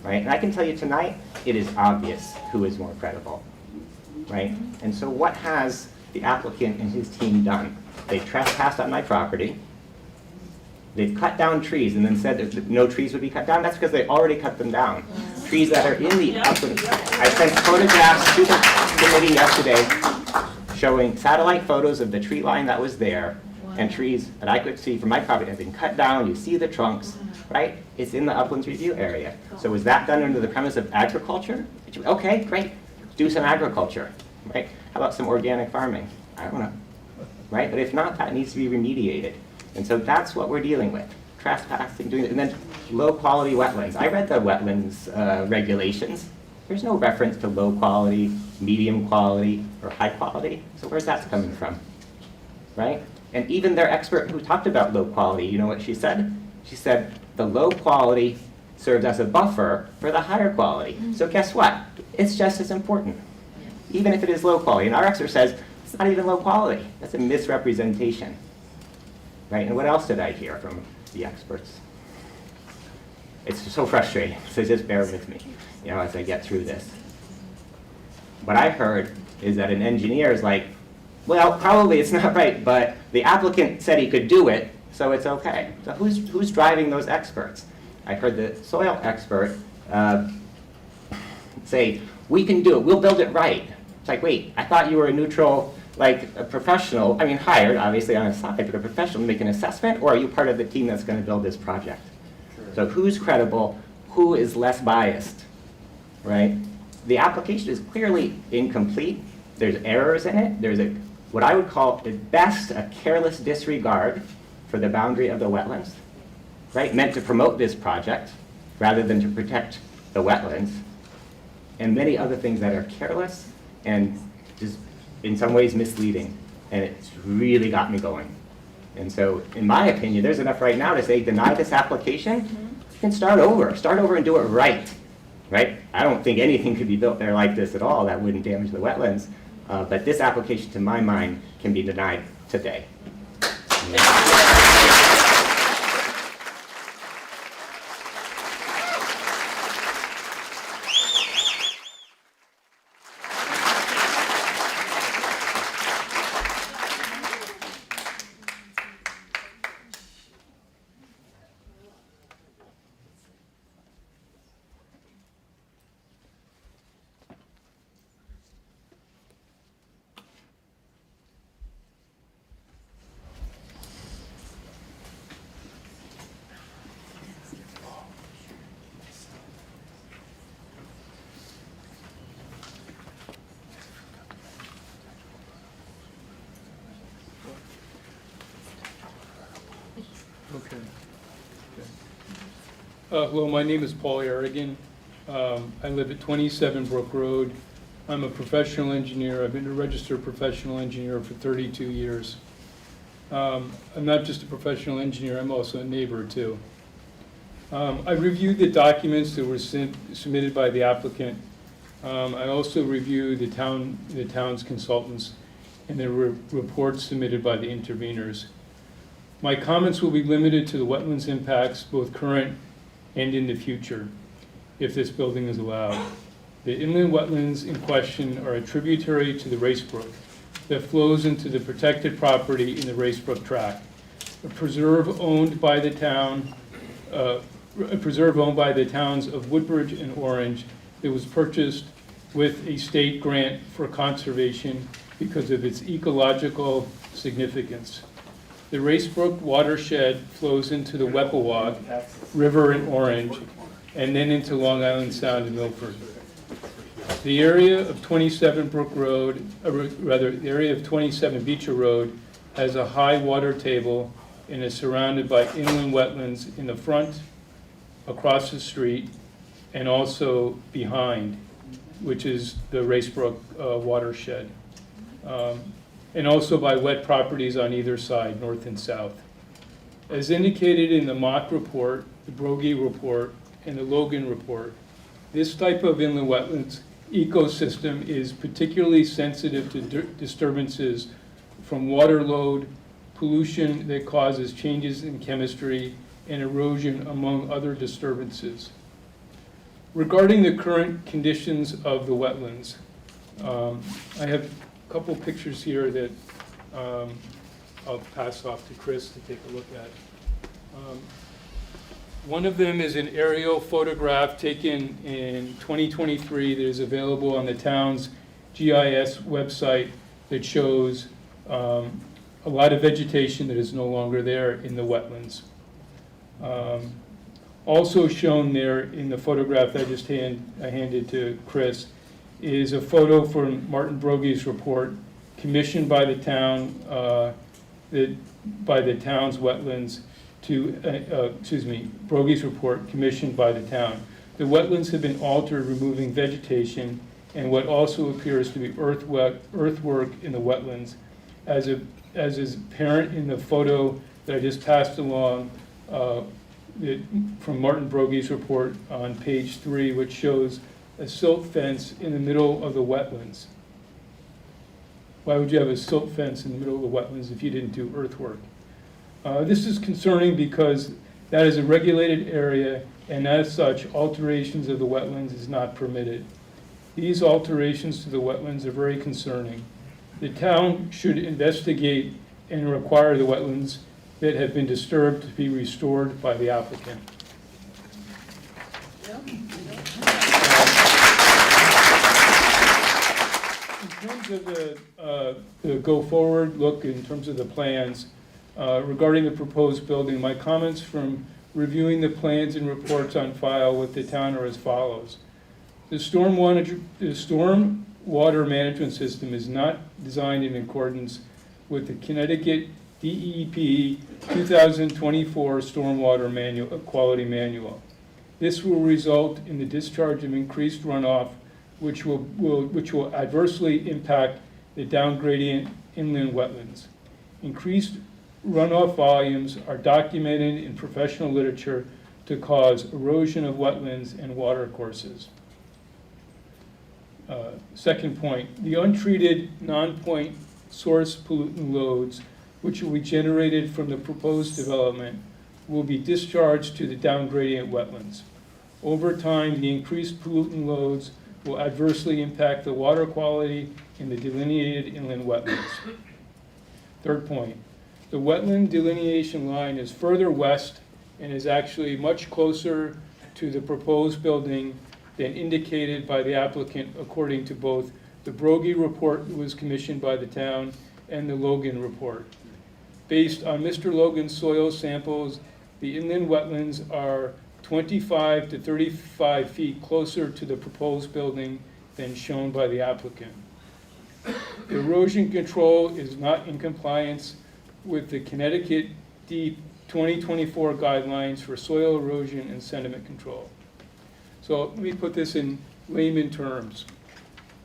Speaker 11: right? And I can tell you tonight, it is obvious who is more credible, right? And so what has the applicant and his team done? They trespassed on my property. They've cut down trees and then said that no trees would be cut down. That's because they already cut them down. Trees that are in the upland. I sent photographs to the committee yesterday showing satellite photos of the tree line that was there and trees that I could see from my property have been cut down. You see the trunks, right? It's in the uplands review area. So was that done under the premise of agriculture? Okay, great. do some agriculture, right? How about some organic farming? I don't know, right? But if not, that needs to be remediated. And so that's what we're dealing with, trespassing, doing it, and then low-quality wetlands. I read the wetlands regulations. There's no reference to low quality, medium quality, or high quality. So where's that coming from, right? And even their expert who talked about low quality, you know what she said? She said the low quality serves as a buffer for the higher quality. So guess what? It's just as important, even if it is low quality. And our expert says it's not even low quality. That's a misrepresentation, right? And what else did I hear from the experts? It's so frustrating, so just bear with me, you know, as I get through this. What I heard is that an engineer is like, well, probably it's not right, but the applicant said he could do it, so it's okay. So who's driving those experts? I heard the soil expert say, we can do it, we'll build it right. It's like, wait, I thought you were a neutral, like a professional, I mean hired, obviously on a side, but a professional to make an assessment, or are you part of the team that's going to build this project? So who's credible, who is less biased, right? The application is clearly incomplete. There's errors in it. There's what I would call at best a careless disregard for the boundary of the wetlands, right? Meant to promote this project rather than to protect the wetlands, and many other things that are careless and just in some ways misleading. And it's really got me going. And so, in my opinion, there's enough right now to say, deny this application, you can start over and do it right, right? I don't think anything could be built there like this at all that wouldn't damage the wetlands, but this application, to my mind, can be denied today.
Speaker 9: Okay. Well, my name is Paul Arrigan. I live at 27 Brook Road. I'm a professional engineer. I've been a registered professional engineer for 32 years. I'm not just a professional engineer, I'm also a neighbor too. I reviewed the documents that were submitted by the applicant. I also reviewed the town's consultants and the reports submitted by the interveners. My comments will be limited to the wetlands impacts, both current and in the future, if this building is allowed. The inland wetlands in question are a tributary to the Racebrook that flows into the protected property in the Racebrook tract. A preserve owned by the town, a preserve owned by the towns of Woodbridge and Orange that was purchased with a state grant for conservation because of its ecological significance. The Racebrook watershed flows into the Weppawag River in Orange and then into Long Island Sound in Milford. The area of 27 Brook Road, the area of 27 Beecher Road has a high water table and is surrounded by inland wetlands in the front, across the street, and also behind, which is the Racebrook watershed. And also by wet properties on either side, north and south. As indicated in the Mock report, the Broggie report, and the Logan report, this type of inland wetlands ecosystem is particularly sensitive to disturbances from water load, pollution that causes changes in chemistry, and erosion, among other disturbances. Regarding the current conditions of the wetlands, I have a couple pictures here that I'll pass off to Chris to take a look at. One of them is an aerial photograph taken in 2023 that is available on the town's GIS website that shows a lot of vegetation that is no longer there in the wetlands. Also shown there in the photograph that I just handed to Chris is a photo from Martin Brogie's report commissioned by the town, by the town's wetlands Brogie's report commissioned by the town. The wetlands have been altered, removing vegetation and what also appears to be earthwork in the wetlands. As is apparent in the photo that I just passed along from Martin Brogie's report on page 3, which shows a silt fence in the middle of the wetlands. Why would you have a silt fence in the middle of the wetlands if you didn't do earthwork? This is concerning because that is a regulated area, and as such, alterations of the wetlands is not permitted. These alterations to the wetlands are very concerning. The town should investigate and require the wetlands that have been disturbed to be restored by the applicant. In terms of the go-forward look, in terms of the plans, regarding the proposed building, my comments from reviewing the plans and reports on file with the town are as follows. The storm water management system is not designed in accordance with the Connecticut DEP 2024 Stormwater Quality Manual. This will result in the discharge of increased runoff, which will adversely impact the downgradient inland wetlands. Increased runoff volumes are documented in professional literature to cause erosion of wetlands and water courses. Second point, the untreated non-point source pollutant loads, which will be generated from the proposed development, will be discharged to the downgradient wetlands. Over time, the increased pollutant loads will adversely impact the water quality in the delineated inland wetlands. Third point, the wetland delineation line is further west and is actually much closer to the proposed building than indicated by the applicant, according to both the Brogie report that was commissioned by the town and the Logan report. Based on Mr. Logan's soil samples, the inland wetlands are 25 to 35 feet closer to the proposed building than shown by the applicant. The erosion control is not in compliance with the Connecticut DEP 2024 guidelines for soil erosion and sediment control. So let me put this in layman terms.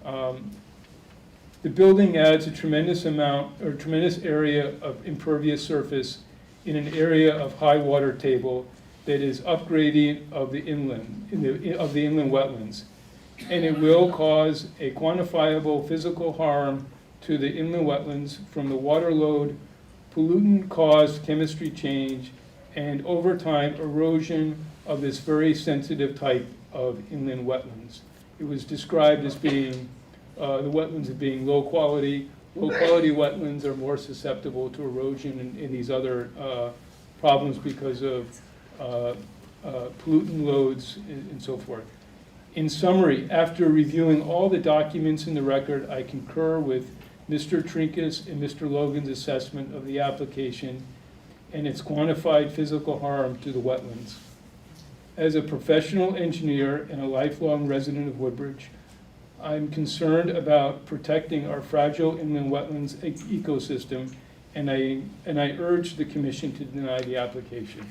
Speaker 9: The building adds a tremendous area of impervious surface in an area of high water table that is upgradient of the inland wetlands, and it will cause a quantifiable physical harm to the inland wetlands from the water load, pollutant-caused chemistry change, and over time erosion of this very sensitive type of inland wetlands. It was described as being the wetlands as being low quality. Low quality wetlands are more susceptible to erosion and these other problems because of pollutant loads and so forth. In summary, after reviewing all the documents in the record, I concur with Mr. Trinkus and Mr. Logan's assessment of the application and its quantified physical harm to the wetlands. As a professional engineer and a lifelong resident of Woodbridge, I'm concerned about protecting our fragile inland wetlands ecosystem, and I urge the Commission to deny the application.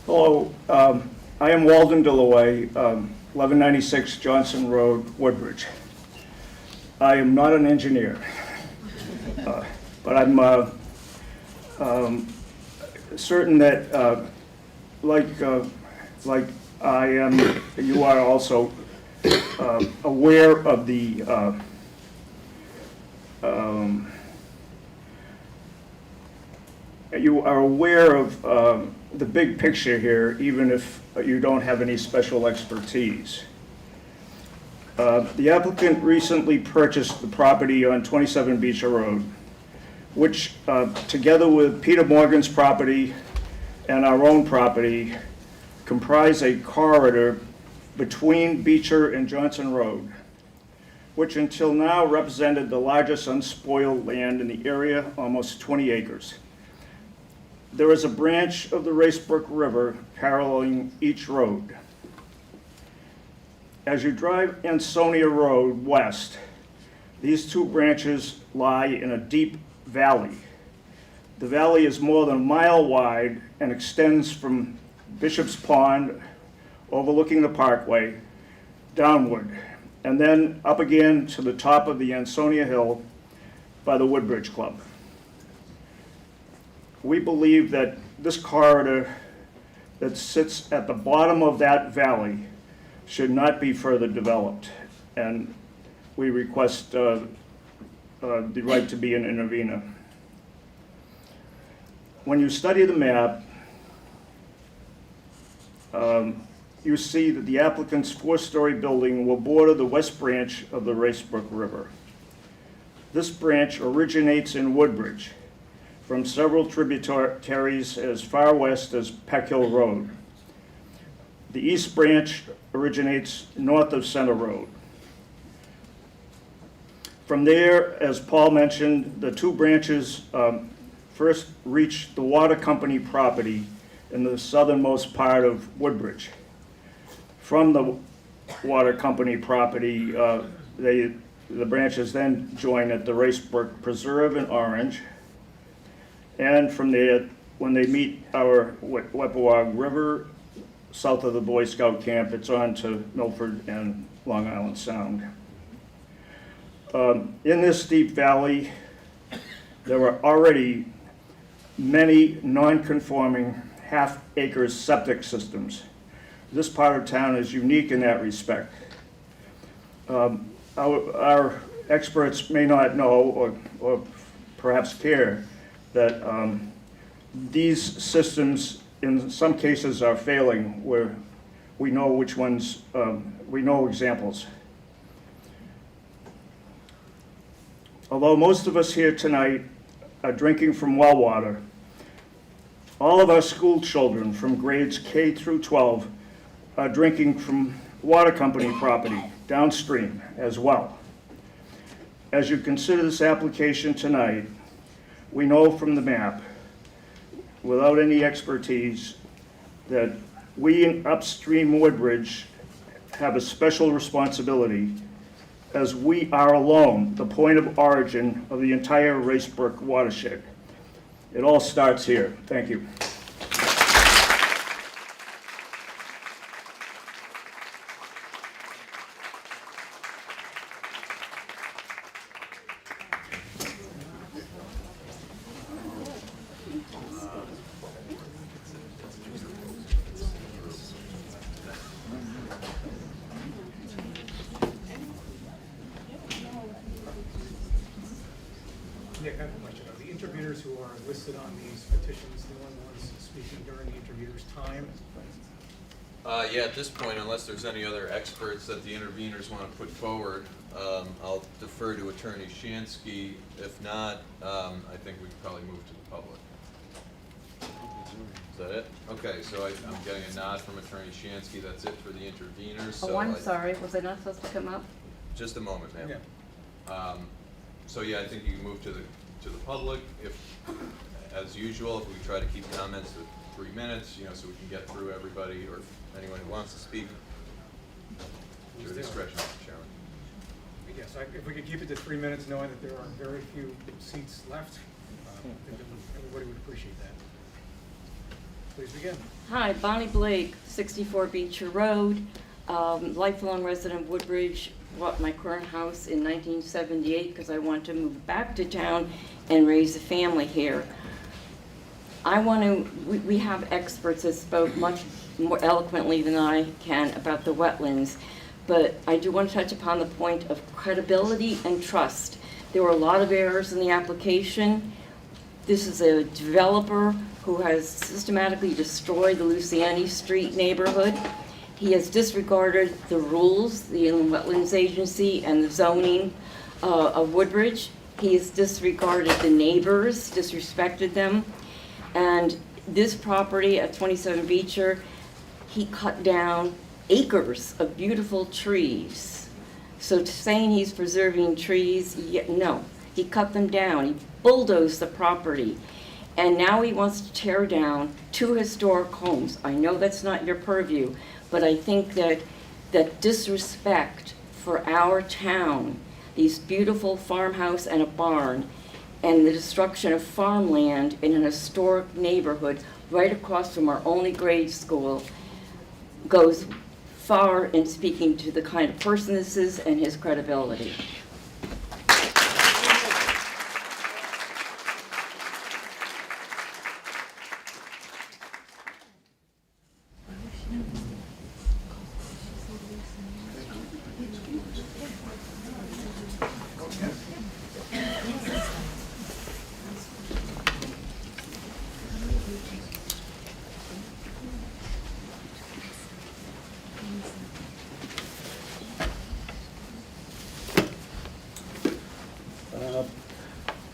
Speaker 21: Hello, I am Walden DeLoy, 1196 Johnson Road, Woodbridge. I am not an engineer, but I'm certain that, like I am, you are also aware of the you are aware of the big picture here, even if you don't have any special expertise. The applicant recently purchased the property on 27 Beecher Road, which together with Peter Morgan's property and our own property comprise a corridor between Beecher and Johnson Road, which until now represented the largest unspoiled land in the area, almost 20 acres. There is a branch of the Racebrook River paralleling each road. As you drive Ansonia Road west, these two branches lie in a deep valley. The valley is more than a mile wide and extends from Bishop's Pond, overlooking the parkway, downward, and then up again to the top of the Ansonia Hill by the Woodbridge Club. We believe that this corridor that sits at the bottom of that valley should not be further developed, and we request the right to be an intervener. When you study the map, you see that the applicant's 4-story building will border the west branch of the Racebrook River. This branch originates in Woodbridge from several tributaries as far west as Peck Hill Road. The east branch originates north of Center Road. From there, as Paul mentioned, the two branches first reach the water company property in the southernmost part of Woodbridge. From the water company property, the branches then join at the Racebrook Preserve in Orange. And from there, when they meet our Weppawag River, south of the Boy Scout camp, it's on to Milford and Long Island Sound. In this deep valley, there are already many non-conforming half-acre septic systems. This part of town is unique in that respect. Our experts may not know or perhaps care that these systems in some cases are failing, where we know which ones, we know examples. Although most of us here tonight are drinking from well water, all of our school children from grades K through 12 are drinking from water company property downstream as well. As you consider this application tonight, we know from the map, without any expertise, that we in upstream Woodbridge have a special responsibility, as we are alone the point of origin of the entire Racebrook watershed. It all starts here. Thank you.
Speaker 6: Nick, I have a question. Are the interveners who are listed on these petitions the only ones speaking during the interviewer's time?
Speaker 19: Yeah, at this point, unless there's any other experts that the interveners want to put forward, I'll defer to Attorney Shansky. If not, I think we could probably move to the public. Is that it? Okay, so I'm getting a nod from Attorney Shansky. That's it for the interveners. So
Speaker 15: I'm sorry, was I not supposed to come up?
Speaker 19: Just a moment, ma'am.
Speaker 6: Yeah.
Speaker 19: So yeah, I think you can move to the public. If, as usual, if we try to keep comments to 3 minutes, so we can get through everybody, or anyone who wants to speak. Your discretion, Mr. Chairman.
Speaker 6: Yes, if we could keep it to 3 minutes, knowing that there are very few seats left, I think that everybody would appreciate that. Please begin.
Speaker 2: Hi, Bonnie Blake, 64 Beecher Road, lifelong resident of Woodbridge. Bought my current house in 1978 because I want to move back to town and raise a family here. We have experts that spoke much more eloquently than I can about the wetlands, but I do want to touch upon the point of credibility and trust. There were a lot of errors in the application. This is a developer who has systematically destroyed the Luciani Street neighborhood. He has disregarded the rules, the Inland Wetlands Agency and the zoning of Woodbridge. He has disregarded the neighbors, disrespected them. And this property at 27 Beecher, he cut down acres of beautiful trees. So saying he's preserving trees, no, he cut them down. He bulldozed the property. And now he wants to tear down 2 historic homes. I know that's not your purview, but I think that disrespect for our town, these beautiful farmhouse and a barn, and the destruction of farmland in an historic neighborhood right across from our only grade school, goes far in speaking to the kind of person this is and his credibility.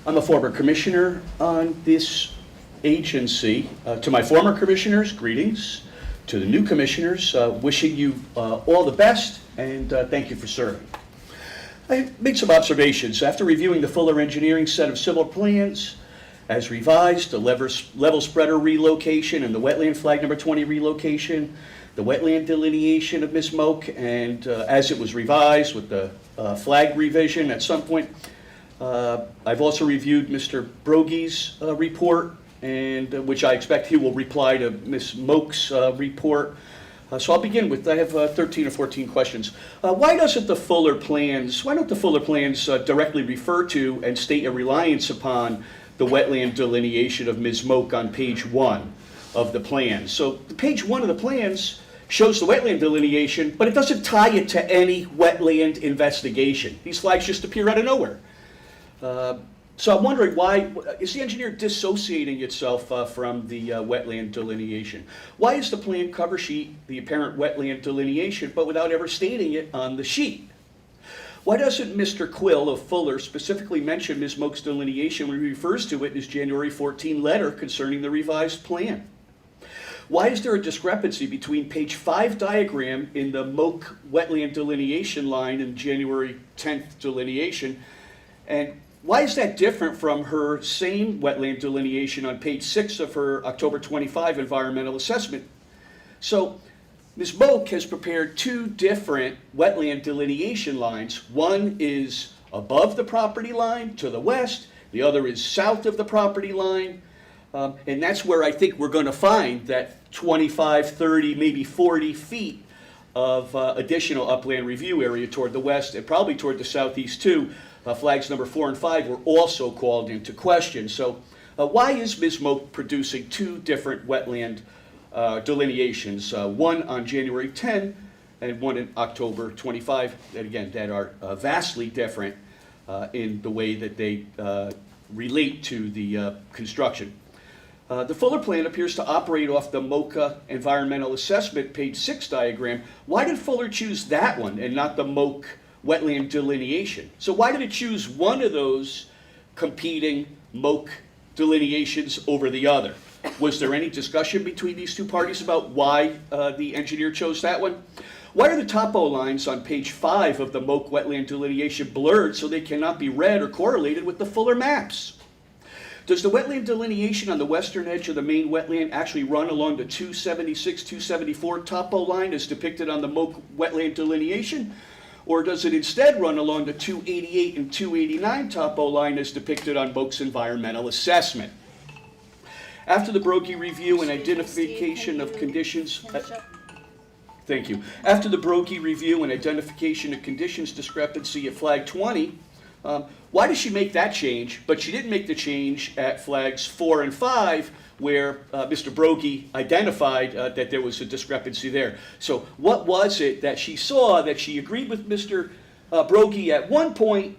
Speaker 7: I'm a former commissioner on this agency. To my former commissioners, greetings. To the new commissioners, wishing you all the best, and thank you for serving. I made some observations. After reviewing the Fuller Engineering set of civil plans, as revised, the level spreader relocation and the wetland flag number 20 relocation, the wetland delineation of Ms. Moak, and as it was revised with the flag revision at some point, I've also reviewed Mr. Brogie's report, and which I expect he will reply to Ms. Moak's report. So I'll begin with, I have 13 or 14 questions. Why don't the Fuller plans directly refer to and state a reliance upon the wetland delineation of Ms. Moak on page 1 of the plans? So page 1 of the plans shows the wetland delineation, but it doesn't tie it to any wetland investigation. These flags just appear out of nowhere. So I'm wondering, why is the engineer dissociating itself from the wetland delineation? Why is the plan cover sheet the apparent wetland delineation, but without ever stating it on the sheet? Why doesn't Mr. Quill of Fuller specifically mention Ms. Moak's delineation when he refers to it in his January 14 letter concerning the revised plan? Why is there a discrepancy between page 5 diagram in the Moak wetland delineation line in January 10th delineation, and why is that different from her same wetland delineation on page 6 of her October 25 environmental assessment? So Ms. Moak has prepared 2 different wetland delineation lines. One is above the property line to the west, the other is south of the property line, and that's where I think we're going to find that 25, 30, maybe 40 feet of additional upland review area toward the west and probably toward the southeast too. Flags number 4 and 5 were also called into question. So why is Ms. Moak producing 2 different wetland delineations, one on January 10 and one in October 25, that are vastly different in the way that they relate to the construction? The Fuller plan appears to operate off the MOCA environmental assessment page 6 diagram. Why did Fuller choose that one and not the Moak wetland delineation? So why did it choose one of those competing Moak delineations over the other? Was there any discussion between these 2 parties about why the engineer chose that one? Why are the topo lines on page 5 of the Moak wetland delineation blurred so they cannot be read or correlated with the Fuller maps? Does the wetland delineation on the western edge of the main wetland actually run along the 276, 274 topo line as depicted on the Moak wetland delineation? Or does it instead run along the 288 and 289 topo line as depicted on Moak's environmental assessment? After the Brogy review and identification of conditions... Thank you. After the Brogy review and identification of conditions discrepancy at flag 20, why did she make that change, but she didn't make the change at flags 4 and 5, where Mr. Brogy identified that there was a discrepancy there? So what was it that she saw that she agreed with Mr. Brogy at one point,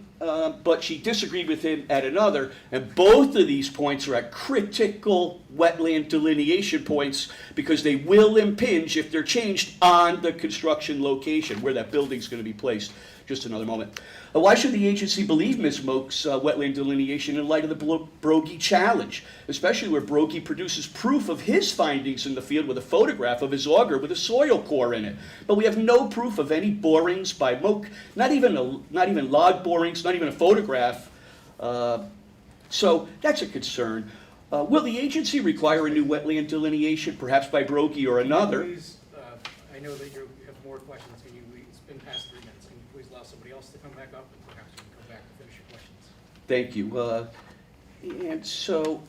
Speaker 7: but she disagreed with him at another, and both of these points are at critical wetland delineation points because they will impinge if they're changed on the construction location where that building's going to be placed. Just another moment. Why should the agency believe Ms. Moak's wetland delineation in light of the Broggie challenge, especially where Broggie produces proof of his findings in the field with a photograph of his auger with a soil core in it? But we have no proof of any borings by Moak, not even log borings, not even a photograph. So that's a concern. Will the agency require a new wetland delineation, perhaps by Broggie or another?
Speaker 6: Please, I know that you have more questions. It's been past 3 minutes. Can you please allow somebody else to come back up, and perhaps you can come back and finish your questions?
Speaker 7: Thank you. And so,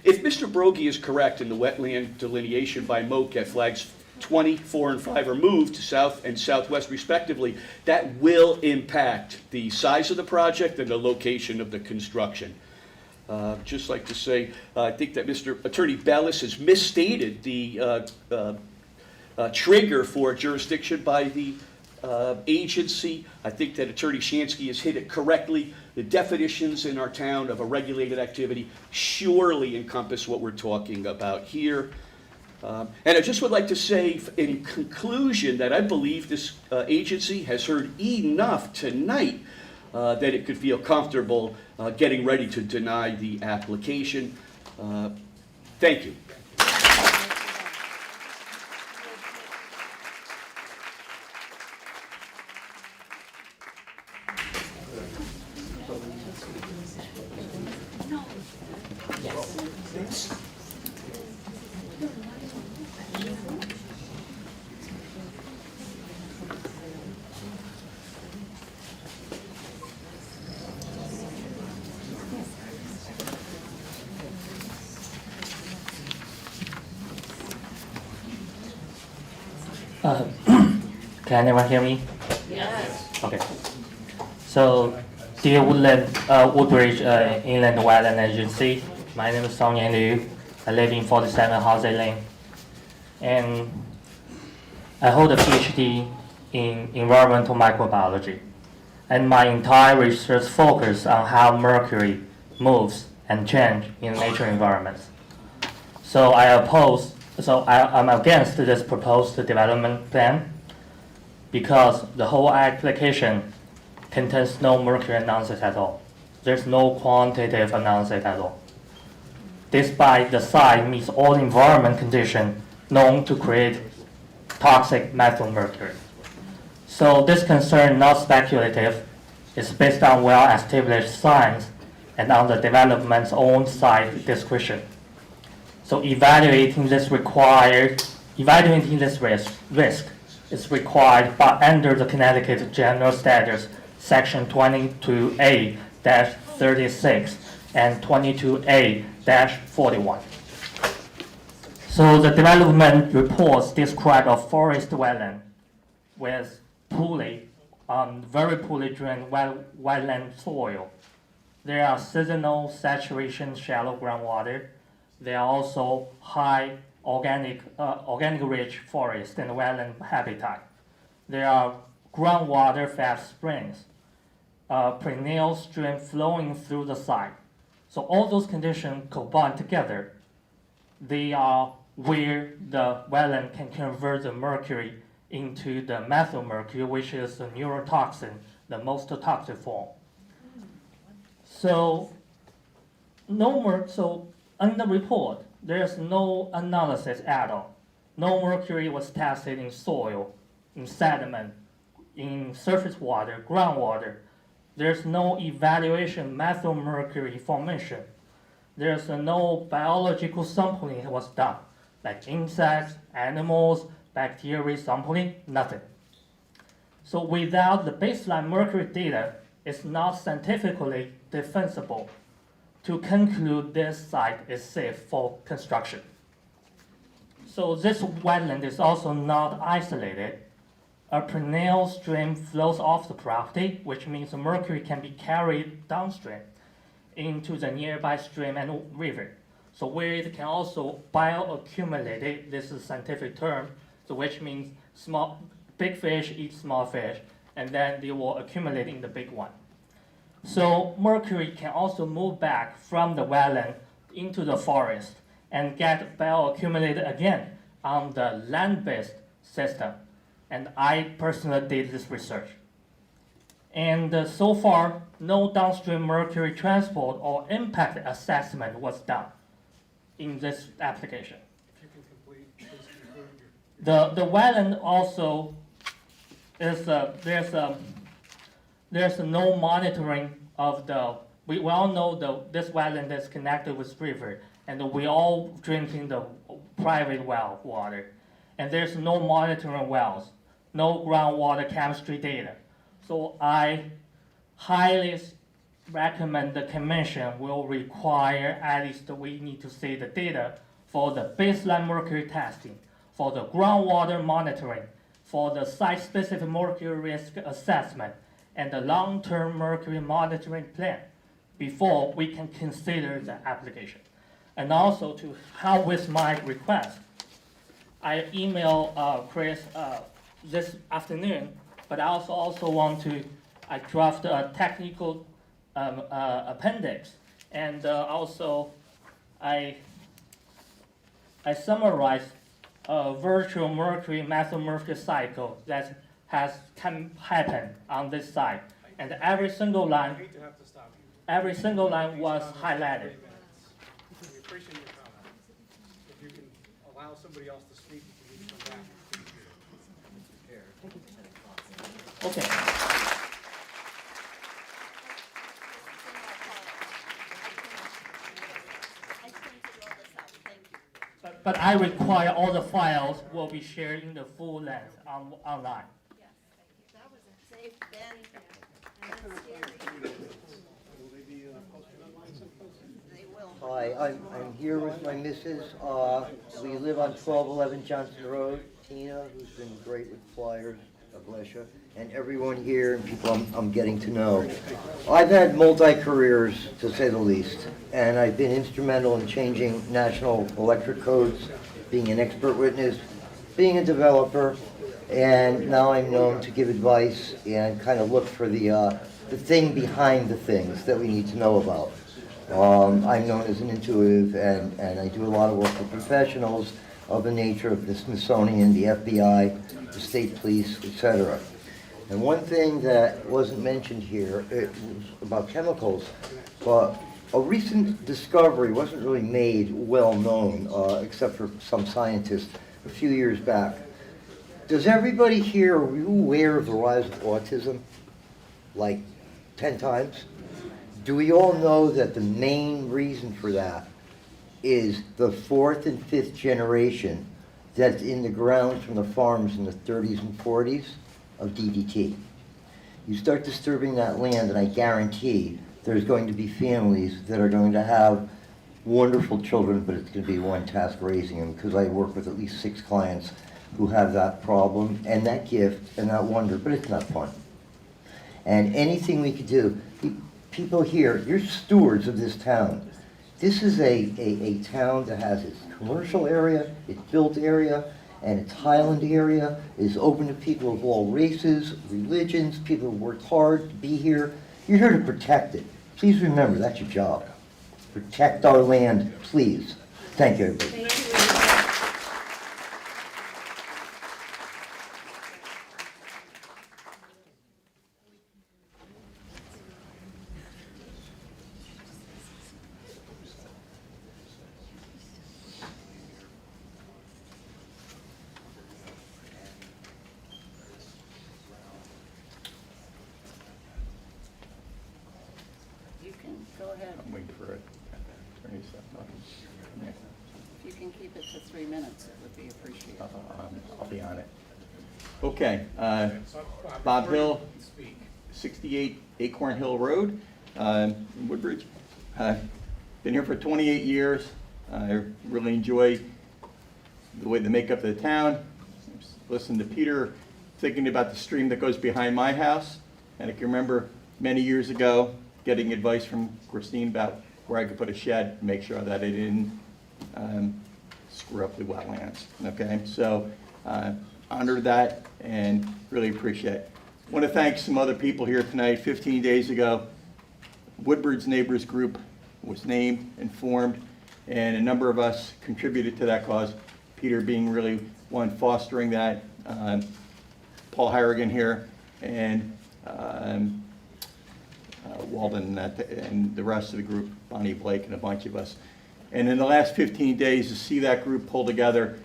Speaker 7: if Mr. Broggie is correct and the wetland delineation by Moak at flags 20, 4, and 5 are moved to south and southwest respectively, that will impact the size of the project and the location of the construction. Just like to say, I think that Mr. Attorney Bellis has misstated the trigger for jurisdiction by the agency. I think that Attorney Shansky has hit it correctly. The definitions in our town of a regulated activity surely encompass what we're talking about here. And I just would like to say in conclusion that I believe this agency has heard enough tonight that it could feel comfortable getting ready to deny the application. Thank you.
Speaker 16: Can anyone hear me? Yes. Okay. So, dear Woodbridge Inland Wetland Agency, my name is Song Yan Liu. I live in 47 Housing Lane. And I hold a PhD in environmental microbiology. And my entire research focuses on how mercury moves and changes in nature environments. So I'm against this proposed development plan because the whole application contains no mercury analysis at all. There's no quantitative analysis at all. Despite the site meets all environment conditions known to create toxic methylmercury. So this concern is not speculative. It's based on well-established science and on the development's own site discretion. So evaluating this risk is required under the Connecticut General Statutes, Section 22A-36 and 22A-41. So the development reports describe a forest wetland with very poorly drained wetland soil. There are seasonal saturation shallow groundwater. There are also high organic rich forest and wetland habitat. There are groundwater-fed springs, perennial stream flowing through the site. So all those conditions combined together, they are where the wetland can convert the mercury into the methylmercury, which is the neurotoxin, the most toxic form. So in the report, there's no analysis at all. No mercury was tested in soil, in sediment, in surface water, groundwater. There's no evaluation methylmercury formation. There's no biological sampling that was done, like insects, animals, bacteria sampling, nothing. So without the baseline mercury data, it's not scientifically defensible to conclude this site is safe for construction. So this wetland is also not isolated. A perennial stream flows off the property, which means the mercury can be carried downstream into the nearby stream and river. So where it can also bioaccumulate, this is a scientific term, so which means big fish eat small fish, and then they will accumulate in the big one. So mercury can also move back from the wetland into the forest and get bioaccumulated again on the land-based system. And I personally did this research. And so far, no downstream mercury transport or impact assessment was done in this application.
Speaker 6: If you can complete, please conclude your.
Speaker 16: The wetland also is, there's no monitoring of we all know this wetland is connected with river, and we all drinking the private well water. And there's no monitoring wells, no groundwater chemistry data. So I highly recommend the commission will require, at least we need to see the data for the baseline mercury testing, for the groundwater monitoring, for the site-specific mercury risk assessment, and the long-term mercury monitoring plan before we can consider the application. And also to help with my request, I emailed Chris this afternoon, but I also want to draft a technical appendix, and also I summarize a virtual mercury methylmercury cycle that can happen on this site, and every single
Speaker 6: I
Speaker 16: line
Speaker 6: hate to have to stop you.
Speaker 16: every single line was highlighted.
Speaker 6: We appreciate your comments. If you can allow somebody else to speak, if you can come back.
Speaker 16: Okay. But I require all the files will be shared in the full length online.
Speaker 4: That was a safe Ben, and that's scary. They will.
Speaker 1: Hi, I'm here with my missus. We live on 1211 Johnson Road. Tina, who's been great with flyers, God bless you, and everyone here and people I'm getting to know. I've had multi-careers, to say the least, and I've been instrumental in changing national electric codes, being an expert witness, being a developer, and now I'm known to give advice and kind of look for the thing behind the things that we need to know about. I'm known as an intuitive, and I do a lot of work with professionals of the nature of the Smithsonian, the FBI, the state police, etc. And one thing that wasn't mentioned here, it was about chemicals, but a recent discovery wasn't really made well known, except for some scientists a few years back. Does everybody here, are you aware of the rise of autism? Like 10 times? Do we all know that the main reason for that is the 4th and 5th generation that's in the ground from the farms in the 30s and 40s of DDT? You start disturbing that land, and I guarantee there's going to be families that are going to have wonderful children, but it's going to be one task raising them, because I work with at least 6 clients who have that problem and that gift and that wonder, but it's not fun. And anything we could do, people here, you're stewards of this town. This is a town that has its commercial area, its built area, and its highland area is open to people of all races, religions, people who worked hard to be here. You're here to protect it. Please remember, that's your job. Protect our land, please. Thank you, everybody.
Speaker 4: You can go ahead.
Speaker 21: I'm waiting for it. Attorney stuff.
Speaker 4: If you can keep it to 3 minutes, it would be appreciated.
Speaker 21: I'll be on it. Okay, Bob Hill, 68 Acorn Hill Road, in Woodbridge. Been here for 28 years. I really enjoy the way the makeup of the town. Listen to Peter thinking about the stream that goes behind my house. And I can remember many years ago getting advice from Christine about where I could put a shed to make sure that it didn't screw up the wetlands. Okay, so honor that and really appreciate
Speaker 14: want to thank some other people here tonight. 15 days ago, Woodbridge Neighbors Group was named and formed, and a number of us contributed to that cause, Peter being really one fostering that, Paul Harrigan here, and Walden and the rest of the group, Bonnie Blake and a bunch of us. And in the last 15 days, to see that group pull together,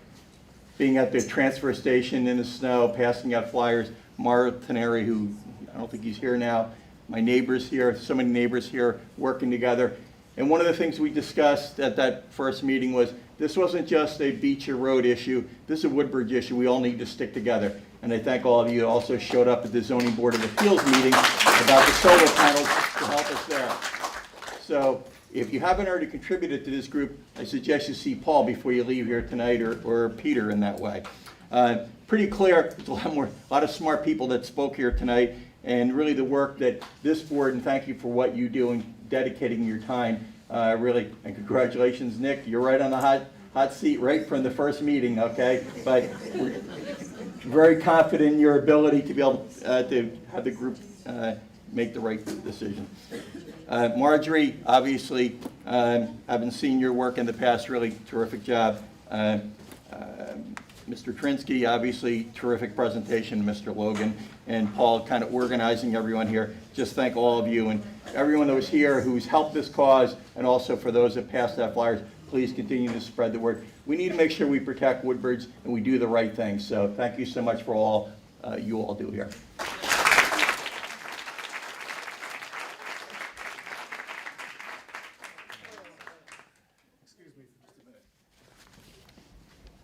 Speaker 14: being at the transfer station in the snow, passing out flyers, Mara Teneri, who I don't think he's here now, my neighbors here, so many neighbors here working together. And one of the things we discussed at that first meeting was this wasn't just a Beecher Road issue, this is a Woodbridge issue. We all need to stick together. And I thank all of you who also showed up at the Zoning Board of Appeals meeting about the solar panels to help us there. So if you haven't already contributed to this group, I suggest you see Paul before you leave here tonight, or Peter in that way. Pretty clear, there's a lot of smart people that spoke here tonight, and really the work that this board, and thank you for what you do in dedicating your time, really, and congratulations, Nick, you're right on the hot seat right from the first meeting, okay? But we're very confident in your ability to be able to have the group make the right decision. Marjorie, obviously, having seen your work in the past, really terrific job. Mr. Trinsky, obviously, terrific presentation, Mr. Logan, and Paul kind of organizing everyone here. Just thank all of you and everyone that was here who's helped this cause, and also for those that passed out flyers, please continue to spread the word. We need to make sure we protect Woodbridge and we do the right thing. So thank you so much for all you all do here.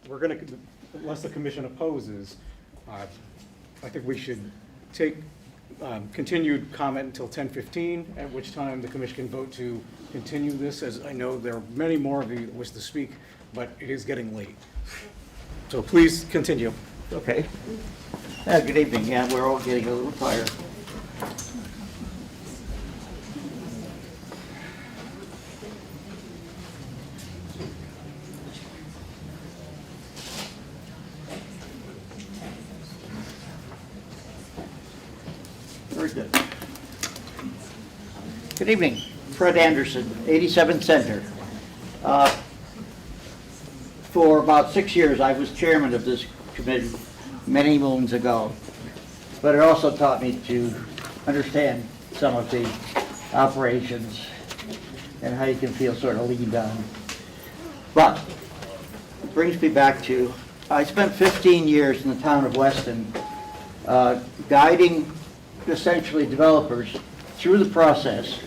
Speaker 6: We're going to, unless the commission opposes, I think we should take continued comment until 10:15, at which time the commission can vote to continue this, as I know there are many more of you that wish to speak, but it is getting late. So please continue.
Speaker 22: Okay. Good evening. Yeah, we're all getting a little tired. Very good. Good evening. Fred Anderson, 87 Center. For about 6 years, I was chairman of this committee many moons ago. But it also taught me to understand some of the operations and how you can feel sort of leaned on. But it brings me back to, I spent 15 years in the town of Weston guiding essentially developers through the process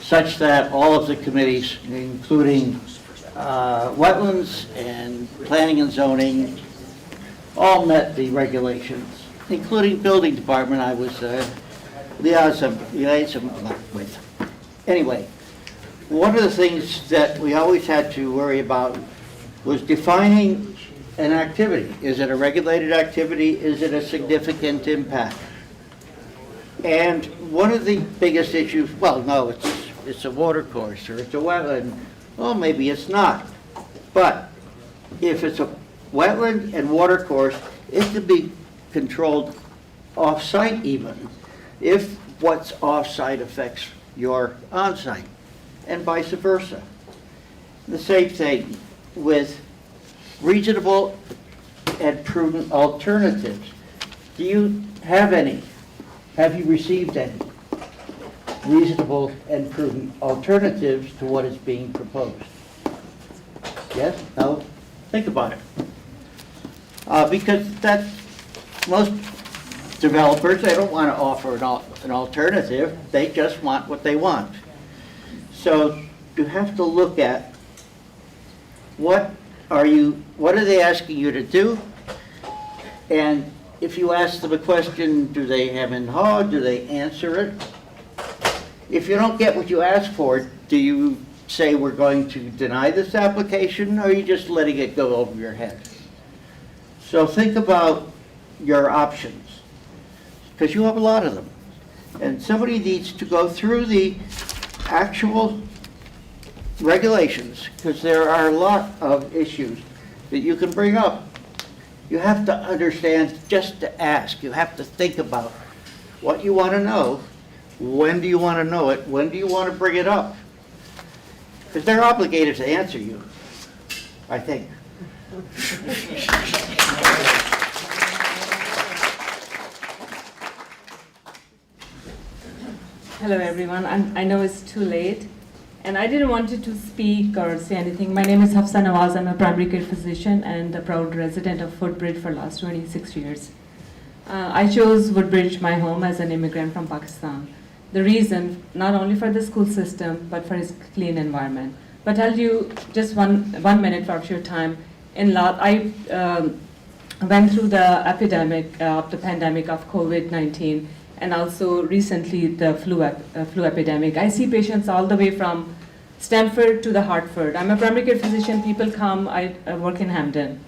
Speaker 22: such that all of the committees, including wetlands and planning and zoning, all met the regulations, including building department I was liaison with. Anyway, one of the things that we always had to worry about was defining an activity. Is it a regulated activity? Is it a significant impact? And one of the biggest issues, well, no, it's a water course or it's a wetland. Well, maybe it's not. But if it's a wetland and water course, it can be controlled off-site even, if what's off-site affects your on-site, and vice versa. The same thing with reasonable and prudent alternatives. Do you have any? Have you received any reasonable and prudent alternatives to what is being proposed? Yes? No? Think about it. Because that's, most developers, they don't want to offer an alternative, they just want what they want. So you have to look at what are they asking you to do? And if you ask them a question, do they hem and haw? Do they answer it? If you don't get what you ask for, do you say we're going to deny this application, or are you just letting it go over your head? So think about your options, because you have a lot of them. And somebody needs to go through the actual regulations, because there are a lot of issues that you can bring up. You have to understand just to ask. You have to think about what you want to know, when do you want to know it, when do you want to bring it up? Because they're obligated to answer you, I think.
Speaker 12: Hello everyone, I know it's too late and I didn't want to speak or say anything. My name is Hafsa Nawaz, I'm a primary care physician and a proud resident of Woodbridge for the last 26 years. I chose Woodbridge, my home, as an immigrant from Pakistan. The reason, not only for the school system, but for its clean environment. But I'll you just one minute of your time. I went through the epidemic, the pandemic of COVID-19, and also recently the flu epidemic. I see patients all the way from Stamford to the Hartford. I'm a primary care physician. People come. I work in Hamden.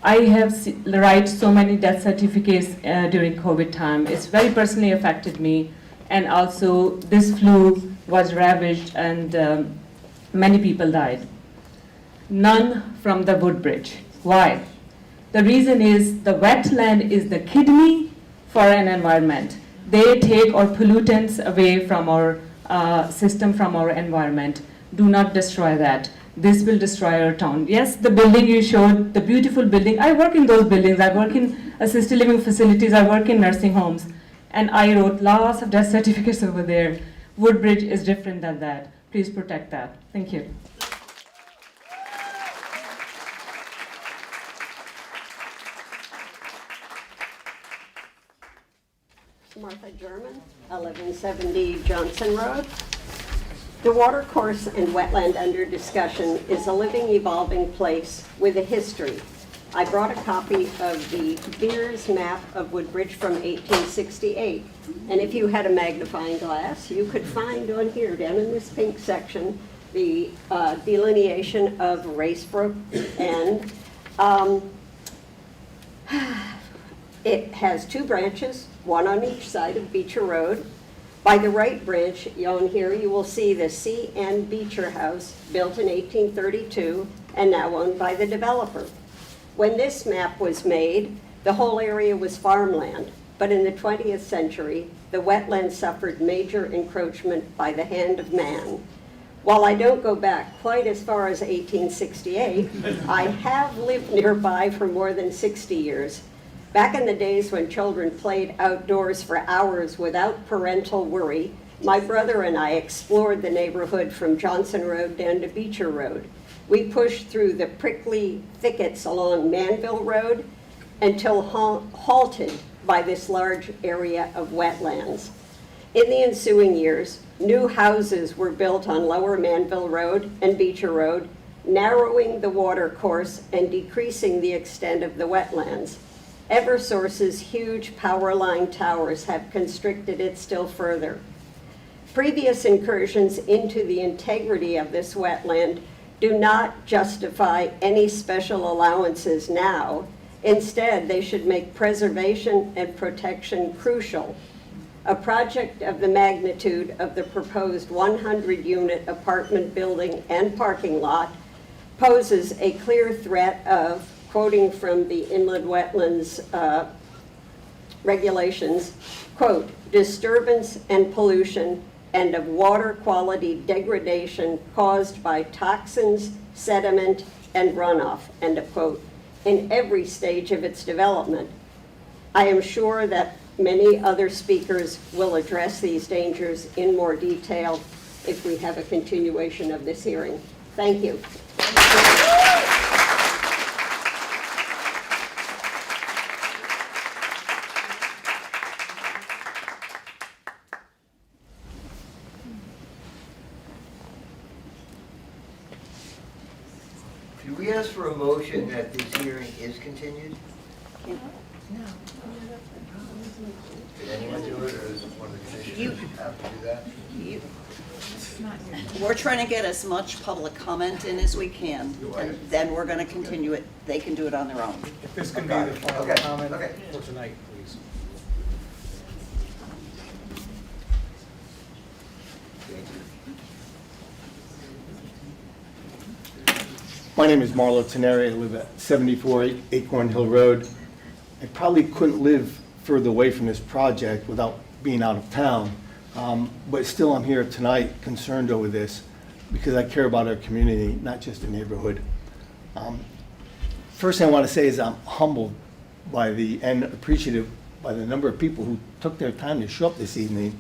Speaker 12: I have write so many death certificates during COVID time. It's very personally affected me, and also this flu was ravaged and many people died. None from the Woodbridge. Why? The reason is the wetland is the kidney for an environment. They take our pollutants away from our system, from our environment. Do not destroy that. This will destroy our town. Yes, the building you showed, the beautiful building, I work in those buildings. I work in assisted living facilities, I work in nursing homes, and I wrote lots of death certificates over there. Woodbridge is different than that. Please protect that. Thank you.
Speaker 17: Martha German, 1170 Johnson Road. The watercourse and wetland under discussion is a living, evolving place with a history. I brought a copy of the Beers map of Woodbridge from 1868. And if you had a magnifying glass, you could find on here, down in this pink section, the delineation of Racebrook, and it has two branches, one on each side of Beecher Road. By the right branch on here, you will see the C.N. Beecher House, built in 1832 and now owned by the developer. When this map was made, the whole area was farmland, but in the 20th century, the wetlands suffered major encroachment by the hand of man. While I don't go back quite as far as 1868, I have lived nearby for more than 60 years. Back in the days when children played outdoors for hours without parental worry, my brother and I explored the neighborhood from Johnson Road down to Beecher Road. We pushed through the prickly thickets along Manville Road until halted by this large area of wetlands. In the ensuing years, new houses were built on Lower Manville Road and Beecher Road, narrowing the water course and decreasing the extent of the wetlands. Eversource's huge power line towers have constricted it still further. Previous incursions into the integrity of this wetland do not justify any special allowances now. Instead, they should make preservation and protection crucial. A project of the magnitude of the proposed 100-unit apartment building and parking lot poses a clear threat of, quoting from the inland wetlands regulations, quote, disturbance and pollution and of water quality degradation caused by toxins, sediment, and runoff, end of quote, in every stage of its development. I am sure that many other speakers will address these dangers in more detail if we have a continuation of this hearing. Thank you.
Speaker 1: Do we ask for a motion that this hearing is continued?
Speaker 17: No.
Speaker 1: Did anyone do it, or does one of the commissioners have to do that?
Speaker 4: We're trying to get as much public comment in as we can, and then we're going to continue it. They can do it on their own.
Speaker 6: If this can be the final comment for tonight, please.
Speaker 23: My name is Marlo Teneri. I live at 74 Acorn Hill Road. I probably couldn't live further away from this project without being out of town. But still, I'm here tonight concerned over this because I care about our community, not just the neighborhood. First thing I want to say is I'm humbled by and appreciative by the number of people who took their time to show up this evening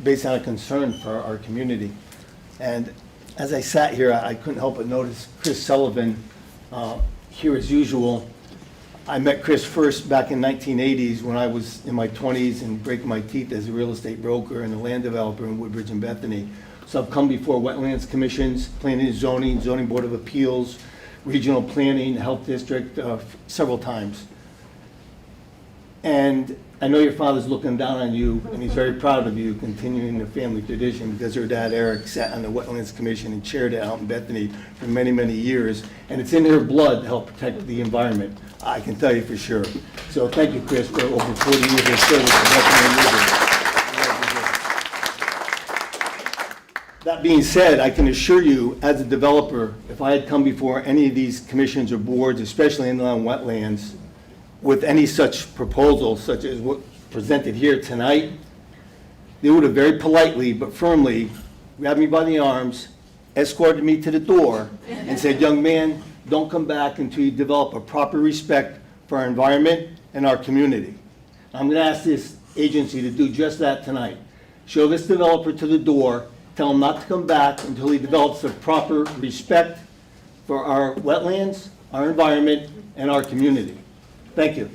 Speaker 23: based on a concern for our community. And as I sat here, I couldn't help but notice Chris Sullivan here as usual. I met Chris first back in 1980s when I was in my 20s and breaking my teeth as a real estate broker and a land developer in Woodbridge and Bethany. So I've come before Wetlands Commissions, Planning and Zoning, Zoning Board of Appeals, Regional Planning, Health District, several times. And I know your father's looking down on you, and he's very proud of you continuing the family tradition because your dad, Eric, sat on the Wetlands Commission and chaired it out in Bethany for many, many years. And it's in their blood to help protect the environment, I can tell you for sure. So thank you, Chris, for over 40 years of service to Bethany and Woodbridge. That being said, I can assure you, as a developer, if I had come before any of these commissions or boards, especially inland wetlands, with any such proposal, such as what presented here tonight, they would have very politely but firmly grabbed me by the arms, escorted me to the door, and said, young man, don't come back until you develop a proper respect for our environment and our community. I'm going to ask this agency to do just that tonight. Show this developer to the door, tell him not to come back until he develops a proper respect for our wetlands, our environment, and our community. Thank you.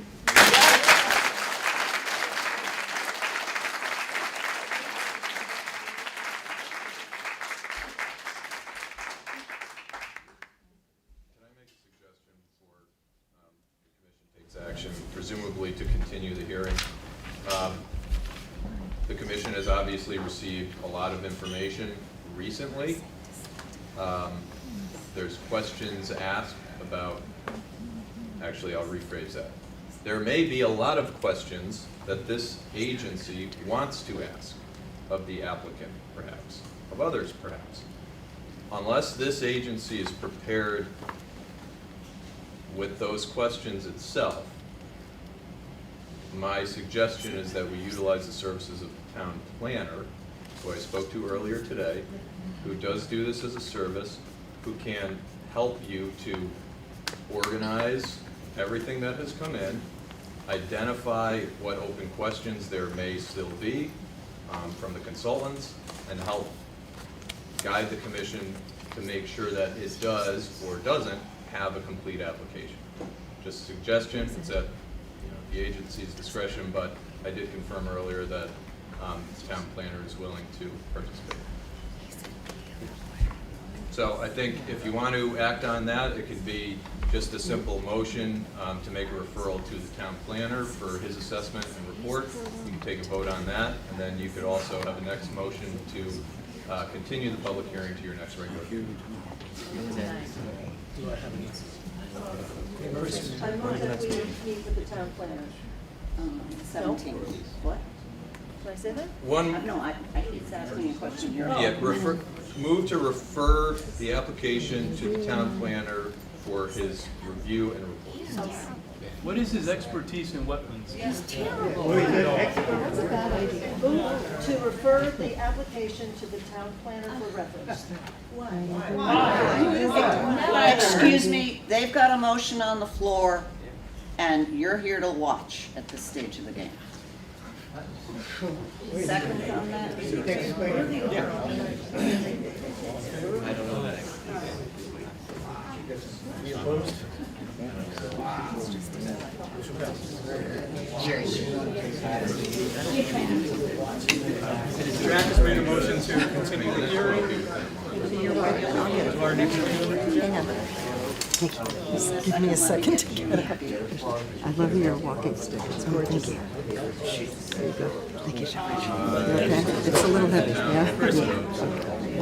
Speaker 19: Action, presumably to continue the hearing. The commission has obviously received a lot of information recently. There's questions asked about, actually I'll rephrase that. There may be a lot of questions that this agency wants to ask of the applicant, perhaps, of others, perhaps. Unless this agency is prepared with those questions itself, my suggestion is that we utilize the services of the town planner, who I spoke to earlier today, who does do this as a service, who can help you to organize everything that has come in, identify what open questions there may still be from the consultants, and help guide the commission to make sure that it does or doesn't have a complete application. Just a suggestion, it's at the agency's discretion, but I did confirm earlier that the town planner is willing to participate. So I think if you want to act on that, it could be just a simple motion to make a referral to the town planner for his assessment and report. You can take a vote on that, and then you could also have a next motion to continue the public hearing to your next regular hearing.
Speaker 4: I move that we meet with the town planner. 17. What?
Speaker 5: Did I say that?
Speaker 4: He's asking a question here.
Speaker 19: Yeah, move to refer the application to the town planner for his review and report.
Speaker 9: What is his expertise in wetlands?
Speaker 5: He's terrible.
Speaker 20: That's a bad idea. Move to refer the application to the town planner for reference.
Speaker 4: Excuse me, they've got a motion on the floor, and you're here to watch at this stage of the game. Second on that?
Speaker 19: I don't know that.
Speaker 9: Any opposed? Jack has made a motion to continue the hearing. To our next meeting.
Speaker 5: Just give me a second to get up. I love your walking stick. It's gorgeous. Thank you. There you go. Thank you so much. Okay. It's a little heavy, yeah?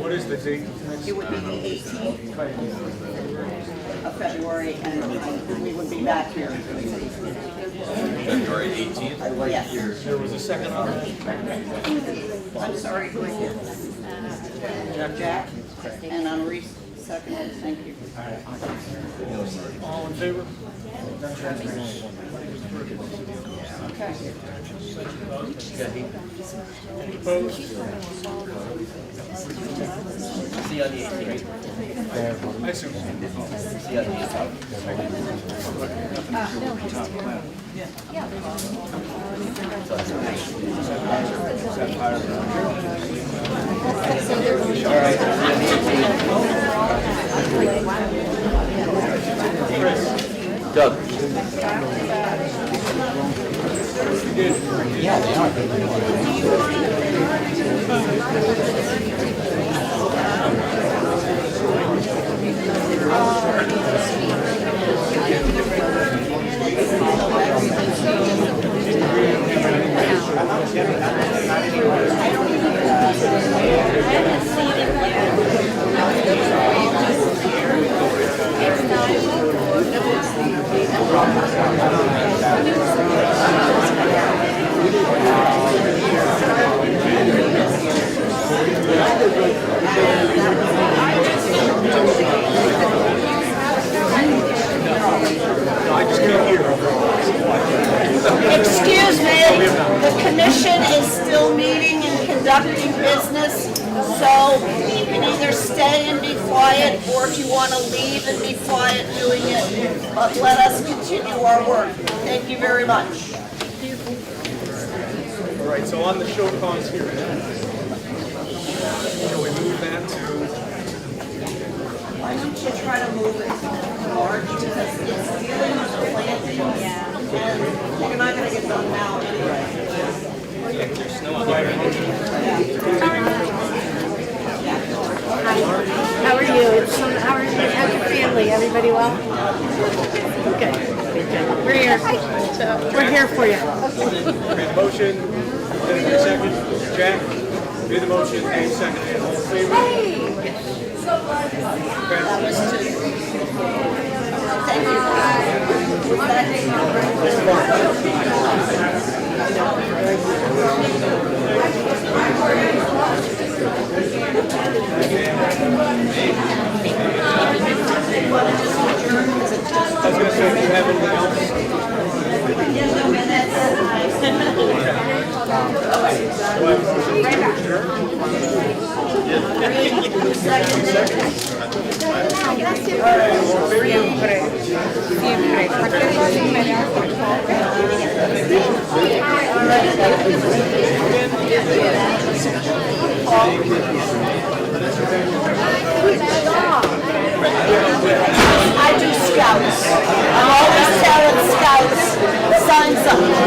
Speaker 9: What is the date?
Speaker 4: It would be the 18th of February, and we would be back here.
Speaker 19: February 18th?
Speaker 4: Yes.
Speaker 9: There was a second on that?
Speaker 4: I'm sorry, go ahead. Jack, and Henri, second, thank you.
Speaker 9: All in favor?
Speaker 4: Okay.
Speaker 11: See you on the 18th.
Speaker 6: I assume.
Speaker 11: See you on the 18th. Doug. Yeah, they
Speaker 4: Excuse me, the commission is still meeting and conducting business, so you can either stay and be quiet, or if you want to leave and be quiet doing it, but let us continue our work. Thank you very much.
Speaker 6: All right, so on the show cause here, can we move that to?
Speaker 4: Why don't you try to move it to March, because it's dealing with the plantings, and you're not gonna get done now anyway.
Speaker 3: How are you? How's your family? Everybody well? Okay. Good. We're here. So we're here for you.
Speaker 6: Motion, second. Jack, do the motion, Dave second. All in favor? I was going to say, do you have anything
Speaker 4: I do scouts. I'm always telling scouts, sign something.